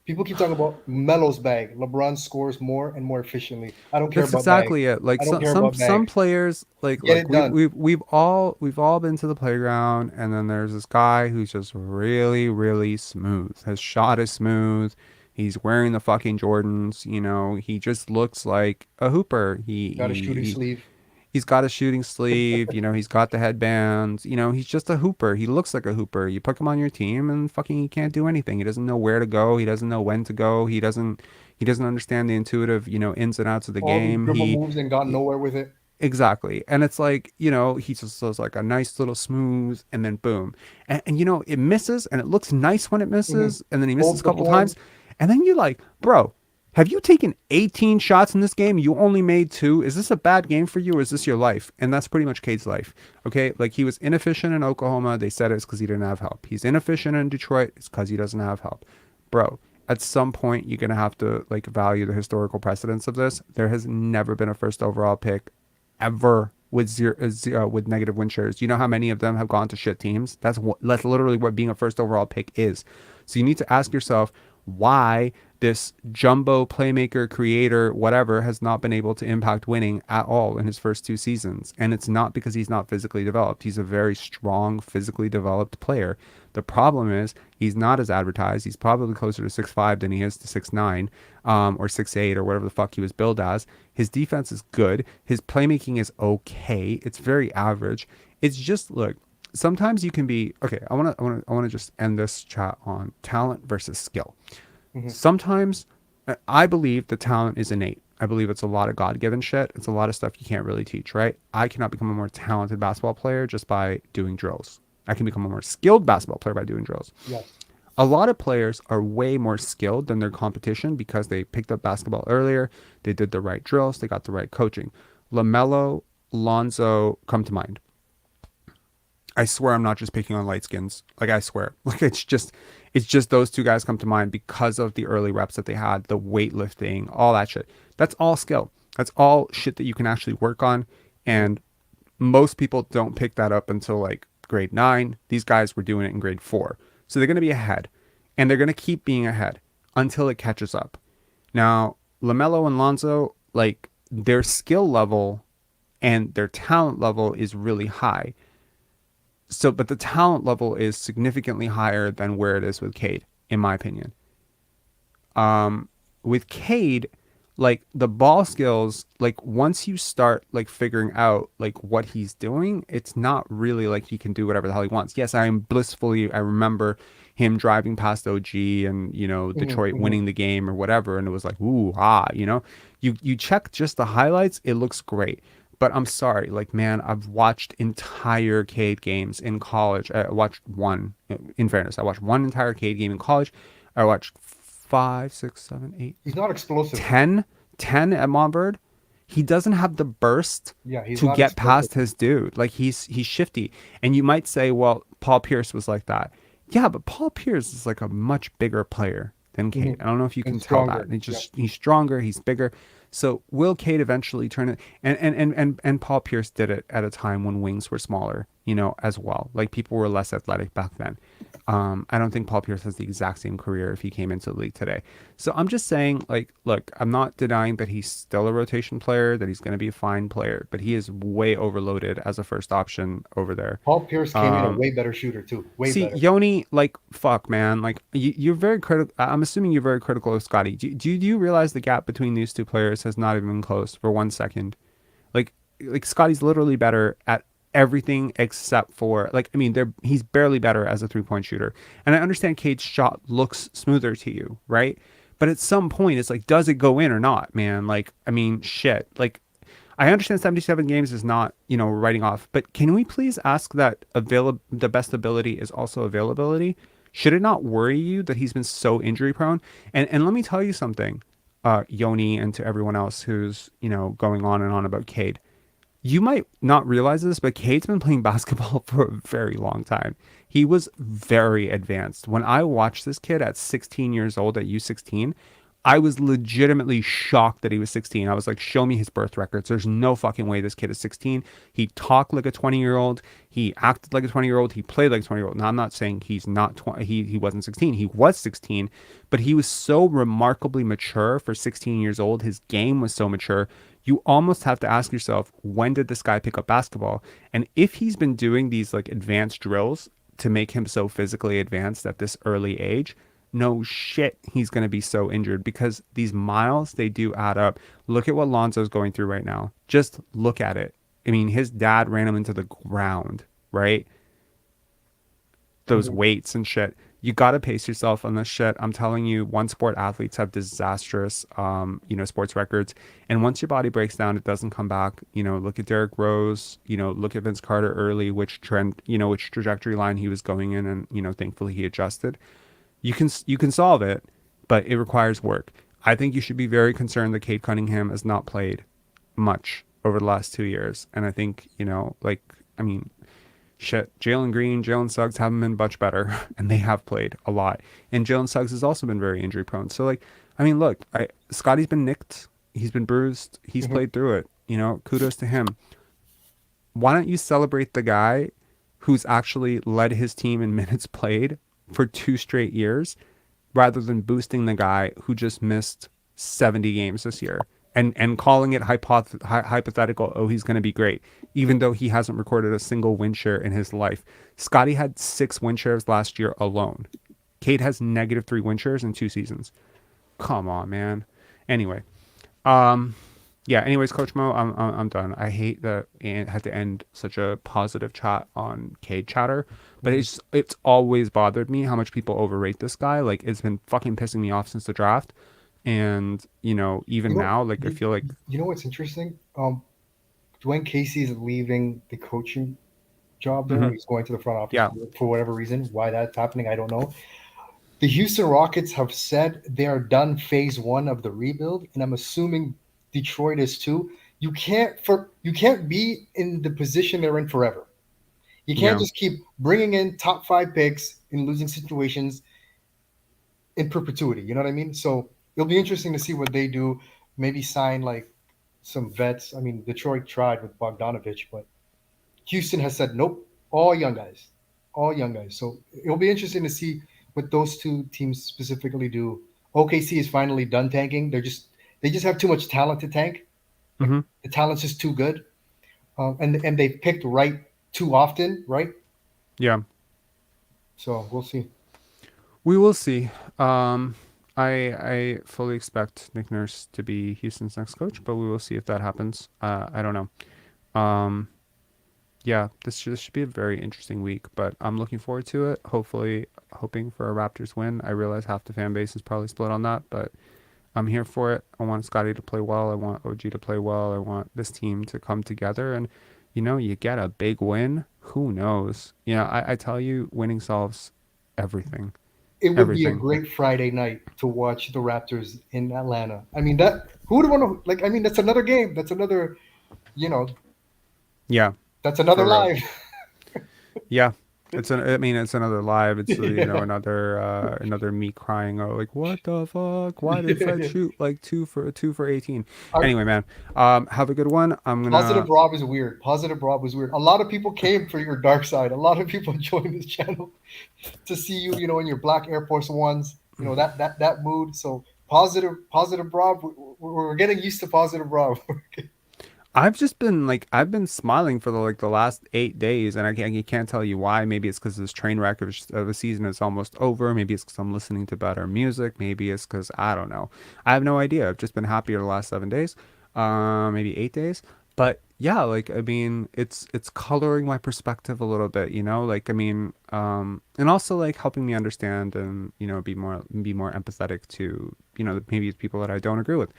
People keep talking about Melo's bag. LeBron scores more and more efficiently. I don't care that's about bag. exactly it. Like I don't care some about bag. players, like Get look, it done. we've all been to the playground, and then there's this guy who's just really really smooth. His shot is smooth. He's wearing the fucking Jordans. He just looks like a hooper. Got a shooting sleeve. He's got a shooting sleeve. He's got the headbands. He's just a hooper. He looks like a hooper. You put him on your team, and fucking he can't do anything. He doesn't know where to go. He doesn't know when to go. He doesn't understand the intuitive, ins and outs of the All these game. dribble moves and got nowhere with it. Exactly. And it's like, he just does like a nice little smooth and then boom. And it misses and it looks nice when it misses. And then he misses Holds a the couple form. times. And then you're like, bro, have you taken 18 shots in this game? You only made 2. Is this a bad game for you or is this your life? And that's pretty much Cade's life. Okay. Like he was inefficient in Oklahoma. They said it's because he didn't have help. He's inefficient in Detroit. It's because he doesn't have help. Bro, at some point you're going to have to like value the historical precedence of this. There has never been a first overall pick ever with with negative win shares. You know how many of them have gone to shit teams? That's literally what being a first overall pick is. So you need to ask yourself why this jumbo playmaker, creator, whatever, has not been able to impact winning at all in his first 2 seasons. And it's not because he's not physically developed. He's a very strong, physically developed player. The problem is he's not as advertised. He's probably closer to 6'5" than he is to 6'9", or 6'8", or whatever the fuck he was billed as. His defense is good. His playmaking is okay. It's very average. It's just, look, sometimes you can be okay. I want to just end this chat on talent versus skill. Sometimes I believe the talent is innate. I believe it's a lot of God-given shit. It's a lot of stuff you can't really teach, right? I cannot become a more talented basketball player just by doing drills. I can become a more skilled basketball player by doing drills. Yes. A lot of players are way more skilled than their competition because they picked up basketball earlier. They did the right drills. They got the right coaching. LaMelo, Lonzo come to mind. I swear I'm not just picking on light skins. Like, I swear. Like, it's just those 2 guys come to mind because of the early reps that they had, the weightlifting, all that shit. That's all skill. That's all shit that you can actually work on. And most people don't pick that up until like grade 9. These guys were doing it in grade 4. So they're going to be ahead. And they're going to keep being ahead until it catches up. Now, LaMelo and Lonzo, like, their skill level and their talent level is really high. So, but the talent level is significantly higher than where it is with Cade, in my opinion. With Cade, like the ball skills, like once you start like figuring out like what he's doing, it's not really like he can do whatever the hell he wants. Yes, I remember him driving past OG and, Detroit winning the game or whatever. And it was like, ooh, you check just the highlights. It looks great. But I'm sorry, like, man, I've watched entire Cade games in college. I watched one, in fairness. I watched one entire Cade game in college. I watched 5, 6, 7, 8. He's not explosive. 10 at Montverde. He doesn't have the burst He's to not get explosive. past his dude. Like, he's shifty. And you might say, well, Paul Pierce was like that. Yeah, but Paul Pierce is like a much bigger player than Cade. I don't know if you can tell that. He's stronger, he's bigger. So will Cade eventually turn it? And Paul Pierce did it at a time when wings were smaller, as well. Like, people were less athletic back then. I don't think Paul Pierce has the exact same career if he came into the league today. So I'm just saying, like, look, I'm not denying that he's still a rotation player, that he's going to be a fine player, but he is way overloaded as a first option over there. Paul Pierce came in a way better shooter too. Way better. Yoni, like, fuck, man. Like, you're very critical. I'm assuming you're very critical of Scottie. Do you realize the gap between these 2 players has not even been close for 1 second? Like, like Scotty's literally better at everything except for like, I mean, he's barely better as a 3-point shooter. And I understand Cade's shot looks smoother to you, right? But at some point, it's like, does it go in or not, man? Like, I mean, shit. Like, I understand 77 games is not, writing off, but can we please ask that the best ability is also availability? Should it not worry you that he's been so injury prone? And let me tell you something, Yoni, and to everyone else who's, going on and on about Cade. You might not realize this, but Cade's been playing basketball for a very long time. He was very advanced. When I watched this kid at 16 years old at U16, I was legitimately shocked that he was 16. I was like, show me his birth records. There's no fucking way this kid is 16. He talked like a 20-year-old. He acted like a 20-year-old. He played like a 20-year-old. Now, I'm not saying he's not 20. He wasn't 16. He was 16, but he was so remarkably mature for 16 years old. His game was so mature. You almost have to ask yourself, when did this guy pick up basketball? And if he's been doing these like advanced drills to make him so physically advanced at this early age, no shit, he's going to be so injured, because these miles, they do add up. Look at what Lonzo's going through right now. Just look at it. I mean, his dad ran him into the ground, right? Those weights and shit. You got to pace yourself on this shit. I'm telling you, one sport athletes have disastrous, sports records. And once your body breaks down, it doesn't come back. Look at Derrick Rose, look at Vince Carter early, which trajectory line he was going in. And, thankfully he adjusted. You can solve it, but it requires work. I think you should be very concerned that Cade Cunningham has not played much over the last 2 years. And I think, shit, Jalen Green, Jalen Suggs haven't been much better, and they have played a lot. And Jalen Suggs has also been very injury prone. So look, Scotty's been nicked. He's been bruised. He's played through it. Kudos to him. Why don't you celebrate the guy who's actually led his team in minutes played for 2 straight years, rather than boosting the guy who just missed 70 games this year and calling it hypothetical, oh, he's going to be great, even though he hasn't recorded a single win share in his life. Scotty had 6 win shares last year alone. Cade has -3 win shares in 2 seasons. Come on, man. Anyway, anyways, Coach Mo, I'm done. I hate that I had to end such a positive chat on Cade chatter, but it's always bothered me how much people overrate this guy. Like, it's been fucking pissing me off since the draft. And, even now, like, I feel like... You know what's interesting? Dwayne Casey is leaving the coaching job there. He's going to the front office for whatever reason. Why that's happening, I don't know. The Houston Rockets have said they are done phase 1 of the rebuild, and I'm assuming Detroit is too. You can't be in the position they're in forever. You can't just keep bringing in top 5 picks in losing situations in perpetuity. You know what I mean? So it'll be interesting to see what they do. Maybe sign like some vets. I mean, Detroit tried with Bogdanovich, but Houston has said nope. All young guys. So it'll be interesting to see what those 2 teams specifically do. OKC is finally done tanking. They just have too much talent to tank. The talent's just too good, and they picked right too often, right? Yeah. So we'll see. We will see. I fully expect Nick Nurse to be Houston's next coach, but we will see if that happens. I don't know. This should be a very interesting week, but I'm looking forward to it. Hopefully, hoping for a Raptors win. I realize half the fan base is probably split on that, but I'm here for it. I want Scotty to play well. I want OG to play well. I want this team to come together, and you get a big win. Who knows? I tell you, winning solves everything. It would be a great Friday night to watch the Raptors in Atlanta. I mean, who would want to, I mean, that's another game. That's another, Yeah. That's another live. Yeah. It's another live. It's another me crying out like, what the fuck? Why did Fred shoot like 2 for 18? Anyway, man, have a good one. I'm gonna Positive Rob is weird. Positive Rob was weird. A lot of people came for your dark side. A lot of people joined this channel to see you, in your black Air Force Ones. That mood. So positive Rob. We're getting used to positive Rob. I've been smiling for the last 8 days, and I can't tell you why. Maybe it's because this train wreck of a season is almost over. Maybe it's because I'm listening to better music. Maybe it's because I don't know. I have no idea. I've just been happier the last 7 days, maybe 8 days. But yeah, like I mean, it's coloring my perspective a little bit, you know? Like I mean, and also like helping me understand and, you know, be more empathetic to, you know, maybe people that I don't agree with.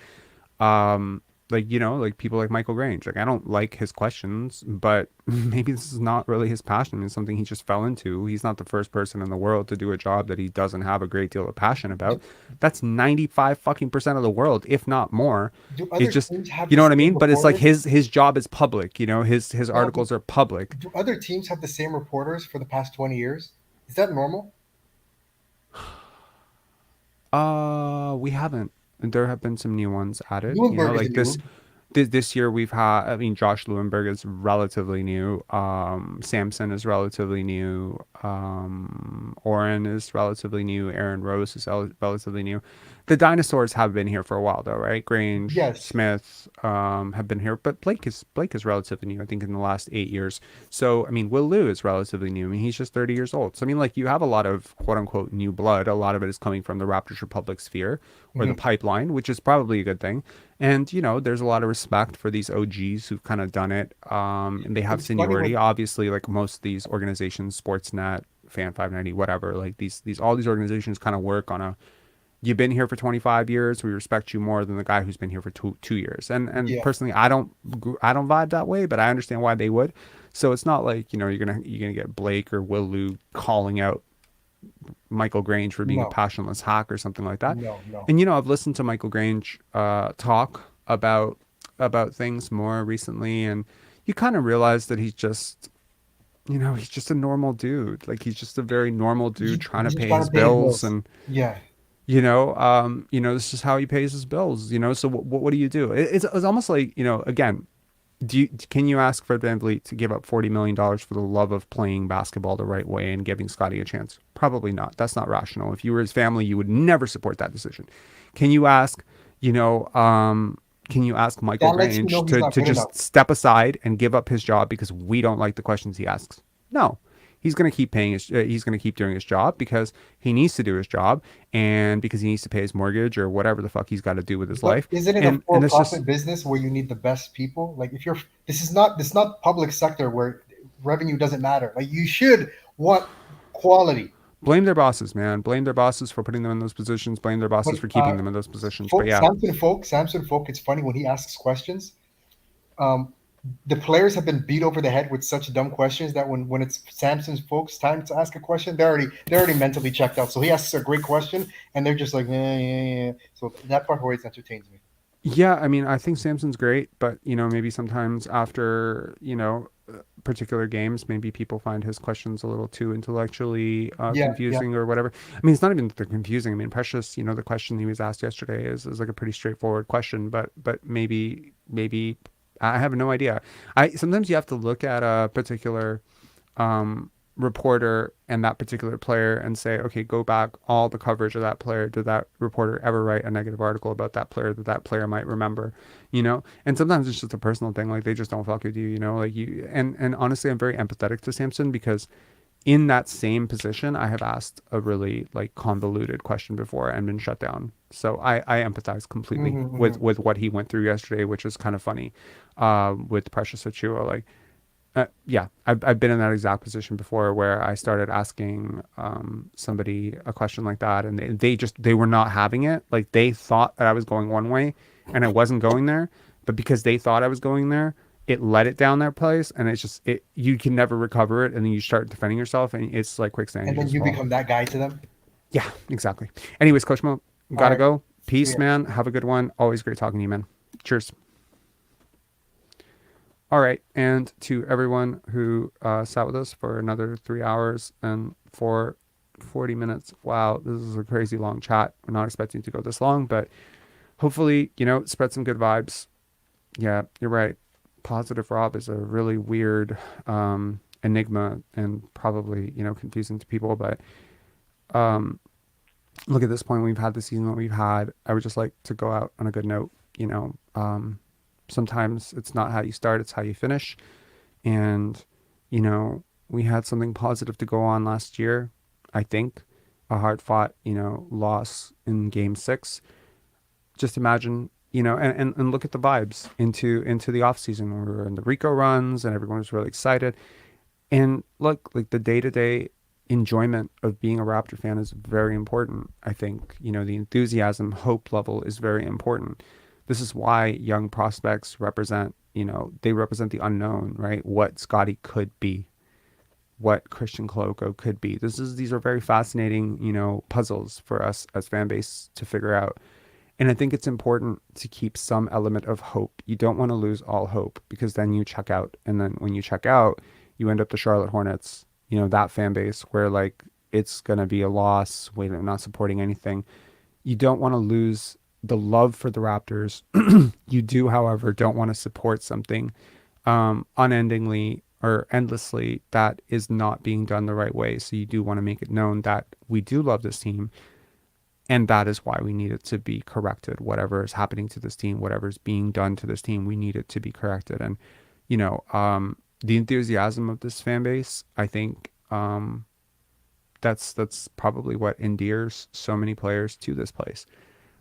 Um, like, you know, like people like Michael Grange. Like I don't like his questions, but maybe this is not really his passion. It's something he just fell into. He's not the first person in the world to do a job that he doesn't have a great deal of passion about. That's 95 fucking percent of the world, if not more. Do It's other just, teams have you the know what I same mean? But it's like reporters? his job is public, you know, his Yeah, but articles are public. do other teams have the same reporters for the past 20 years? Is that normal? We haven't. There have been some new ones added, you know, Bloomberg is like new. this year we've had, I mean, Josh Lewenberg is relatively new. Samson is relatively new. Oren is relatively new. Aaron Rose is relatively new. The dinosaurs have been here for a while though, right? Grange, Yes. Smith, have been here, but Blake is relatively new, I think in the last 8 years. So, I mean, Will Liu is relatively new. I mean, he's just 30 years old. So, I mean, like you have a lot of quote unquote new blood. A lot of it is coming from the Raptors Republic sphere or the Mhm. pipeline, which is probably a good thing. And, you know, there's a lot of respect for these OGs who've kind of done it. And they have It's funny seniority. when Obviously, like most of these organizations, Sportsnet, Fan 590, whatever, like all these organizations kind of work on a, you've been here for 25 years. We respect you more than the guy who's been here for two years. And yeah. personally, I don't vibe that way, but I understand why they would. So it's not like, you know, you're gonna get Blake or Will Lou calling out Michael Grange for being a No. passionless hack or something like that. No, no. And you know, I've listened to Michael Grange talk about things more recently, and you kind of realize that he's just, you know, he's just a normal dude. Like he's just a very normal dude trying to He's just pay trying his to pay his bills, bills. and Yeah. this is how he pays his bills. You know, so what do you do? It's almost like, you know, again, can you ask Fred VanVleet to give up $40 million for the love of playing basketball the right way and giving Scottie a chance? Probably not. That's not rational. If you were his family, you would never support that decision. Can you ask, you know, can you ask Michael That lets you Grange know he's not to good enough. just step aside and give up his job because we don't like the questions he asks? No. He's going to keep paying he's going to keep doing his job because he needs to do his job and because he needs to pay his mortgage or whatever the fuck he's got to do with his But life. isn't it a And it's just, for-profit business where you need the best people? Like if you're, this is not public sector where revenue doesn't matter. Like you should want quality. blame their bosses, man. Blame their bosses for putting them in those positions. Blame their bosses But for keeping them in those positions. But Folk, yeah, Samson Folk, it's funny when he asks questions. Um, the players have been beat over the head with such dumb questions that when it's Samson's folks time to ask a question, they're already mentally checked out. So he asks a great question, and they're just like, yeah. So that part always entertains me. yeah. I mean, I think Samson's great, but you know, maybe sometimes after particular games, maybe people find his questions a little too intellectually Yeah, yeah. confusing or whatever. I mean, it's not even that they're confusing. I mean, Precious, you know, the question he was asked yesterday is like a pretty straightforward question, but maybe I have no idea. I sometimes you have to look at a particular reporter and that particular player and say, okay, go back all the coverage of that player. Did that reporter ever write a negative article about that player that that player might remember? You know, and sometimes it's just a personal thing. Like they just don't fuck with you. You know, like you and honestly, I'm very empathetic to Samson because in that same position, I have asked a really like convoluted question before and been shut down. So I empathize completely Hmm. with what he went through yesterday, which is kind of funny, with Precious Achua. Like, yeah, I've been in that exact position before where I started asking somebody a question like that, and they were not having it. Like they thought that I was going one way, and I wasn't going there. But because they thought I was going there, it led it down that place, and it's just you can never recover it, and then you start defending yourself, and it's like quicksand. You And then just you fall. become that guy to them. Yeah, exactly. Anyways, Coach Mo, All gotta right. go. See Peace, ya. man. Have a good one. Always great talking to you, man. Cheers. All right, and to everyone who sat with us for another 3 hours and for 40 minutes. Wow, this is a crazy long chat. We're not expecting to go this long, but hopefully, spread some good vibes. Yeah, you're right. Positive Rob is a really weird enigma and probably, confusing to people, but um, look, at this point, we've had the season that we've had. I would just like to go out on a good note. Sometimes it's not how you start, it's how you finish. And, we had something positive to go on last year. I think a hard fought, loss in game 6. Just imagine and look at the vibes into the off season. We were in the Rico runs and everyone was really excited. And look, like the day-to-day enjoyment of being a Raptor fan is very important. I think, the enthusiasm, hope level is very important. This is why young prospects represent, they represent the unknown, right? What Scottie could be, what Christian Koloko could be. These are very fascinating, puzzles for us as fan base to figure out. And I think it's important to keep some element of hope. You don't want to lose all hope because then you check out. And then when you check out, you end up the Charlotte Hornets, that fan base where like it's going to be a loss, wait, not supporting anything. You don't want to lose the love for the Raptors. You do, however, don't want to support something unendingly or endlessly that is not being done the right way. So you do want to make it known that we do love this team. And that is why we need it to be corrected. Whatever is happening to this team, whatever is being done to this team, we need it to be corrected. And, the enthusiasm of this fan base, I think that's probably what endears so many players to this place,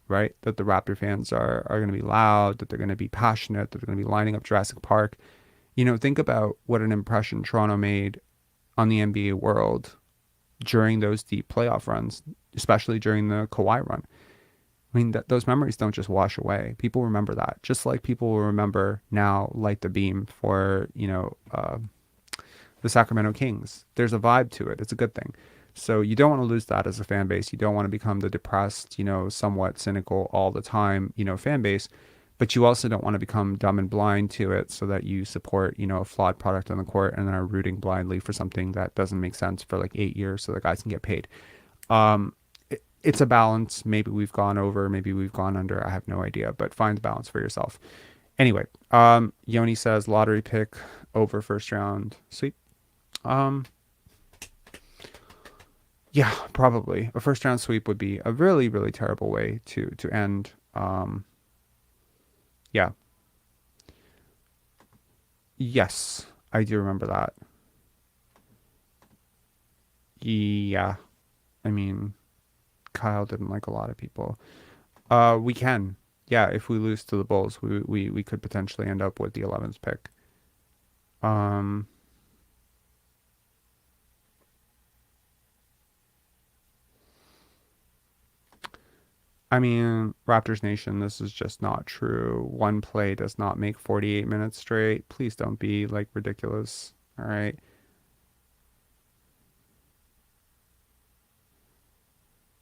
right? That the Raptor fans are going to be loud, that they're going to be passionate, that they're going to be lining up Jurassic Park. Think about what an impression Toronto made on the NBA world during those deep playoff runs, especially during the Kawhi run. I mean, those memories don't just wash away. People remember that, just like people will remember now Light the Beam for, the Sacramento Kings. There's a vibe to it. It's a good thing. So you don't want to lose that as a fan base. You don't want to become the depressed, somewhat cynical all the time, fan base. But you also don't want to become dumb and blind to it so that you support, a flawed product on the court and then are rooting blindly for something that doesn't make sense for like 8 years so the guys can get paid. It's a balance. Maybe we've gone over, maybe we've gone under. I have no idea, but find the balance for yourself. Anyway, Yoni says lottery pick over first round sweep. Yeah, probably. A first round sweep would be a really, really terrible way to end. Yeah. Yes, I do remember that. Yeah. I mean, Kyle didn't like a lot of people. We can. Yeah, if we lose to the Bulls, we could potentially end up with the 11th pick. I mean, Raptors Nation, this is just not true. One play does not make 48 minutes straight. Please don't be like ridiculous. All right.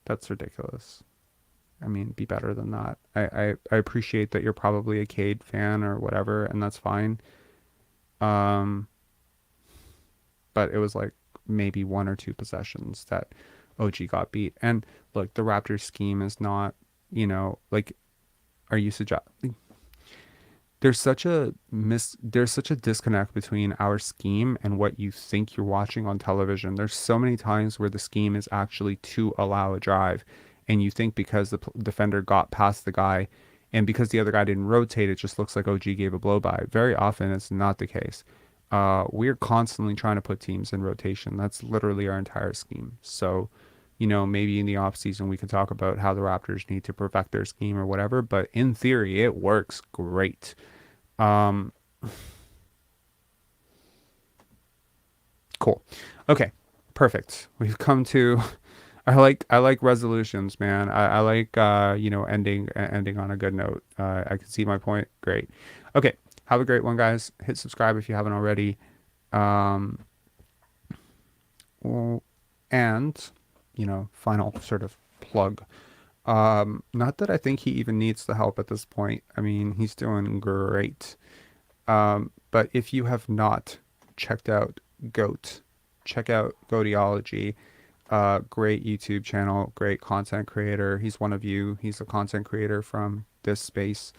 That's ridiculous. I mean, be better than that. I appreciate that you're probably a Cade fan or whatever, and that's fine. But it was like maybe 1 or 2 possessions that OG got beat. And look, the Raptors scheme is not, like, are you suggesting? There's such a disconnect between our scheme and what you think you're watching on television. There's so many times where the scheme is actually to allow a drive, and you think because the defender got past the guy, and because the other guy didn't rotate, it just looks like OG gave a blow by. Very often, it's not the case. We're constantly trying to put teams in rotation. That's literally our entire scheme. So, maybe in the off season we can talk about how the Raptors need to perfect their scheme or whatever, but in theory it works great. Cool. Okay. Perfect. We've come to I like resolutions, man. I like ending on a good note. I can see my point. Great. Okay. Have a great one, guys. Hit subscribe if you haven't already. And final sort of plug. Not that I think he even needs the help at this point. I mean, he's doing great. But if you have not checked out GOAT, check out Goateology. Great YouTube channel, great content creator. He's one of you. He's a content creator from this space,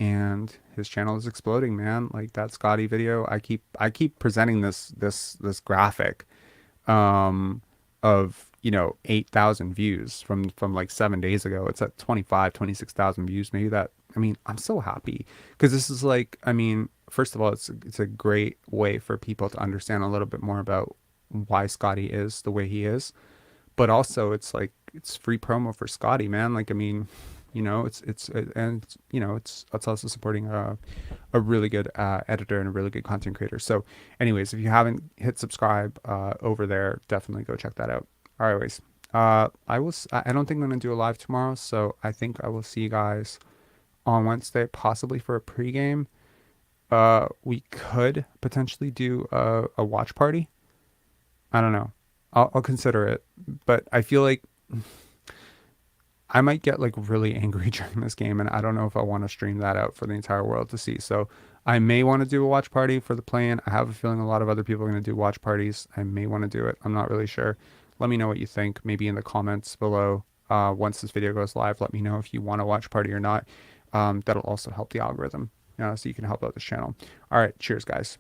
and his channel is exploding, man. Like that Scottie video, I keep presenting this graphic of 8,000 views from like 7 days ago. It's at 26,000 views. Maybe that, I mean, I'm so happy because this is like, I mean, first of all, it's a great way for people to understand a little bit more about why Scottie is the way he is, but also it's like, it's free promo for Scottie, man. Like, I mean, You know, and you know, it's also supporting a really good editor and a really good content creator. So, anyways, if you haven't hit subscribe over there, definitely go check that out. Anyways, I don't think I'm gonna do a live tomorrow, so I think I will see you guys on Wednesday, possibly for a pregame. We could potentially do a watch party. I don't know. I'll consider it, but I feel like I might get like really angry during this game, and I don't know if I want to stream that out for the entire world to see. So I may want to do a watch party for the play-in. I have a feeling a lot of other people are going to do watch parties. I may want to do it. I'm not really sure. Let me know what you think. Maybe in the comments below. Once this video goes live, let me know if you want a watch party or not. That'll also help the algorithm, so you can help out this channel. All right, cheers, guys.